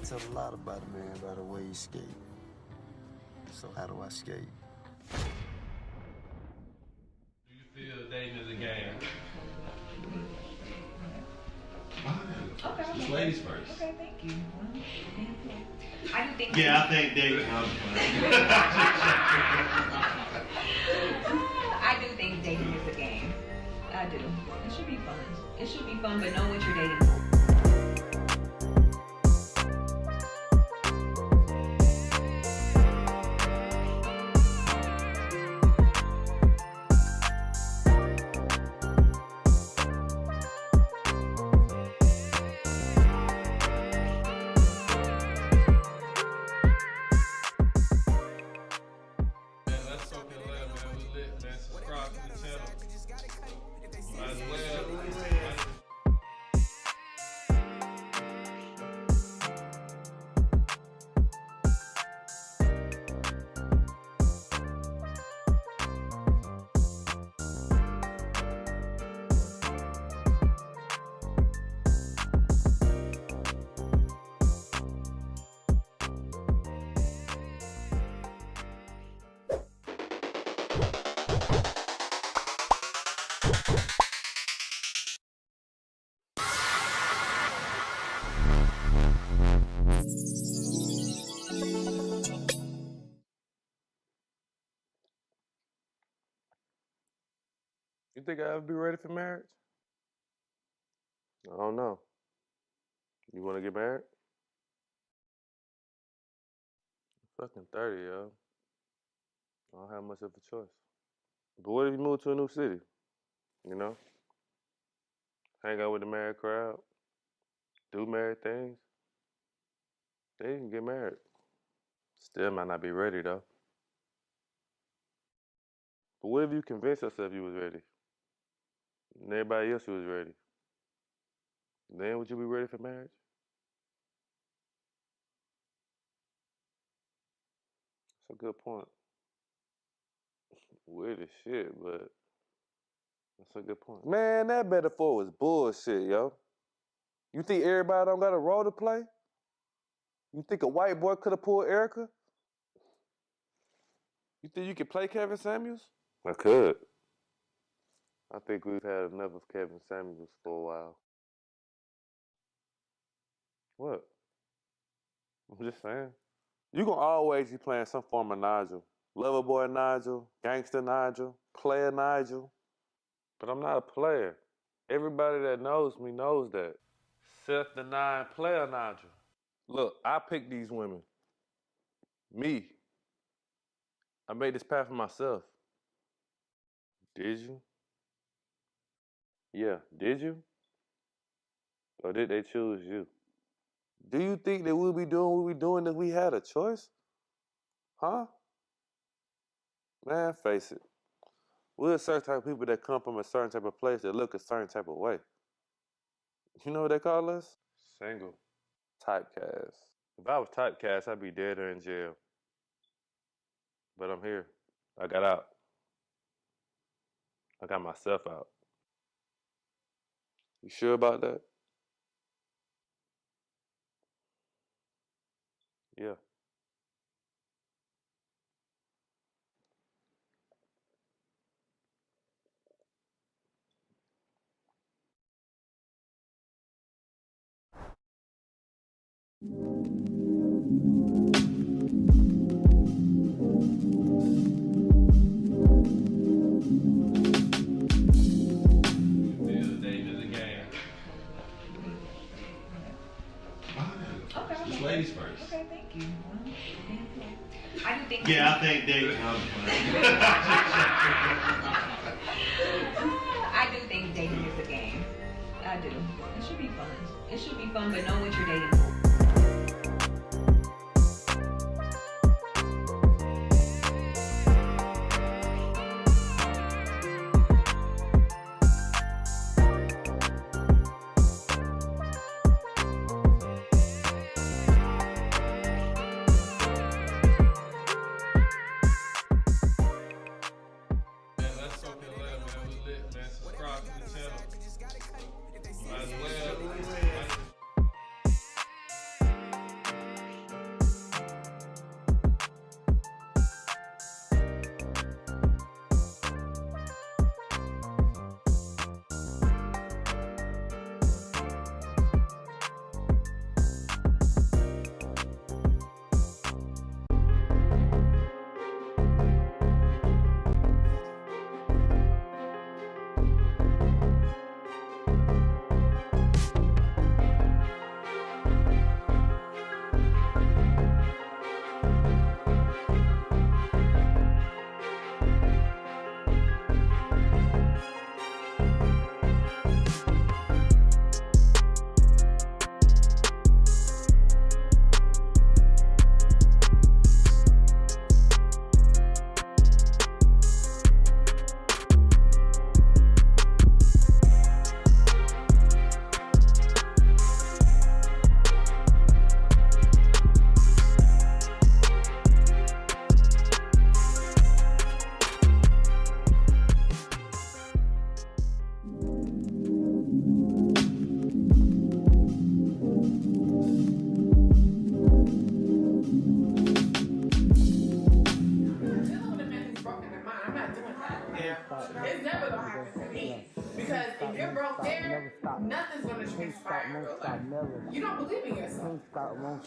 Tell a lot about a man by the way he skate. So how do I skate? Do you feel dating is a game? Okay. Just ladies first. Okay, thank you. I do think. Yeah, I think dating. I do think dating is a game. I do. It should be fun. It should be fun, but know what you're dating for. Let's soak it lit, man. We lit, man. Subscribe to the channel. Might as well. You think I ever be ready for marriage? I don't know. You want to get married? I'm fucking 30, yo. I don't have much of a choice. But what if you move to a new city? You know? Hang out with the married crowd. Do married things. Then you can get married. Still might not be ready, though. But what if you convinced yourself you was ready? And everybody else was ready? Then would you be ready for marriage? That's a good point. weird as shit, but that's a good point. Man, that metaphor was bullshit, yo. You think everybody don't got a role to play? You think a white boy could have pulled Erica? You think you could play Kevin Samuels? I could. I think we've had enough of Kevin Samuels for a while. What? I'm just saying. You gonna always be playing some form of Nigel. Lover boy Nigel, gangster Nigel, player Nigel. But I'm not a player. Everybody that knows me knows that. Self-denying player Nigel. Look, I picked these women. Me. I made this path for myself. Did you? Yeah, did you? Or did they choose you? Do you think that we'll be doing what we're doing if we had a choice? Huh? Man, face it. We're a certain type of people that come from a certain type of place that look a certain type of way. You know what they call us? Single. Typecast. If I was typecast, I'd be dead or in jail. But I'm here. I got out. I got myself out. You sure about that? Yeah. Just ladies first. Okay, thank you. I do think. Yeah, I think dating. I do think dating is a game. I do. It should be fun. It should be fun, but know what you're dating for. It's never gonna happen to me. Because if you're broke there, nothing's gonna transpire in real life. You don't believe in yourself.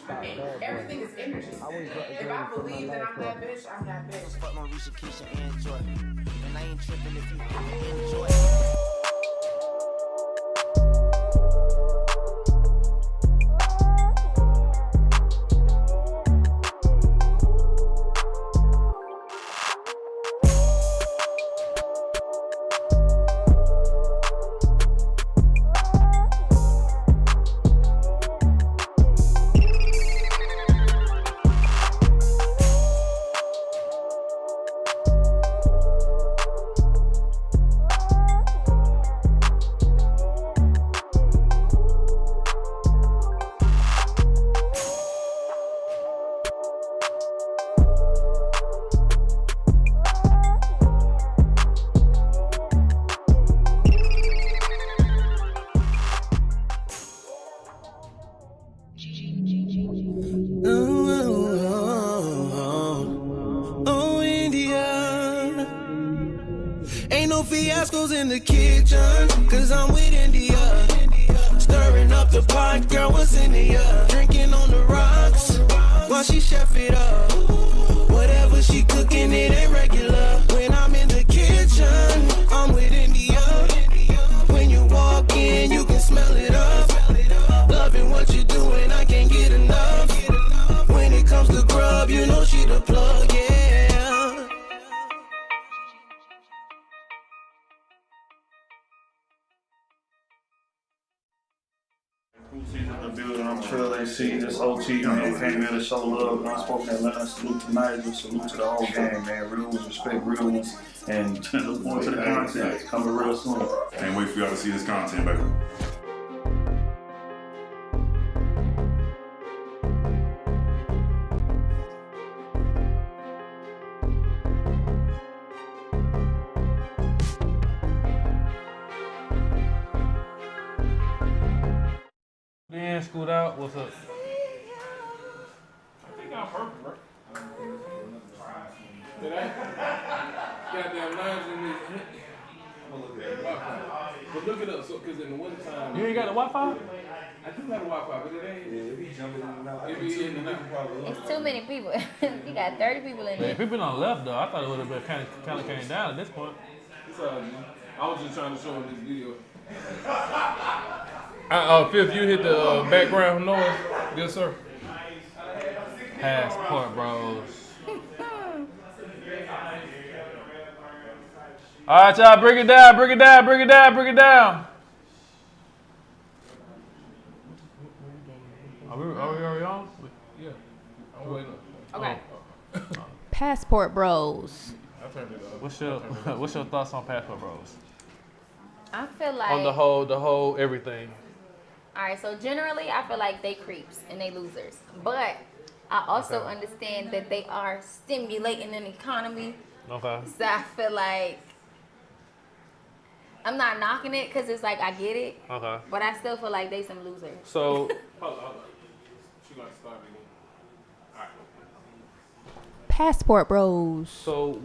And everything is energy. If I believe that I'm that bitch, I'm that bitch. Fuck Marisha, Keisha, and Joy. And I ain't tripping if you enjoy. no fiascos in the kitchen, cause I'm with India. Stirring up the pot, girl, what's in the drinking on the rocks, while she chef it up. Whatever she cooking, it ain't regular. When I'm in the kitchen, I'm with India. When you walk in, you can smell it up. Loving what you're doing, I can't get enough. When it comes to grub, you know she the plug, yeah. The building, I'm sure they see this OT, you know, came here to show love. Unspoken Atlanta, salute to Nigel, salute to the whole game, man. Real ones respect real ones, and look forward to the content. It's coming real soon. Can't wait for y'all to see this content, baby. Then scoot out. What's up? I think I'm perfect, bro. Did I? Goddamn lines in this. I'm gonna look at Wi-Fi. But look it up, so because in the wintertime. You ain't got the Wi-Fi? I do got the Wi-Fi, but it ain't. Yeah, it be jumping in and out. It be in and out. It's too many people. You got 30 people in there. People on left though. I thought it would have been kind of came down at this point. It's all right, man. I was just trying to show him this video. Fifth, you hit the background noise. Yes, sir. Passport Bros. All right, y'all, break it down, break it down, break it down, break it down. Are we already on? Yeah. I'm waiting. Okay. Passport Bros. What's your thoughts on Passport Bros? I feel like On the whole everything. All right, so generally, I feel like they creeps and they losers. But I also understand that they are stimulating an economy. Okay. So I feel like I'm not knocking it because it's like I get it. Okay. But I still feel like they some losers. So. Hold on. She got to start again. All right. Passport Bros. So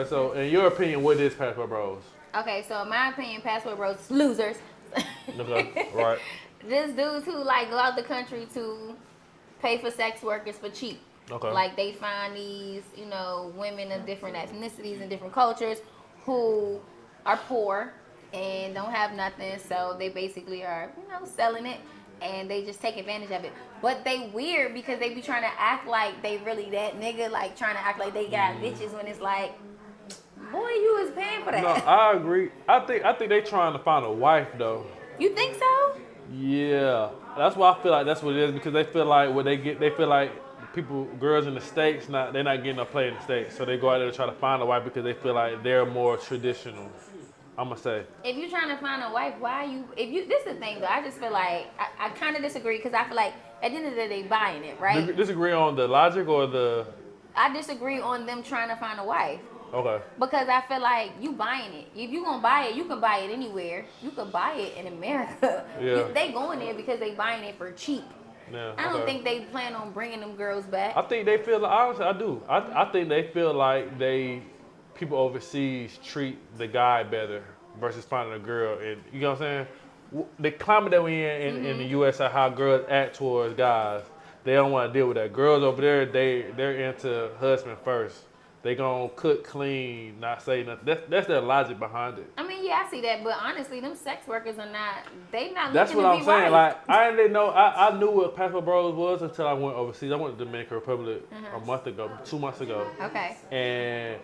so in your opinion, what is Passport Bros? Okay, so in my opinion, Passport Bros is losers. Okay, right. Just dudes who like go out the country to pay for sex workers for cheap. Okay. Like they find these, women of different ethnicities and different cultures who are poor and don't have nothing, so they basically are, selling it, and they just take advantage of it. But they weird because they be trying to act like they really that nigga, like trying to act like they got bitches when it's like, boy, you was paying for that. No, I agree. I think they trying to find a wife though. You think so? Yeah, that's why I feel like that's what it is, because they feel like they feel like girls in the States, they're not getting a play in the States, so they go out there to try to find a wife because they feel like they're more traditional. I'm gonna say. If you're trying to find a wife, this is the thing though, I just feel like, I kind of disagree because I feel like at the end of the day, they buying it, right? Disagree on the logic or the? I disagree on them trying to find a wife. Okay. Because I feel like you buying it. If you gonna buy it, you can buy it anywhere. You can buy it in America. Yeah. They going there because they buying it for cheap. Yeah, I don't think they plan on bringing them girls back. I think they feel, honestly, I do. I think they feel like people overseas treat the guy better versus finding a girl. And you know what I'm saying? The climate that we in the U.S. are how girls act towards guys. They don't want to deal with that. Girls over there, they're into husband first. They gonna cook clean, not say nothing. That's their logic behind it. I mean, yeah, I see that, but honestly, them sex workers are not. They not. That's looking what to I'm be saying. wife. Like I didn't know. I knew what Passport Bros was until I went overseas. I went to Dominican Republic a month ago, 2 months ago. Okay. And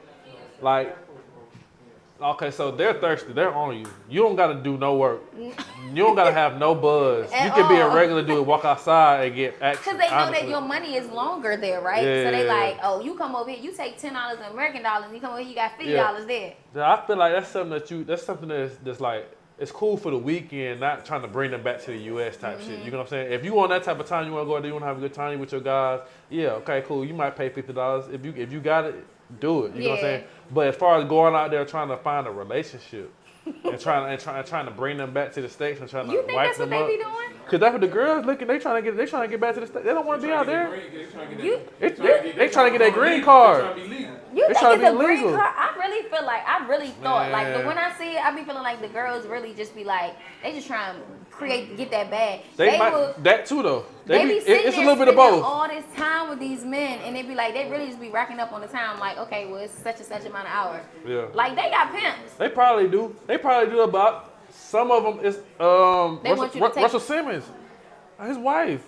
okay, so they're thirsty. They're on you. You don't gotta do no work. You don't gotta have no buzz. You can be a regular dude, walk outside and get action. Because they know that your money is longer there, right? Yeah, so they yeah, like, oh, you come over here, you take $10 in American dollars, and you come over here, you got $50 there. I feel like that's something that's like, it's cool for the weekend, not trying to bring them back to the U.S. type shit. You know what I'm saying? If you want that type of time, you want to go out there, you want to have a good time with your guys, yeah, okay, cool. You might pay $50. If you got it, do it. You know what I'm saying? But as far as going out there trying to find a relationship and trying to bring them back to the States and trying to wipe them up. You think that's what they be doing? Because that's what the girls looking. They trying to get back to the States. They don't want to be out there. They trying to get that green card. You think it's a green card? I really feel like I really thought like when I see it, I be feeling like the girls really just be like they just try and get that bag. That too though. It's a little bit of both. All this time with these men, and they be like they really just be racking up on the time. Like okay, well it's such and such amount of hours. Yeah. Like they got pimps. They probably do. They probably do about some of them. Is Russell Simmons, his wife.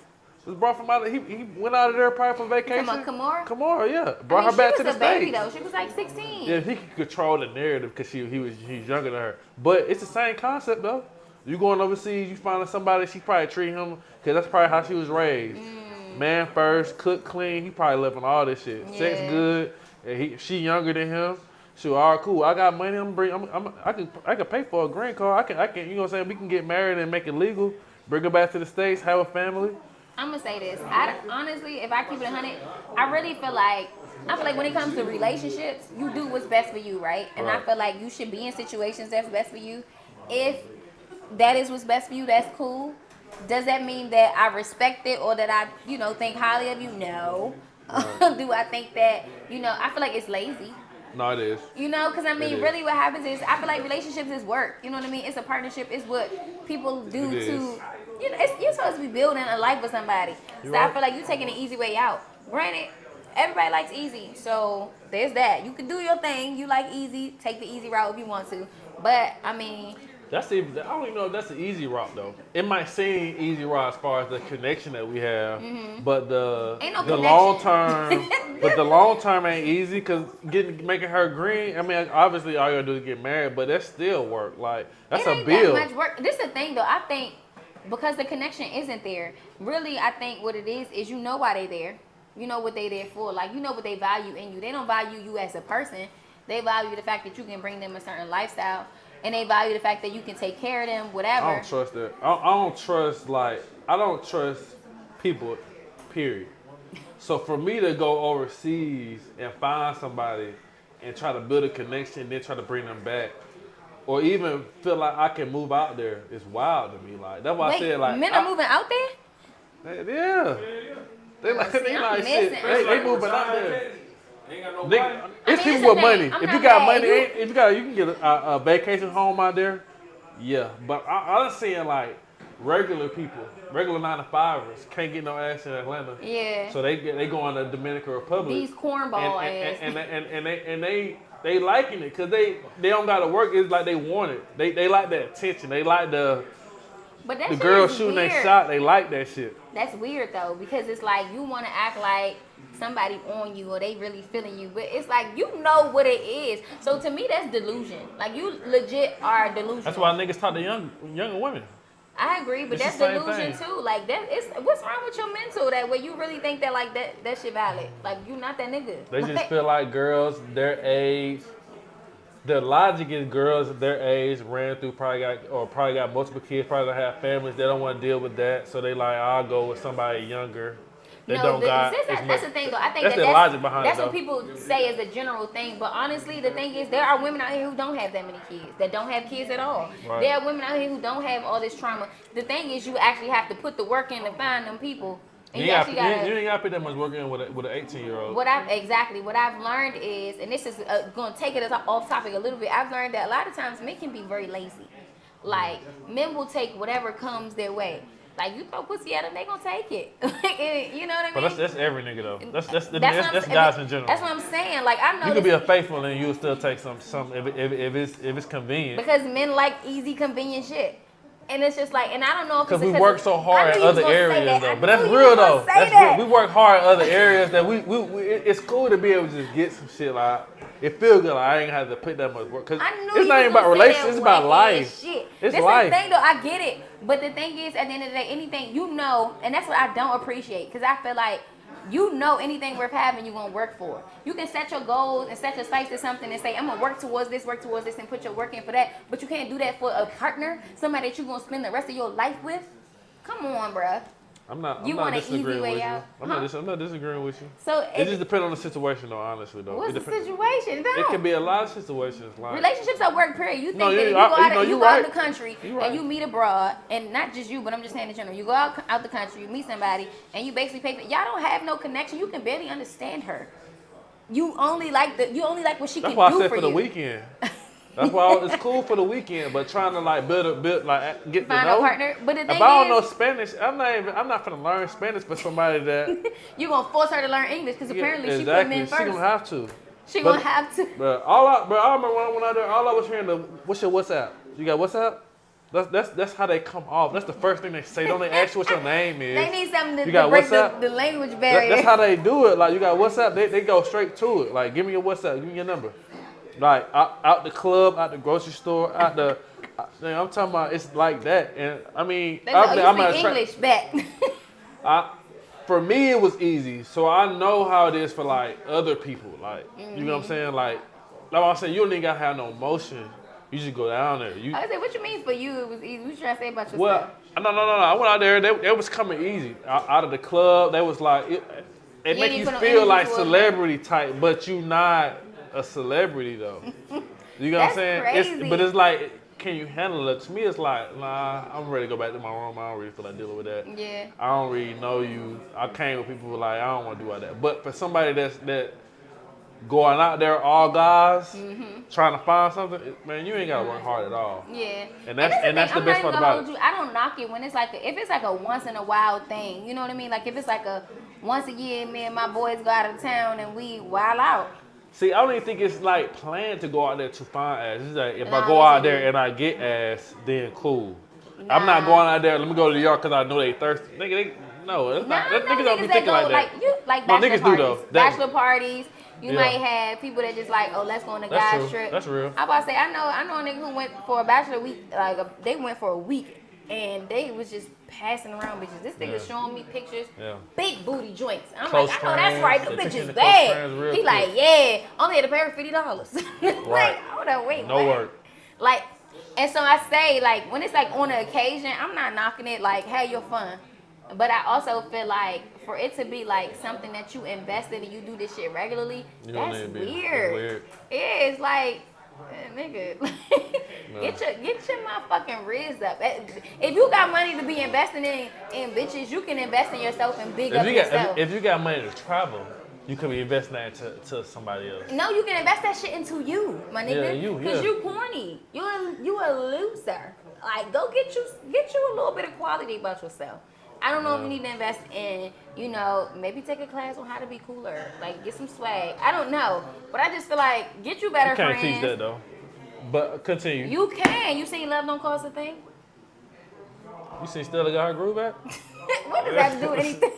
Was brought from out. He went out of there probably for vacation. Kamara? Kamara, yeah. Brought her back to the States. She was a baby though. She was like 16. Yeah, he could control the narrative because he's younger than her. But it's the same concept though. You going overseas, you finding somebody, she probably treat him because that's probably how she was raised. Man first, cook clean. He probably living all this shit. Yeah. Sex good. And she younger than him. So all right, cool. I got money. I can pay for a green card. I can. You know what I'm saying? We can get married and make it legal. Bring her back to the States. Have a family. I'm gonna say this. Honestly, if I keep it 100, I really feel like when it comes to relationships, you do what's best for you, right? And I feel like you should be in situations that's best for you. If that is what's best for you, that's cool. Does that mean that I respect it or that I, think highly of you? No. Do I think that, I feel like it's lazy. No, it is. Because really what happens is I feel like relationships is work. You know what I mean? It's a partnership. It's what people do to, you're supposed to be building a life with somebody. So I feel like you're taking the easy way out. Granted, everybody likes easy. So there's that. You can do your thing. You like easy. Take the easy route if you want to. But, I don't even know if that's the easy route though. It might seem easy route as far as the connection that we have, but the long term ain't easy because making her green. Obviously all you gotta do is get married, but that's still work. Like that's a bill. That much work. This is the thing though. I think because the connection isn't there. Really, I think what it is you know why they there. You know what they there for. Like you know what they value in you. They don't value you as a person. They value the fact that you can bring them a certain lifestyle. And they value the fact that you can take care of them, whatever. I don't trust that. I don't trust people, period. So for me to go overseas and find somebody and try to build a connection, then try to bring them back, or even feel like I can move out there, is wild to me. Like that's why I said like men are moving out there. Yeah. They like shit. They moving out there. It's people with money. If you got money, you can get a vacation home out there. Yeah, but I'm seeing like regular people, regular 9-to-5ers can't get no ass in Atlanta. Yeah. So they go on the Dominican Republic. These cornball ass. And they liking it because they don't gotta work. It's like they want it. They like that attention. They like the girls shooting their shot. They like that shit. That's weird though because it's like you want to act like somebody on you or they really feeling you, but it's like you know what it is. So to me that's delusion. Like you legit are delusional. That's why niggas talk to younger women. I agree, but that's delusion too. Like what's wrong with your mental that way you really think that like that shit valid? Like you not that nigga. They just feel like girls their age. The logic is girls their age ran through probably got multiple kids, probably don't have families. They don't want to deal with that, so they like I'll go with somebody younger. That's the thing though. I think that's the logic behind that's it. What people say as a general thing, but honestly, the thing is there are women out here who don't have that many kids, that don't have kids at all. Right. There are women out here who don't have all this trauma. The thing is, you actually have to put the work in to find them people. And you ain't gotta put that much work in with an 18-year-old. What I've learned is, and this is going to take it off topic a little bit. I've learned that a lot of times men can be very lazy. Like men will take whatever comes their way. Like you throw pussy at them, they gonna take it. You know what I mean? But that's every nigga though. That's guys in general. That's what I'm saying. Like I know you could be a faithful and you'll still take some if it's convenient. Because men like easy, convenient shit. And it's just like, and I don't know if it's because we work so hard at other areas though. But that's real though. That's real. We work hard at other areas that we it's cool to be able to just get some shit like. It feels good. Like I ain't have to put that much work because it's not even about relationships. It's about life. Shit. It's this life. Is the thing though. I get it, but the thing is, at the end of the day, anything you know, and that's what I don't appreciate because I feel like you know anything worth having, you gonna work for. You can set your goals and set your sights to something and say, I'm gonna work towards this, and put your work in for that. But you can't do that for a partner, somebody that you gonna spend the rest of your life with. Come on, bruh. I'm not want an disagreeing easy way with you. out? I'm not disagreeing with you. So it just depends on the situation, though. Honestly, though. What's the situation? It can be a lot of situations. Like relationships at work. Period. You think that if you go out the country and you meet abroad, and not just you, but I'm just saying in general. You go out the country, you meet somebody, and you basically pay for. Y'all don't have no connection. You can barely understand her. you only like what she That's can why I do said for for the you. weekend. That's why it's cool for the weekend, but trying to like build like get Find to know. a partner. But the If thing I don't know is, Spanish, I'm not gonna learn Spanish for somebody that. you gonna force her to learn English because apparently she put Exactly. men She first. gonna have to. She gonna have to. But I remember when I went out there, all I was hearing what's your WhatsApp? You got WhatsApp? That's how they come off. That's the first thing they say. Don't they ask you what your name is? They need something You to got break WhatsApp? the language barrier. That's how they do it. Like you got WhatsApp, they go straight to it. Like give me your WhatsApp, give me your number. Like out the club, out the grocery store, out the. I'm talking about it's like that, and I mean, I'm English back. For me, it was easy, so I know how it is for like other people. Like you know what I'm saying? Like I said, you don't even gotta have no emotion. You just go down there. I said, what you mean for you? It was easy. What you trying to say about yourself? Well, no. I went out there. They was coming easy out of the club. They was like it make you feel like celebrity type, but you not a celebrity though. You know what I'm saying? Crazy. But it's like, can you handle it? To me, it's like, nah, I'm ready to go back to my room. I don't really feel like dealing with that. Yeah. I don't really know you. I came with people who like, I don't want to do all that. But for somebody that going out there, all guys, trying to find something, man, you ain't gotta work hard at all. Yeah. And that's the best part about it. I don't knock it when it's like if it's like a once in a while thing. You know what I mean? Like if it's like a once a year, me and my boys go out of town and we wild out. See, I don't even think it's like planned to go out there to find ass. It's like if I go out there and I get ass, then cool. I'm not going out there. Let me go to New York because I know they thirsty. Nigga, no, it's not. Niggas don't be thinking like that. Like no, bachelor niggas parties. do though. Bachelor parties. You might have people that just like, oh, let's go on a guys trip. That's real. I'm about to say, I know a nigga who went for a bachelor week. They went for a week. And they was just passing around bitches. This nigga showing me pictures, big booty joints. I'm Close like, I know that's right. Them friends. bitches bad. He He like, yeah, only had to pay her $50. Right. Like, hold on, wait, no what? work. Like, and so I say, like, when it's like on an occasion, I'm not knocking it. Like, have your fun. But I also feel like for it to be like something that you invested and you do this shit regularly, that's weird. Yeah, it's like. Nigga, get your motherfucking riz up. If you got money to be investing in bitches, you can invest in yourself and big up yourself. If you got money to travel, you could be investing that to somebody else. No, you can invest that shit into you, my nigga. Yeah, Cause you corny. You a loser. Like go get you a little bit of quality about yourself. I don't know if you need to invest in, maybe take a class on how to be cooler. Like, get some swag. I don't know. But I just feel like, get you better friends. You can't teach that, though. But continue. You can. You seen Love Don't Cost a Thing? You seen Stella got her groove back? What does that have to do with anything?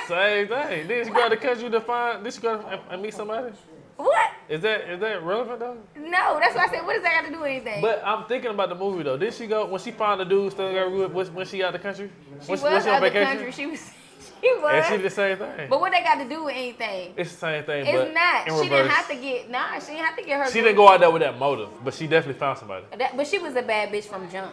Same thing. Did she go to the country to find, did she go and meet somebody? What? Is that relevant, though? No, that's why I said, what does that have to do with anything? But I'm thinking about the movie, though. Did she go, when she found the dude Stella got her groove, when she out the country? She was out the country. She was. And she did the same thing. But what they got to do with anything? It's the same thing, it's but not. in She didn't reverse. have to get. Nah, she didn't have to get her. She didn't go out there with that motive, but she definitely found somebody. But she was a bad bitch from jump.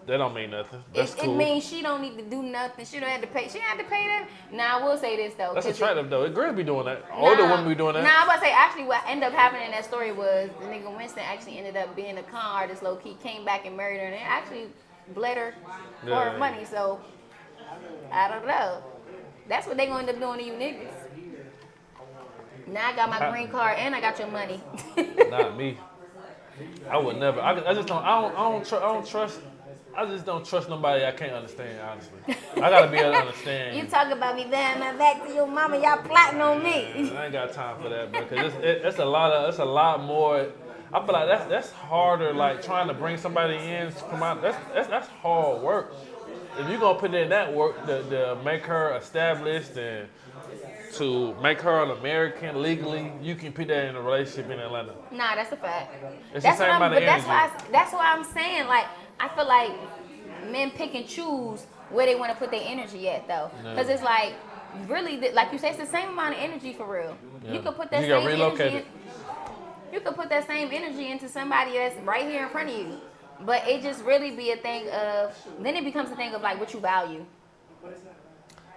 That don't mean nothing. That's cool. It means she don't need to do nothing. She don't have to pay. She didn't have to pay them. Nah, I will say this though. That's attractive though. Girls be doing that. Older women be doing that. Nah, I'm about to say actually what ended up happening in that story was the nigga Winston actually ended up being a con artist low key, came back and married her and actually bled her for her money. So I don't know. That's what they gonna end up doing to you niggas. Now I got my green card and I got your money. Not me. I would never. I just don't. I don't trust. I just don't trust nobody I can't understand, honestly. I gotta be able to understand. You talk about me behind my back to your mama, y'all plotting on me. I ain't got time for that, because it's a lot more. I feel like that's harder, like trying to bring somebody in from out. That's hard work. If you're gonna put in that work to make her established and to make her an American legally, you can put that in a relationship in Atlanta. Nah, that's a fact. It's the same amount of energy. That's why I'm saying, like, I feel like men pick and choose where they want to put their energy at, though. Because it's like, really, like you say, it's the same amount of energy for real. Yeah. You could put that same energy. You could put that same energy into somebody that's right here in front of you. But it just really be a thing of, then it becomes a thing of like what you value.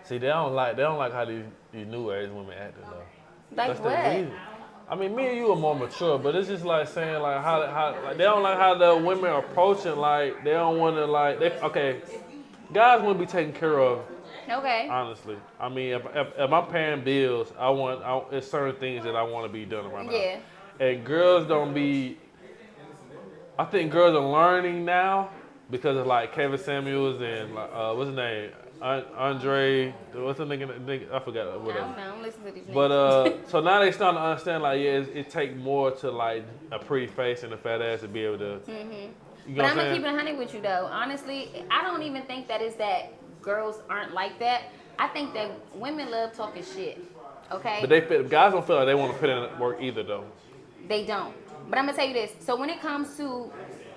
See, they don't like how these new age women acting though. Like that's what? The reason. I mean, me and you are more mature, but it's just like saying like how like they don't like how the women are approaching. Like they don't want to okay, guys want to be taken care of Okay. Honestly, I mean, if I'm paying bills, it's certain things that I want to be done around the house. Yeah. And girls don't be. I think girls are learning now because of like Kevin Samuels and what's his name, Andre. What's the nigga? I forgot. Whatever. I don't know. I'm listening to these niggas. But so now they starting to understand like it take more to like a pretty face and a fat ass to be able to. You know But I'm what gonna I'm keep it 100 with you though. Honestly, I don't even think that is that girls aren't like that. I think that women love talking shit. Okay. But guys don't feel like they want to put in work either though. They don't. But I'm gonna tell you this. So when it comes to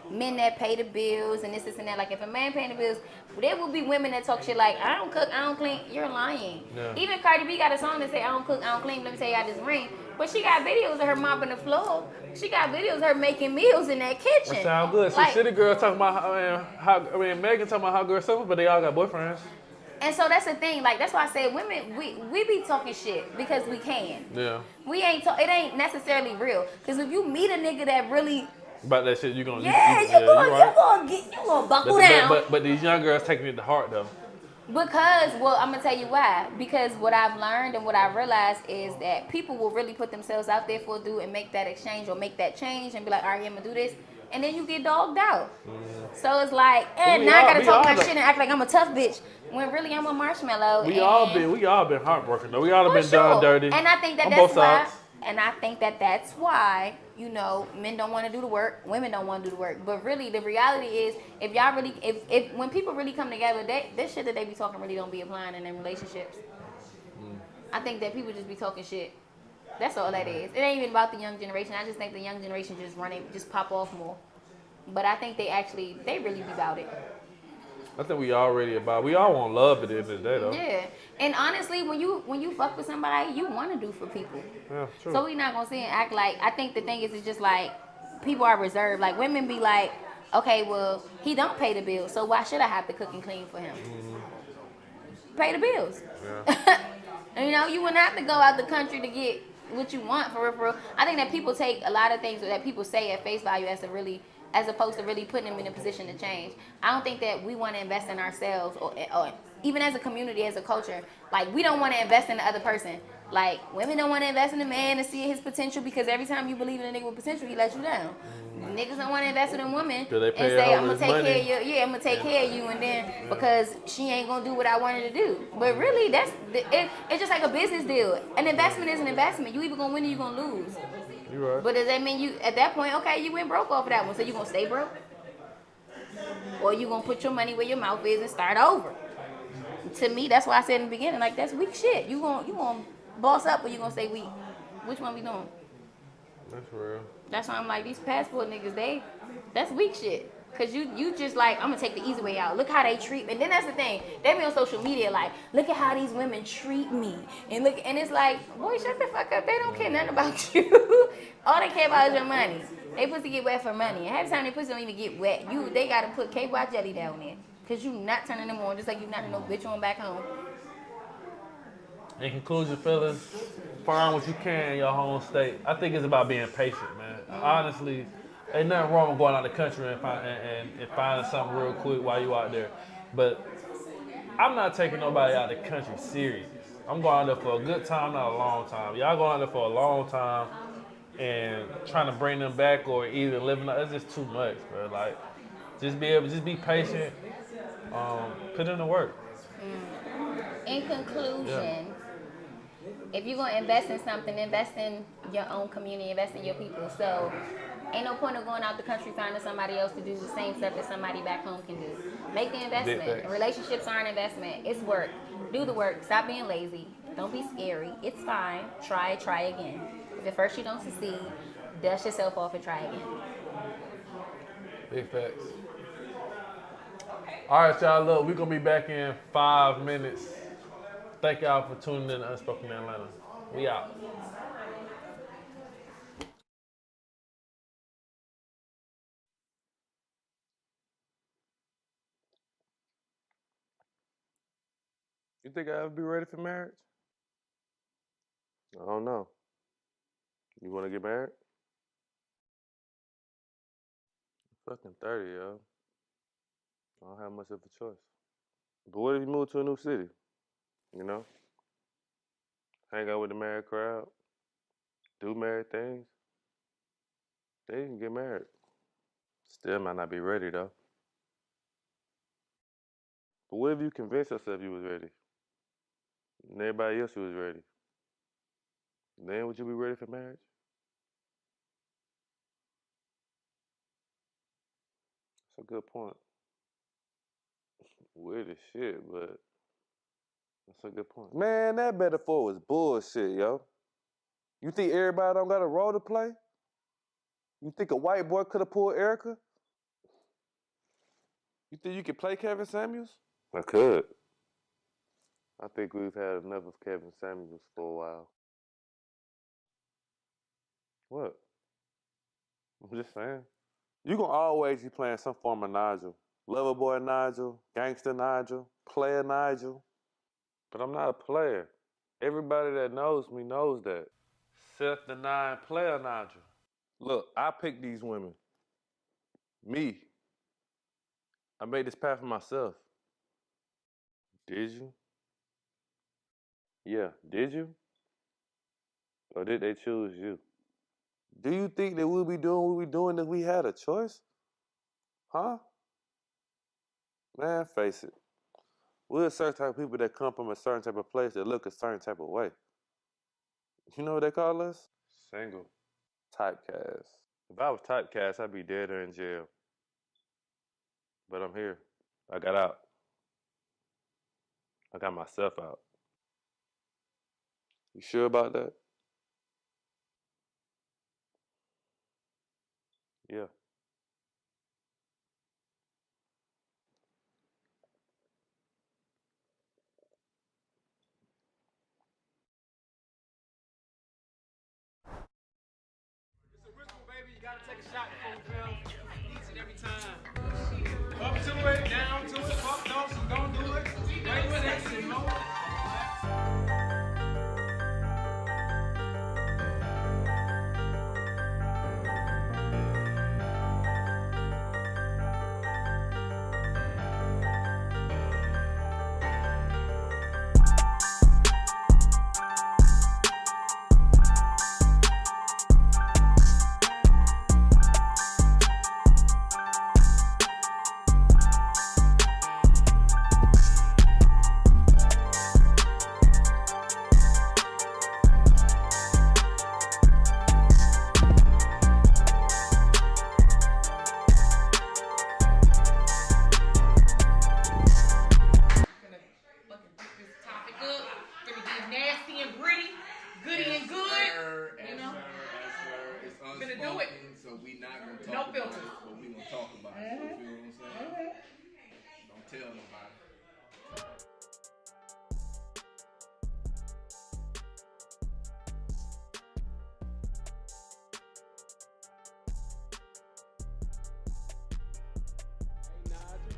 men that pay the bills and this and that, like if a man paying the bills, there will be women that talk shit like, I don't cook, I don't clean. You're lying. Yeah. Even Cardi B got a song that say, I don't cook, I don't clean. Let me tell you how this ring. But she got videos of her mopping the floor. She got videos of her making meals in that kitchen. That sound good. Like, See, city girls talking about Megan talking about how girls suffer, but they all got boyfriends. and so that's the thing. Like that's why I say women, we be talking shit because we can. Yeah. We ain't it ain't necessarily real. Cause if you meet a nigga that really About that shit, you gonna you gonna buckle down. But these young girls taking it to heart though. Because, well, I'm gonna tell you why. Because what I've learned and what I realized is that people will really put themselves out there for a dude and make that exchange or make that change and be like, all right, I'm gonna do this, and then you get dogged out. So it's like, and now I gotta talk my shit and act like I'm a tough bitch when really I'm a marshmallow. We all been heartbroken though. We all have been done dirty. And I think that on that's both why. sides. And I think that that's why, you know, men don't want to do the work, women don't want to do the work. But really, the reality is, if y'all really, if when people really come together, this shit that they be talking really don't be applying in their relationships. I think that people just be talking shit. That's all that is. It ain't even about the young generation. I just think the young generation just pop off more. But I think they really be about it. I think we all want love at the end of the day though. Yeah, and honestly, when you fuck with somebody, you want to do for people. Yeah, true. So we not gonna sit and act like. I think the thing is, it's just like people are reserved. Like women be like, okay, well he don't pay the bills, so why should I have to cook and clean for him? Pay the bills. Yeah. And, you know, you wouldn't have to go out the country to get what you want for real. I think that people take a lot of things that people say at face value as opposed to really putting them in a position to change. I don't think that we want to invest in ourselves or even as a community, as a culture. Like, we don't want to invest in the other person. Like, women don't want to invest in a man and see his potential because every time you believe in a nigga with potential, he lets you down. Niggas don't want to invest in a woman and say, I'm going to take care of you. Yeah, I'm going to take care of you. And then because she ain't going to do what I wanted to do. But really, it's just like a business deal. An investment is an investment. You either going to win or you going to lose. You're right. But does that mean you, at that point, okay, you went broke off of that one. So you going to stay broke? Or you going to put your money where your mouth is and start over? To me, that's why I said in the beginning, like, that's weak shit. You going to boss up or you going to stay weak? Which one we doing? That's real. That's why I'm like, these passport niggas, that's weak shit. Cause you just like, I'm gonna take the easy way out. Look how they treat me. And then that's the thing. They be on social media like, look at how these women treat me. And it's like, boy, shut the fuck up. They don't care nothing about you. All they care about is your money. They pussy get wet for money. And half the time they pussy don't even get wet. They gotta put KY jelly down there. Cause you not turning them on just like you not no bitch on back home. In conclusion, fellas, find what you can in your home state. I think it's about being patient, man. Honestly, ain't nothing wrong with going out the country and finding something real quick while you out there. But I'm not taking nobody out of the country serious. I'm going out there for a good time, not a long time. Y'all going out there for a long time and trying to bring them back or even living out, it's just too much, bro. Like, just be patient, put in the work. In conclusion, if you're going to invest in something, invest in your own community, invest in your people. So ain't no point of going out the country finding somebody else to do the same stuff that somebody back home can do. Make the investment. Relationships are an investment. It's work. Do the work. Stop being lazy. Don't be scary. It's fine. Try again. If at first you don't succeed, dust yourself off and try again. Big facts. All right, y'all, look, we're going to be back in 5 minutes. Thank y'all for tuning in to Unspoken Atlanta. We out. You think I'll ever be ready for marriage? I don't know. You want to get married? I'm fucking 30, yo. I don't have much of a choice. But what if you move to a new city? you know? Hang out with the married crowd, do married things. Then you can get married. Still might not be ready though. But what if you convinced yourself you was ready? And everybody else was ready? Then would you be ready for marriage? That's a good point. Weird as shit, but that's a good point. Man, that metaphor was bullshit, yo. You think everybody don't got a role to play? You think a white boy could have pulled Erica? You think you could play Kevin Samuels? I could. I think we've had enough of Kevin Samuels for a while. What? I'm just saying. You gonna always be playing some form of Nigel. Lover boy Nigel, gangster Nigel, player Nigel. But I'm not a player. Everybody that knows me knows that. Self-denying player Nigel. Look, I picked these women. Me. I made this path for myself. Did you? Yeah, did you? Or did they choose you? Do you think that we'll be doing what we're doing if we had a choice? Huh? Man, face it. We're a certain type of people that come from a certain type of place that look a certain type of way. You know what they call us? Single. Typecast. If I was typecast, I'd be dead or in jail. But I'm here. I got out. I got myself out. You sure about that? Yeah. Baby, you gotta take a shot before we film. Each and every time. Up to it, down to it, fuck no, don't do it. Wait for that shit, no.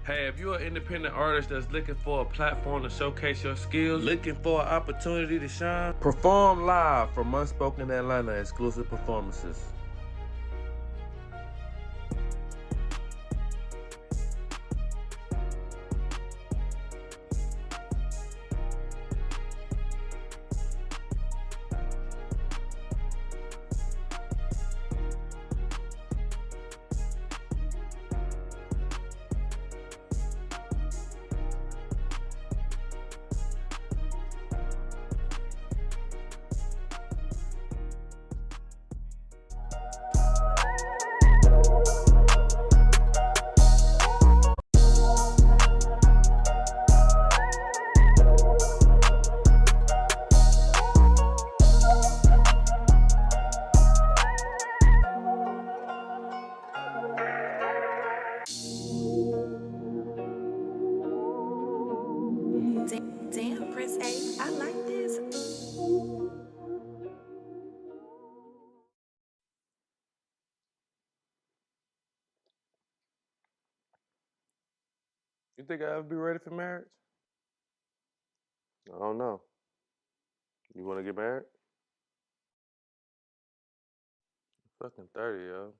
Hey, if you're an independent artist that's looking for a platform to showcase your skills, looking for an opportunity to shine, perform live from Unspoken Atlanta exclusive performances. Damn, Prince A, I like this. You think I'll ever be ready for marriage? I don't know. You want to get married? I'm fucking 30, yo.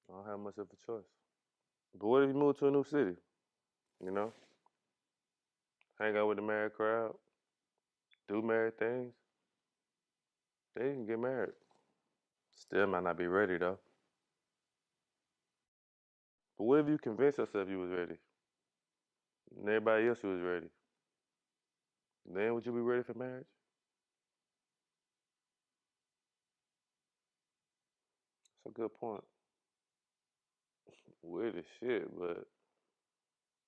I don't have much of a choice. But what if you move to a new city? You know? hang out with the married crowd, do married things, then you can get married. Still might not be ready though. But what if you convinced yourself you was ready? And everybody else was ready? Then would you be ready for marriage? That's a good point. Weird as shit, but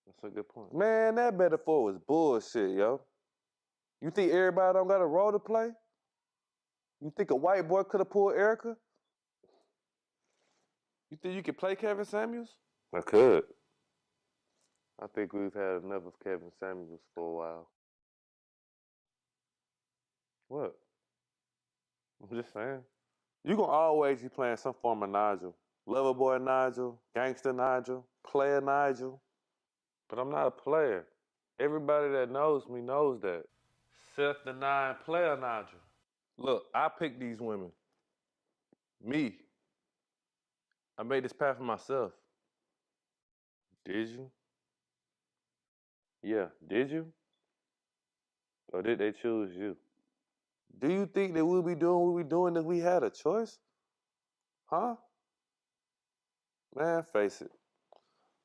that's a good point. Man, that metaphor was bullshit, yo. You think everybody don't got a role to play? You think a white boy could have pulled Erica? You think you could play Kevin Samuels? I could. I think we've had enough of Kevin Samuels for a while. What? I'm just saying. You gonna always be playing some form of Nigel. Lover boy Nigel, gangster Nigel, player Nigel. But I'm not a player. Everybody that knows me knows that. Self-denying player Nigel. Look, I picked these women. Me. I made this path for myself. Did you? Yeah, did you? Or did they choose you? Do you think that we'll be doing what we're doing if we had a choice? Huh? Man, face it.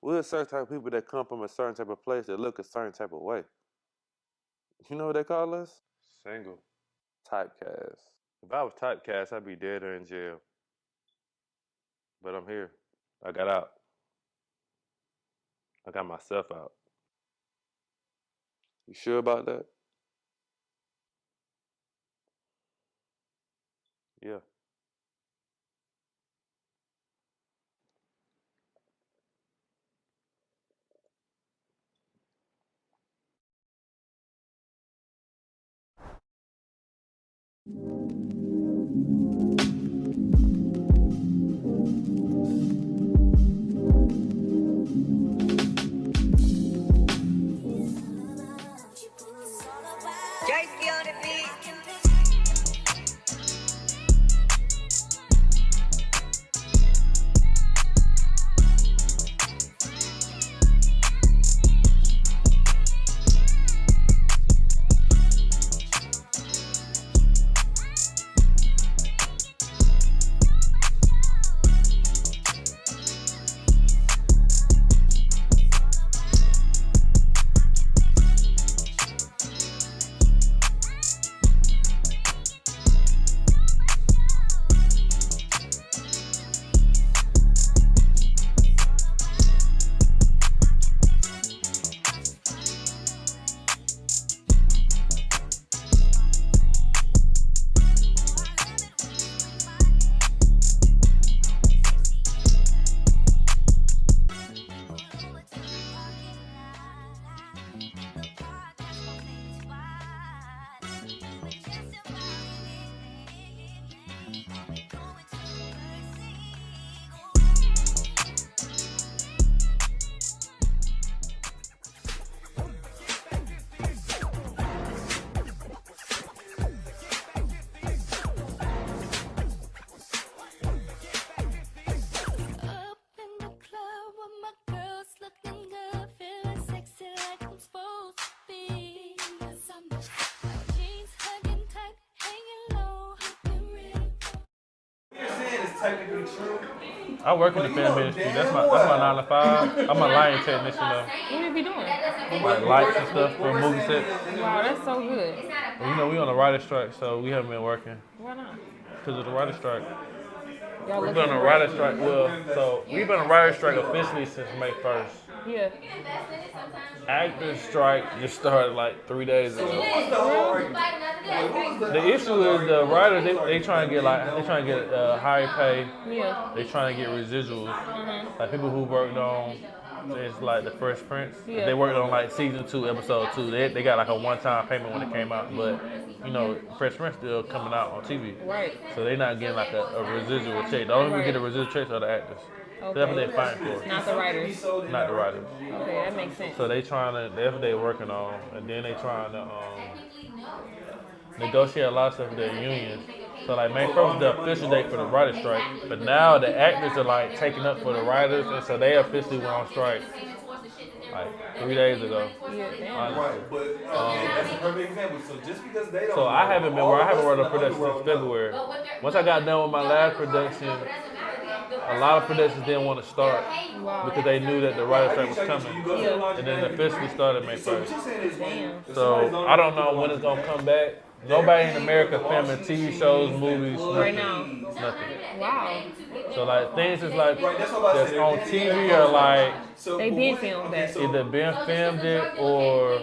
We're a certain type of people that come from a certain type of place that look a certain type of way. You know what they call us? Single. Typecast. If I was typecast, I'd be dead or in jail. But I'm here. I got out. I got myself out. You sure about that? Yeah. I work in the film industry. That's my 9 to 5. I'm a lighting technician though. What you be doing? Like lights and stuff for movie sets. Wow, that's so good. You know, we on a writer's strike, so we haven't been working. Why not? Because of the writer's strike. Y'all We've been on a writer's strike. Well, so we've been on a writer's strike officially since May 1st. Yeah. Actors strike just started like 3 days ago. The issue is the writers they trying to get higher pay. Yeah. They trying to get residuals. Like people who worked on it's like the Fresh Prince. Yeah. They worked on like season 2, episode 2. They got like a one-time payment when it came out, but you know Fresh Prince still coming out on TV. Right. So they not getting like a residual check. The only people who get a residual check are the actors. Okay. That's what they're fighting for. Not the writers. Not the writers. Okay, that makes sense. So that's what they're working on, and then they trying to negotiate a lot of stuff with their unions. So like May 1st was the official date for the writer's strike, but now the actors are like taking up for the writers, and so they officially went on strike. like 3 days ago. Yeah, damn. Honestly. Right, but that's a perfect example. So just because they don't. So I haven't worked on production since February. Once I got done with my last production, a lot of productions didn't want to start because they knew that the writer strike was coming. And then it officially started May 1st. So I don't know when it's gonna come back. Nobody in America filming TV shows, movies, Right now. nothing. Wow. So like things is like that's on TV are like They been filmed that. either been filmed it or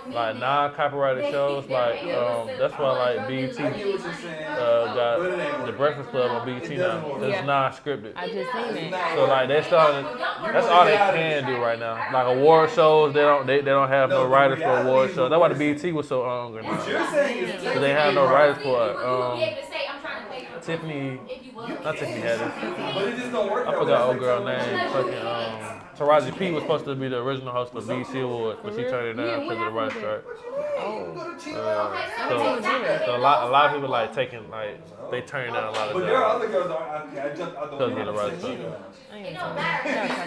like non-copyrighted shows. Like that's why like BET got the Breakfast Club on BET now. It's non-scripted. I just seen that. So like that's all they can do right now. Like award shows, they don't have no writers for award shows. That's why the BET was so hungry now. Because they have no writers for it. Tiffany, not Tiffany Haddish. I forgot old girl name. Fucking Taraji P was supposed to be the original host of BET Awards, but she turned it down because of the writer strike. So a lot of people like taking like they turn down a lot of But there are other girls I jumped out the because of window. the writer strike.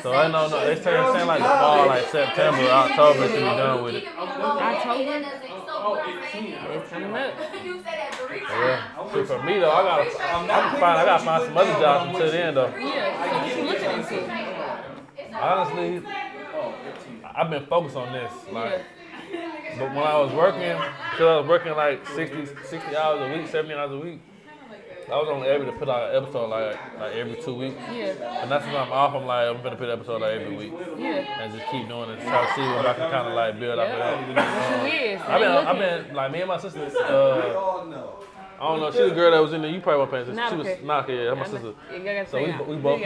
So I know they saying like the fall, like September, October should be done with it. October? It's coming up. Yeah. So for me though, I gotta find some other jobs until then though. Yeah. So what you looking into? Honestly, I've been focused on this. Like, but when I was working like 60 hours a week, 70 hours a week, I was only able to put out an episode like every 2 weeks. Yeah. And that's when I'm off. I'm like, I'm gonna put an episode like every week. Yeah. And just keep doing it. Try to see what I can kind of like build up. I've been like me and my sister. I don't know. She's a girl that was in the. You probably weren't paying attention. She was not here. My sister. So we both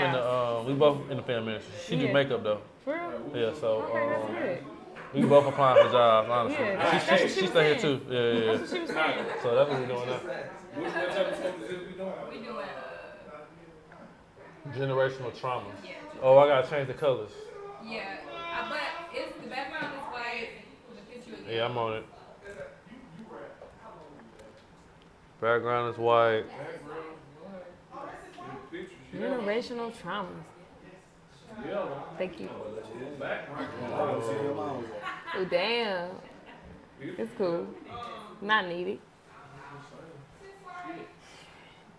in the film industry. She do makeup though. For real? Yeah. So we both applying for jobs. Honestly, she stay here too. Yeah. That's what she was saying. So that's what we're doing now. What type of stuff is we doing? Generational trauma. Oh, I gotta change the colors. Yeah, but it's the background is white. The picture is Yeah, I'm on it. Background is white. Generational traumas. Thank you. Oh, damn. It's cool. Not needed.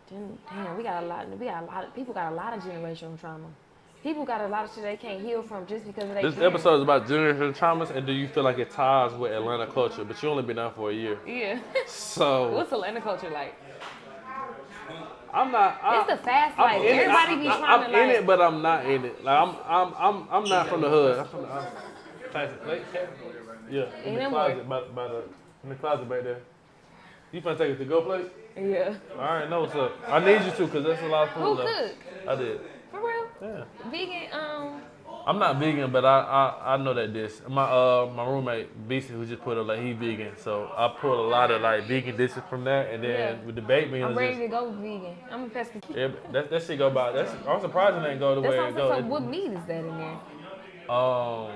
Damn, we got a lot of people got a lot of generational trauma. People got a lot of shit they can't heal from just because of their This parents. episode is about generational traumas, and do you feel like it ties with Atlanta culture? But you only been out for a year. Yeah. So what's Atlanta culture like? I'm not. It's the fast life. Everybody be trying I'm to like. in it, but I'm not in it. Like I'm not from the hood. I'm from the plate. Yeah, in the closet, in the closet back there. You finna take it to go plate? Yeah. All right, know what's up. I need you to, cause that's a lot of food. Who though. cook? I did. For real? Yeah. Vegan. I'm not vegan, but I know that this. My roommate BC, who just put up like he vegan, so I pulled a lot of like vegan dishes from there, and then with the baked beans. I'm ready to go vegan. I'm a pescatarian. Yeah, that shit go by. I'm surprised it ain't go the way it goes. So what meat is that in there? I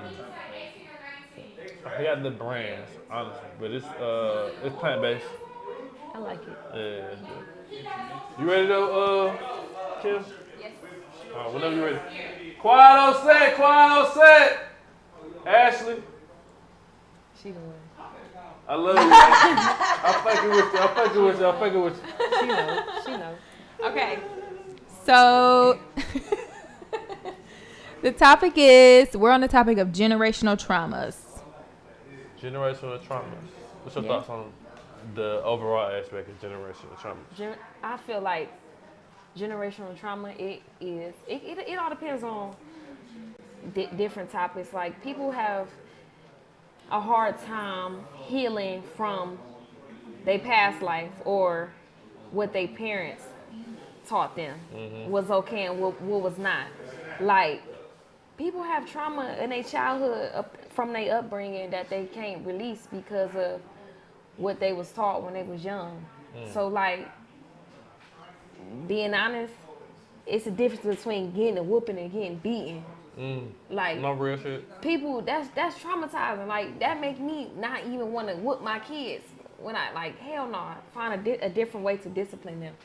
forgot the brands, honestly, but it's plant based. I like it. Yeah. You ready though, Kim? Yes. Whenever you're ready. Quiet on set. Ashley. She the one. I love you. I'm fucking with you. She knows. Okay. So the topic is, we're on the topic of generational traumas. Generational traumas. What's your thoughts on the overall aspect of generational traumas? I feel like generational trauma, it all depends on different topics. Like, people have a hard time healing from their past life or what their parents taught them was okay and what was not. Like, people have trauma in their childhood from their upbringing that they can't release because of what they was taught when they was young. So, like, being honest, it's a difference between getting a whooping and getting beaten. Like, no real shit. People, that's traumatizing. Like, that make me not even want to whoop my kids when I, like, hell no, find a different way to discipline them.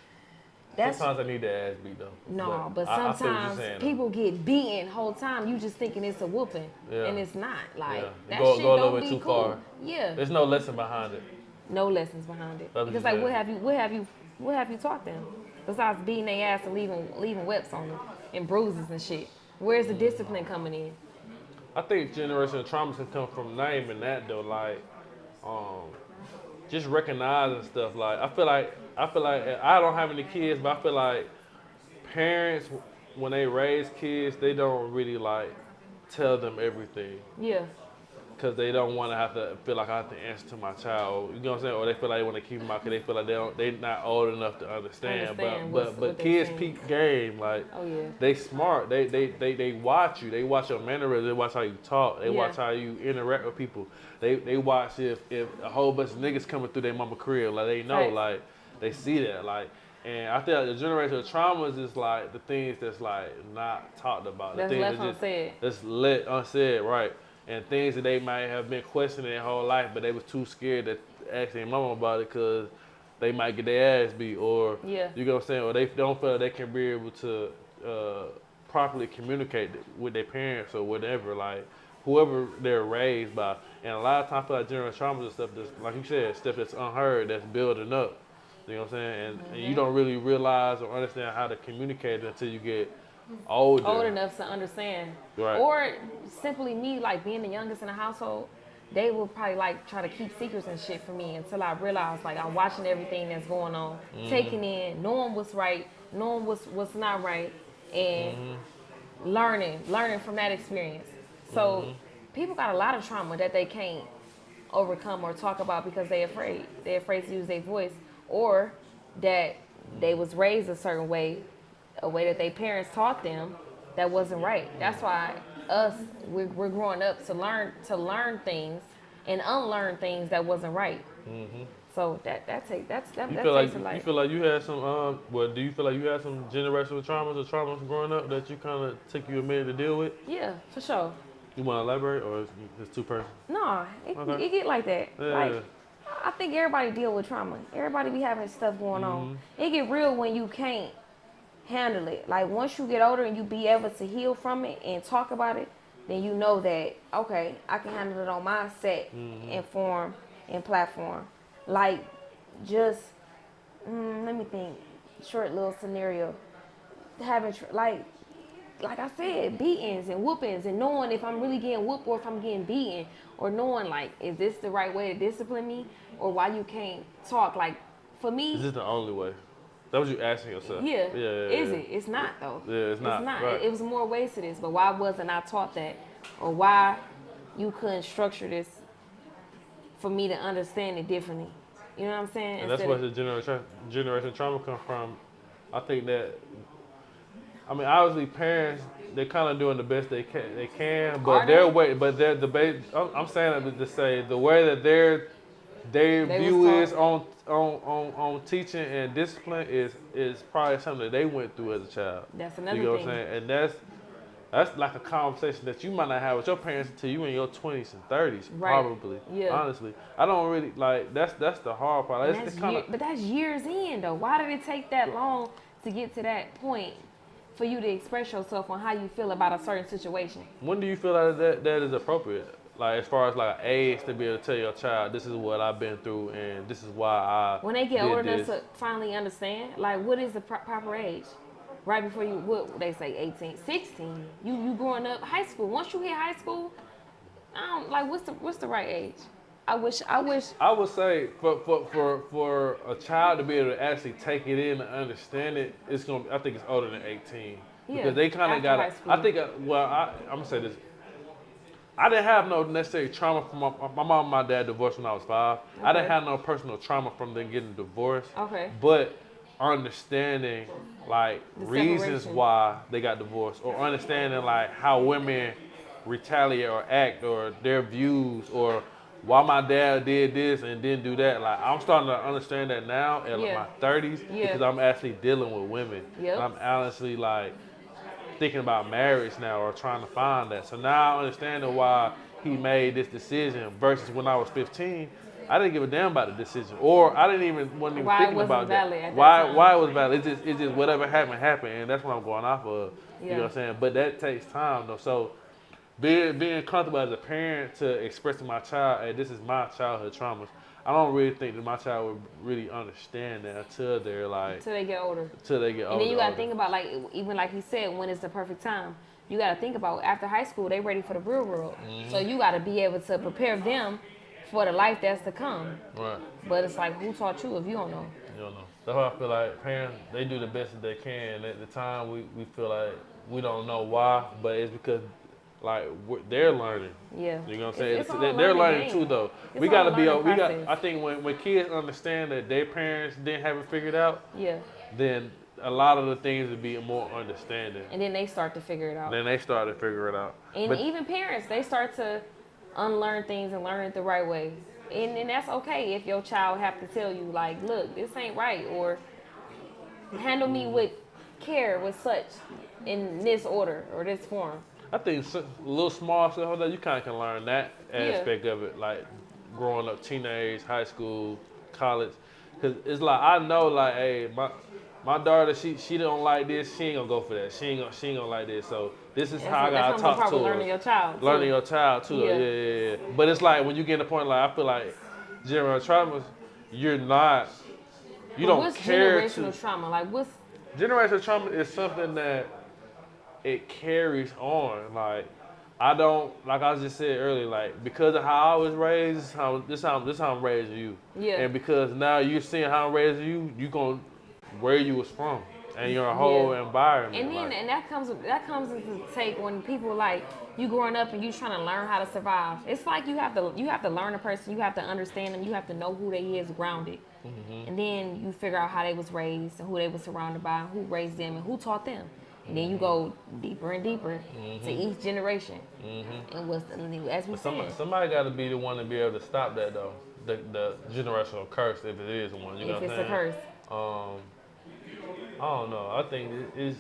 sometimes I need the ass beat though. No, but I feel what you're sometimes saying, people get beaten whole time. You just thinking it's a whooping, Yeah. and it's not. Like Yeah. that Go shit a little don't bit be too cool. far. Yeah. There's no lesson behind it. No lessons behind it. That's what Because you're like, saying. what have you taught them besides beating their ass and leaving webs on them and bruises and shit? Where's the discipline coming in? I think generational traumas can come from naming that though, like, just recognizing stuff. Like I feel like I don't have any kids, but I feel like parents when they raise kids, they don't really like tell them everything. Yeah. Because they don't want to have to feel like I have to answer to my child, you know what I'm saying? Or they feel like they want to keep them out because they feel like they're not old enough to understand. But kids peep game, like they smart. They watch you. They watch your mannerisms. They watch how you talk. They watch how you interact with people. They watch if a whole bunch of niggas coming through their mama crib, like they know, like they see that, like. And I feel like the generational traumas is like the things that's like not talked about. That's the things left unsaid. That's let unsaid, right? And things that they might have been questioning their whole life, but they was too scared to ask their mama about it because they might get their ass beat, or you know what I'm saying, or they don't feel like they can be able to properly communicate with their parents or whatever, like whoever they're raised by. And a lot of times I feel like generational trauma is stuff that's, like you said, stuff that's unheard, that's building up. You know what I'm saying? And you don't really realize or understand how to communicate it until you get older. Old enough to understand. Right. Or simply me, like being the youngest in the household, they will probably like try to keep secrets and shit from me until I realize like I'm watching everything that's going on, taking in, knowing what's right, knowing what's not right, and learning from that experience. So people got a lot of trauma that they can't overcome or talk about because they're afraid. They're afraid to use their voice, or that they was raised a certain way, a way that their parents taught them that wasn't right. That's why we're growing up to learn things and unlearn things that wasn't right. So that takes a life. You feel like you had some do you feel like you had some generational traumas or traumas growing up that you kind of took you a minute to deal with? Yeah, for sure. You want to elaborate, or it's too personal? No, it get like that. Yeah. Like, I think everybody deal with trauma. Everybody be having stuff going on. It get real when you can't handle it. Like once you get older and you be able to heal from it and talk about it, then you know that, okay, I can handle it on my set and form and platform. Like just, let me think, short little scenario. Having, like I said, beatings and whoopings and knowing if I'm really getting whooped or if I'm getting beaten, or knowing like, is this the right way to discipline me, or why you can't talk? Like for me, is this the only way? That was you asking yourself. Yeah. Is it? It's not though. Yeah, it's not. Right. It was more ways to this, but why wasn't I taught that, or why you couldn't structure this for me to understand it differently? You know what I'm saying? And that's where the generation trauma come from. I think that. I mean, obviously, parents, they're kind of doing the best they can, but their debate. I'm saying it to say the way that their view is on teaching and discipline is probably something that they went through as a child. That's another thing. You know thing. what I'm saying? And that's like a conversation that you might not have with your parents until you in your 20s and 30s, probably. Yeah. Honestly, I don't really like. That's the hard part. But that's years in though. Why did it take that long to get to that point? For you to express yourself on how you feel about a certain situation. When do you feel like that is appropriate? Like as far as like an age to be able to tell your child, this is what I've been through and this is why I when they get older enough to finally understand, like what is the proper age? Right before you, what they say, 18, 16. You growing up, high school. Once you hit high school, what's the right age? I wish. I would say for a child to be able to actually take it in and understand it, I think it's older than 18 because they kind of got. I think. I'm gonna say this. I didn't have no necessary trauma from my mom and my dad divorced when I was 5. Okay. I didn't have no personal trauma from them getting divorced. Okay. But understanding like reasons why they got divorced, or understanding like how women retaliate or act, or their views, or why my dad did this and didn't do that. Like I'm starting to understand that now at my 30s because I'm actually dealing with women. Yep. And I'm honestly like thinking about marriage now or trying to find that. So now I understand why he made this decision versus when I was 15. I didn't give a damn about the decision, or I wasn't even Why it thinking wasn't about valid that. at that Why time. why it was valid? It's just whatever happened, and that's what I'm going off of. You Yeah. know what I'm saying? But that takes time though. So being comfortable as a parent to express to my child, hey, this is my childhood traumas. I don't really think that my child would really understand that until they're like Until they get older. And then you gotta think about, like, even like he said, when is the perfect time? You gotta think about after high school, they ready for the real world. Mhm. So you gotta be able to prepare them for the life that's to come. Right. But it's like, who taught you if you don't know? You don't know. That's why I feel like parents, they do the best that they can. At the time, we feel like we don't know why, but it's because like they're learning. Yeah. You know what I'm saying? It's all They're learning learning game. too, though. It's We all gotta a be. learning process. I think when kids understand that their parents didn't have it figured out, Yeah. then a lot of the things would be more understanding. And then they start to figure it out. Then they start to figure it out. And But even parents, they start to unlearn things and learn it the right way. And that's okay if your child have to tell you, like, look, this ain't right, or handle me with care, with such, in this order or this form. I think little small stuff like that, you kind of can learn that Yeah. aspect of it, like growing up, teenage, high school, college. Cause it's like I know, like, hey, my daughter, she don't like this. She ain't gonna go for that. She ain't gonna like this. So this is how I gotta talk to her. Learning your child. Learning your child too. Yeah. Yeah. But it's like when you get to the point, like I feel like generational traumas, you're not. You don't what's care generational trauma? Like, what's generational trauma is something that it carries on. Like I don't, like I just said earlier, like because of how I was raised, this how I'm raising you. Yeah. And because now you're seeing how I'm raising you, you gonna where you was from and your whole environment. And then and that comes into take when people like you growing up and you trying to learn how to survive. It's like you have to learn a person, you have to understand them, you have to know who they is grounded. Mhm. And then you figure out how they was raised and who they was surrounded by, who raised them and who taught them. And then you go deeper and deeper to each generation. And what's as we said. Somebody got to be the one to be able to stop that though. The generational curse, if it is one. You know If what I'm it's a saying? curse. I don't know. I think it's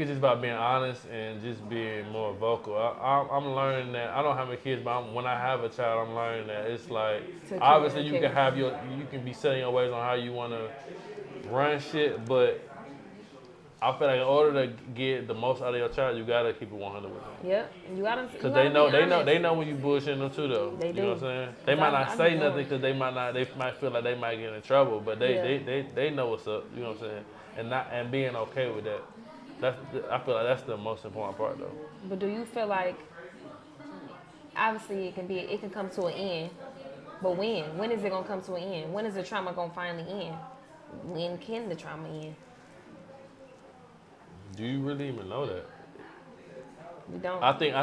just about being honest and just being more vocal. I'm learning that. I don't have any kids, but when I have a child, I'm learning that it's like obviously you can be setting your ways on how you want to run shit, but I feel like in order to get the most out of your child, you gotta keep it 100 with them. Yep, you gotta. Cause they know when you bullshitting them too, though. They you know what I'm saying? They might not say nothing because they might feel like they might get in trouble, but they know what's up. You know what I'm saying? And being okay with that. I feel like that's the most important part, though. But do you feel like, obviously it can come to an end, but when? When is it gonna come to an end? When is the trauma gonna finally end? When can the trauma end? Do you really even know that? We don't. I think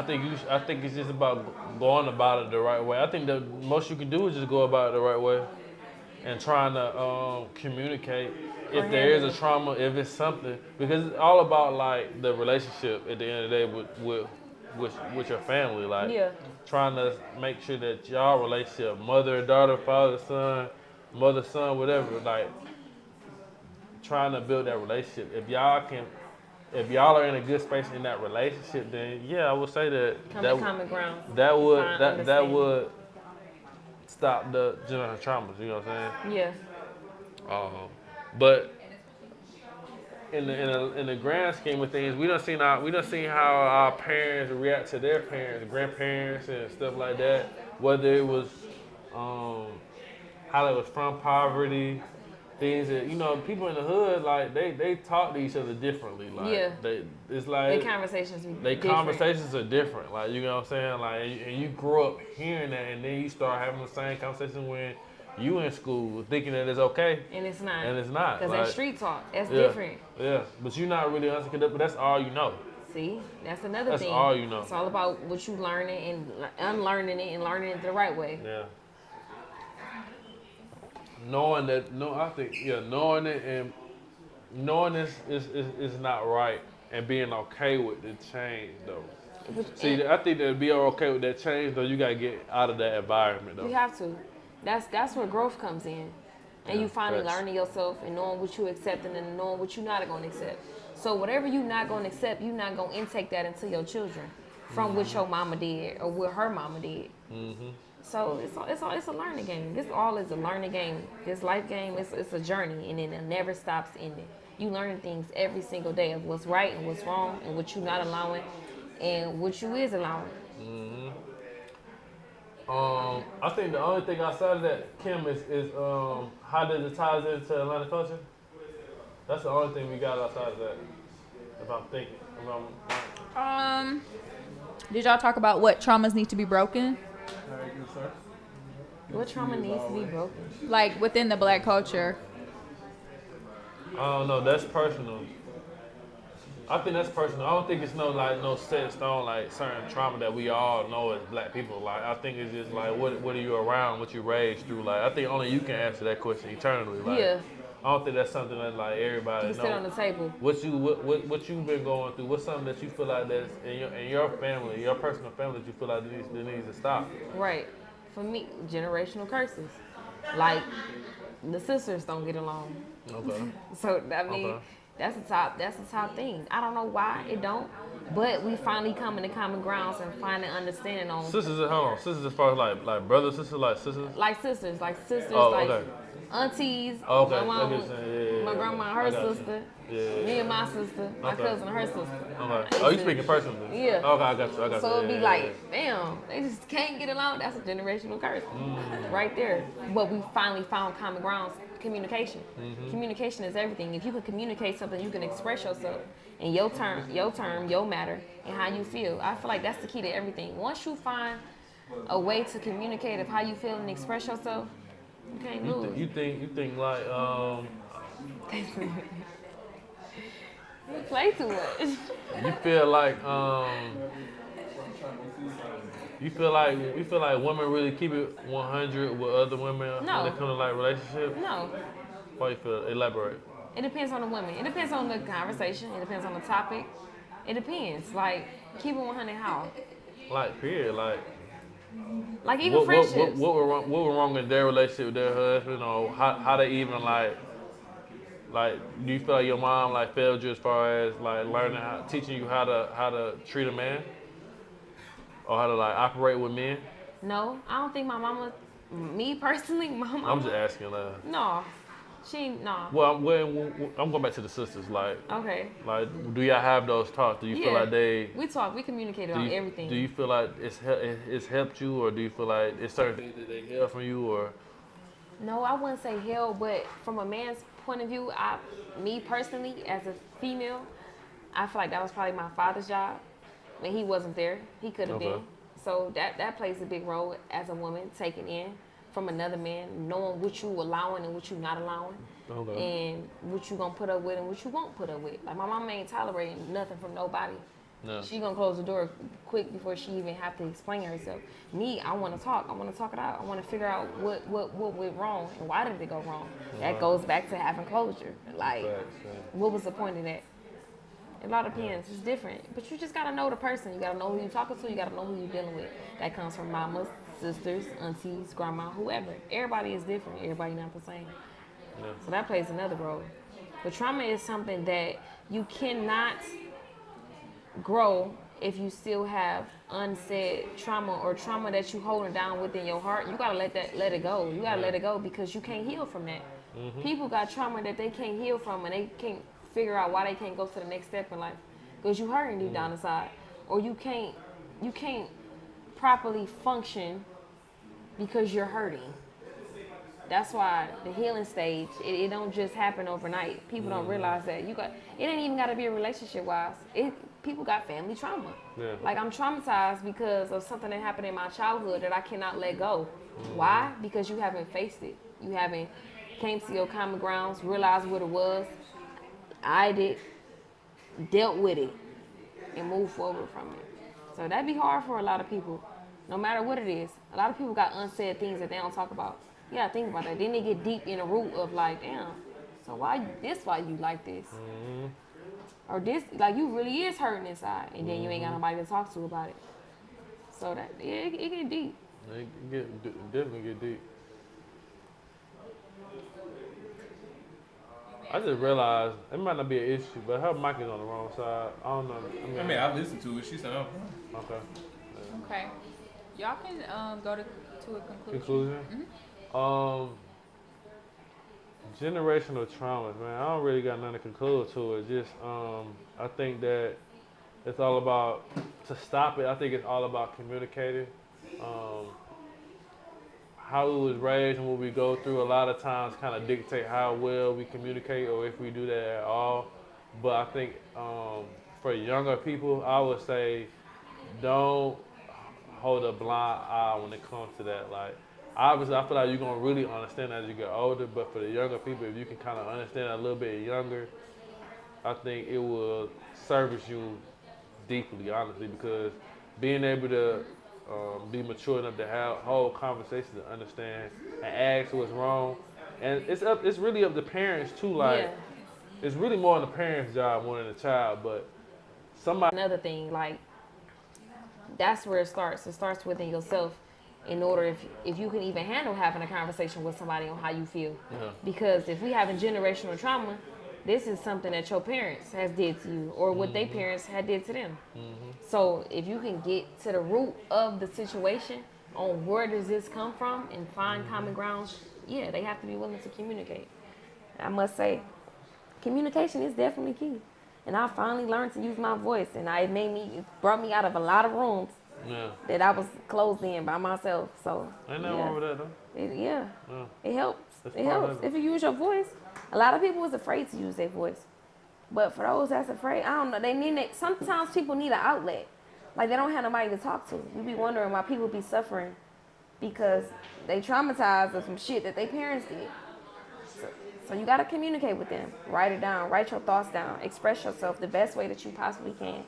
it's just about going about it the right way. I think the most you can do is just go about it the right way, and trying to communicate if there is a trauma, if it's something, because it's all about like the relationship at the end of the day with your family, like trying to make sure that y'all relationship, mother, daughter, father, son, mother, son, whatever, like trying to build that relationship. If y'all are in a good space in that relationship, then I would say that common ground. That would stop the generational traumas. You know what I'm saying? Yeah. But in the grand scheme of things, we done seen how our parents react to their parents, grandparents, and stuff like that. Whether it was how they was from poverty. Things that people in the hood like they talk to each other differently. Like it's like their conversations are different. Like you know what I'm saying. Like and you grow up hearing that, and then you start having the same conversation when you in school, thinking that it's okay, and it's not. Because Because that street talk, that's different. Yeah, but you're not really understanding. But that's all you know. See, that's another thing. That's all you know. It's all about what you learning and unlearning it and learning it the right way. Yeah. Knowing that, knowing it and knowing this is not right and being okay with the change though. See, I think that being okay with that change though, you gotta get out of that environment though. You have to. That's where growth comes in, and you finally learning yourself and knowing what you accepting and knowing what you're not gonna accept. So whatever you're not gonna accept, you're not gonna intake that into your children from what your mama did or what her mama did. So it's a learning game. This all is a learning game. This life game, it's a journey, and it never stops ending. You learn things every single day of what's right and what's wrong, and what you're not allowing, and what you is allowing. I think the only thing outside of that, Kim, is how does it ties into Atlanta culture? That's the only thing we got outside of that. If I'm thinking, Did y'all talk about what traumas need to be broken? What trauma needs to be broken? Like within the black culture. I don't know. That's personal. I think that's personal. I don't think it's no set in stone like certain trauma that we all know as black people. Like I think it's just like what are you around, what you raised through. Like I think only you can answer that question eternally. Like, yeah. I don't think that's something that like everybody knows. You sit on the table. What you've been going through. What's something that you feel like that's in your family, your personal family that you feel like that needs to stop. Right. For me, generational curses. Like the sisters don't get along. Okay. So I mean, that's the top thing. I don't know why it don't, but we finally come into common grounds and find an understanding on. Sisters, hold on. Sisters as far as like brothers, sisters, like sisters. Like sisters, Oh, like okay. aunties. Okay. My mama, Yeah. my grandma, her sister. Yeah. Me and my sister, my cousin, her sister. Okay. Oh, you speaking personally? Yeah. Okay, I got you. So it'd be like, damn, they just can't get along. That's a generational curse, right there. But we finally found common grounds. Communication. Communication is everything. If you can communicate something, you can express yourself in your term, your matter, and how you feel. I feel like that's the key to everything. Once you find a way to communicate of how you feel and express yourself, you can't lose. You think like You play too much. You feel like women really keep it 100 with other women No. when it comes to like relationships? No. Why you feel? Elaborate. It depends on the women. It depends on the conversation. It depends on the topic. It depends. Like, keep it 100 how? Like period. Like even friendships. What were wrong in their relationship with their husband? Or how they even like do you feel like your mom like failed you as far as like teaching you how to treat a man? Or how to like operate with men? No, I don't think my mama, me personally, my mama. I'm just asking. No, no. Well, I'm going back to the sisters. Like, okay. Like, do y'all have those talks? Do you feel like we talk, we communicate on everything. Do you feel like it's helped you, or do you feel like it's certain things that they held from you, or? No, I wouldn't say hell, but from a man's point of view, me personally, as a female, I feel like that was probably my father's job. When he wasn't there, he could have been. So that plays a big role as a woman, taking in from another man, knowing what you allowing and what you not allowing, and what you gonna put up with and what you won't put up with. Like my mama ain't tolerating nothing from nobody. No. She gonna close the door quick before she even have to explain herself. Me, I want to talk. I want to talk it out. I want to figure out what went wrong and why did it go wrong. That goes back to having closure. Like, what was the point of that? A lot of depends. It's different. But you just got to know the person. You got to know who you're talking to. You got to know who you're dealing with. That comes from mamas, sisters, aunties, grandma, whoever. Everybody is different. Everybody not the same. Yeah. So that plays another role. But trauma is something that you cannot grow if you still have unsaid trauma or trauma that you holding down within your heart. You got to let it go. You got to let it go because you can't heal from that. People got trauma that they can't heal from and they can't figure out why they can't go to the next step in life because you hurting deep down inside, or you can't properly function because you're hurting. That's why the healing stage, it don't just happen overnight. People don't realize that it ain't even got to be a relationship wise. People got family trauma. Yeah. Like I'm traumatized because of something that happened in my childhood that I cannot let go. Why? Because you haven't faced it. You haven't came to your common grounds, realized what it was, dealt with it, and moved forward from it. So that'd be hard for a lot of people, no matter what it is. A lot of people got unsaid things that they don't talk about. You gotta think about that. Then they get deep in the root of like, damn, so why you like this? Or this, like you really is hurting inside, and then you ain't got nobody to talk to about it. So that, it get deep. It definitely get deep. I just realized it might not be an issue, but her mic is on the wrong side. I don't know. I mean, I listened to it. She said, "Oh, okay." Okay. Y'all can go to a conclusion. Conclusion? Generational traumas, man. I don't really got nothing to conclude to it. Just, I think that it's all about, to stop it, I think it's all about communicating. How we was raised and what we go through a lot of times kind of dictate how well we communicate or if we do that at all. But I think for younger people, I would say don't hold a blind eye when it comes to that. Like, obviously, I feel like you're gonna really understand as you get older. But for the younger people, if you can kind of understand a little bit younger, I think it will service you deeply, honestly, because being able to be mature enough to have whole conversations to understand and ask what's wrong, and it's really up to parents too. Like, Yeah. it's really more on the parents' job more than the child. But somebody. Another thing, like, that's where it starts. It starts within yourself. In order, if you can even handle having a conversation with somebody on how you feel, because if we having generational trauma, this is something that your parents has did to you or what their parents had did to them. So if you can get to the root of the situation on where does this come from and find common grounds, yeah, they have to be willing to communicate. I must say, communication is definitely key. And I finally learned to use my voice, and it brought me out of a lot of rooms that I was closed in by myself. So Ain't nothing wrong with that though. It helps. That's It part helps of it. if you use your voice. A lot of people was afraid to use their voice, but for those that's afraid, I don't know. They need it. Sometimes people need an outlet. Like, they don't have nobody to talk to. You be wondering why people be suffering because they traumatized of some shit that their parents did. So you gotta communicate with them. Write it down. Write your thoughts down. Express yourself the best way that you possibly can.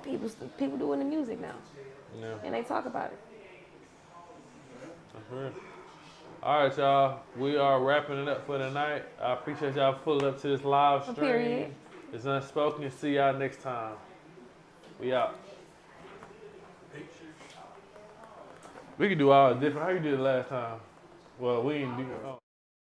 People do it in the music now, and they talk about it. That's real. All right, y'all. We are wrapping it up for the night. I appreciate y'all pulling up to this live stream. Period. It's Unspoken. See y'all next time. We out. We can do all different. How you did it last time? Well, we didn't do.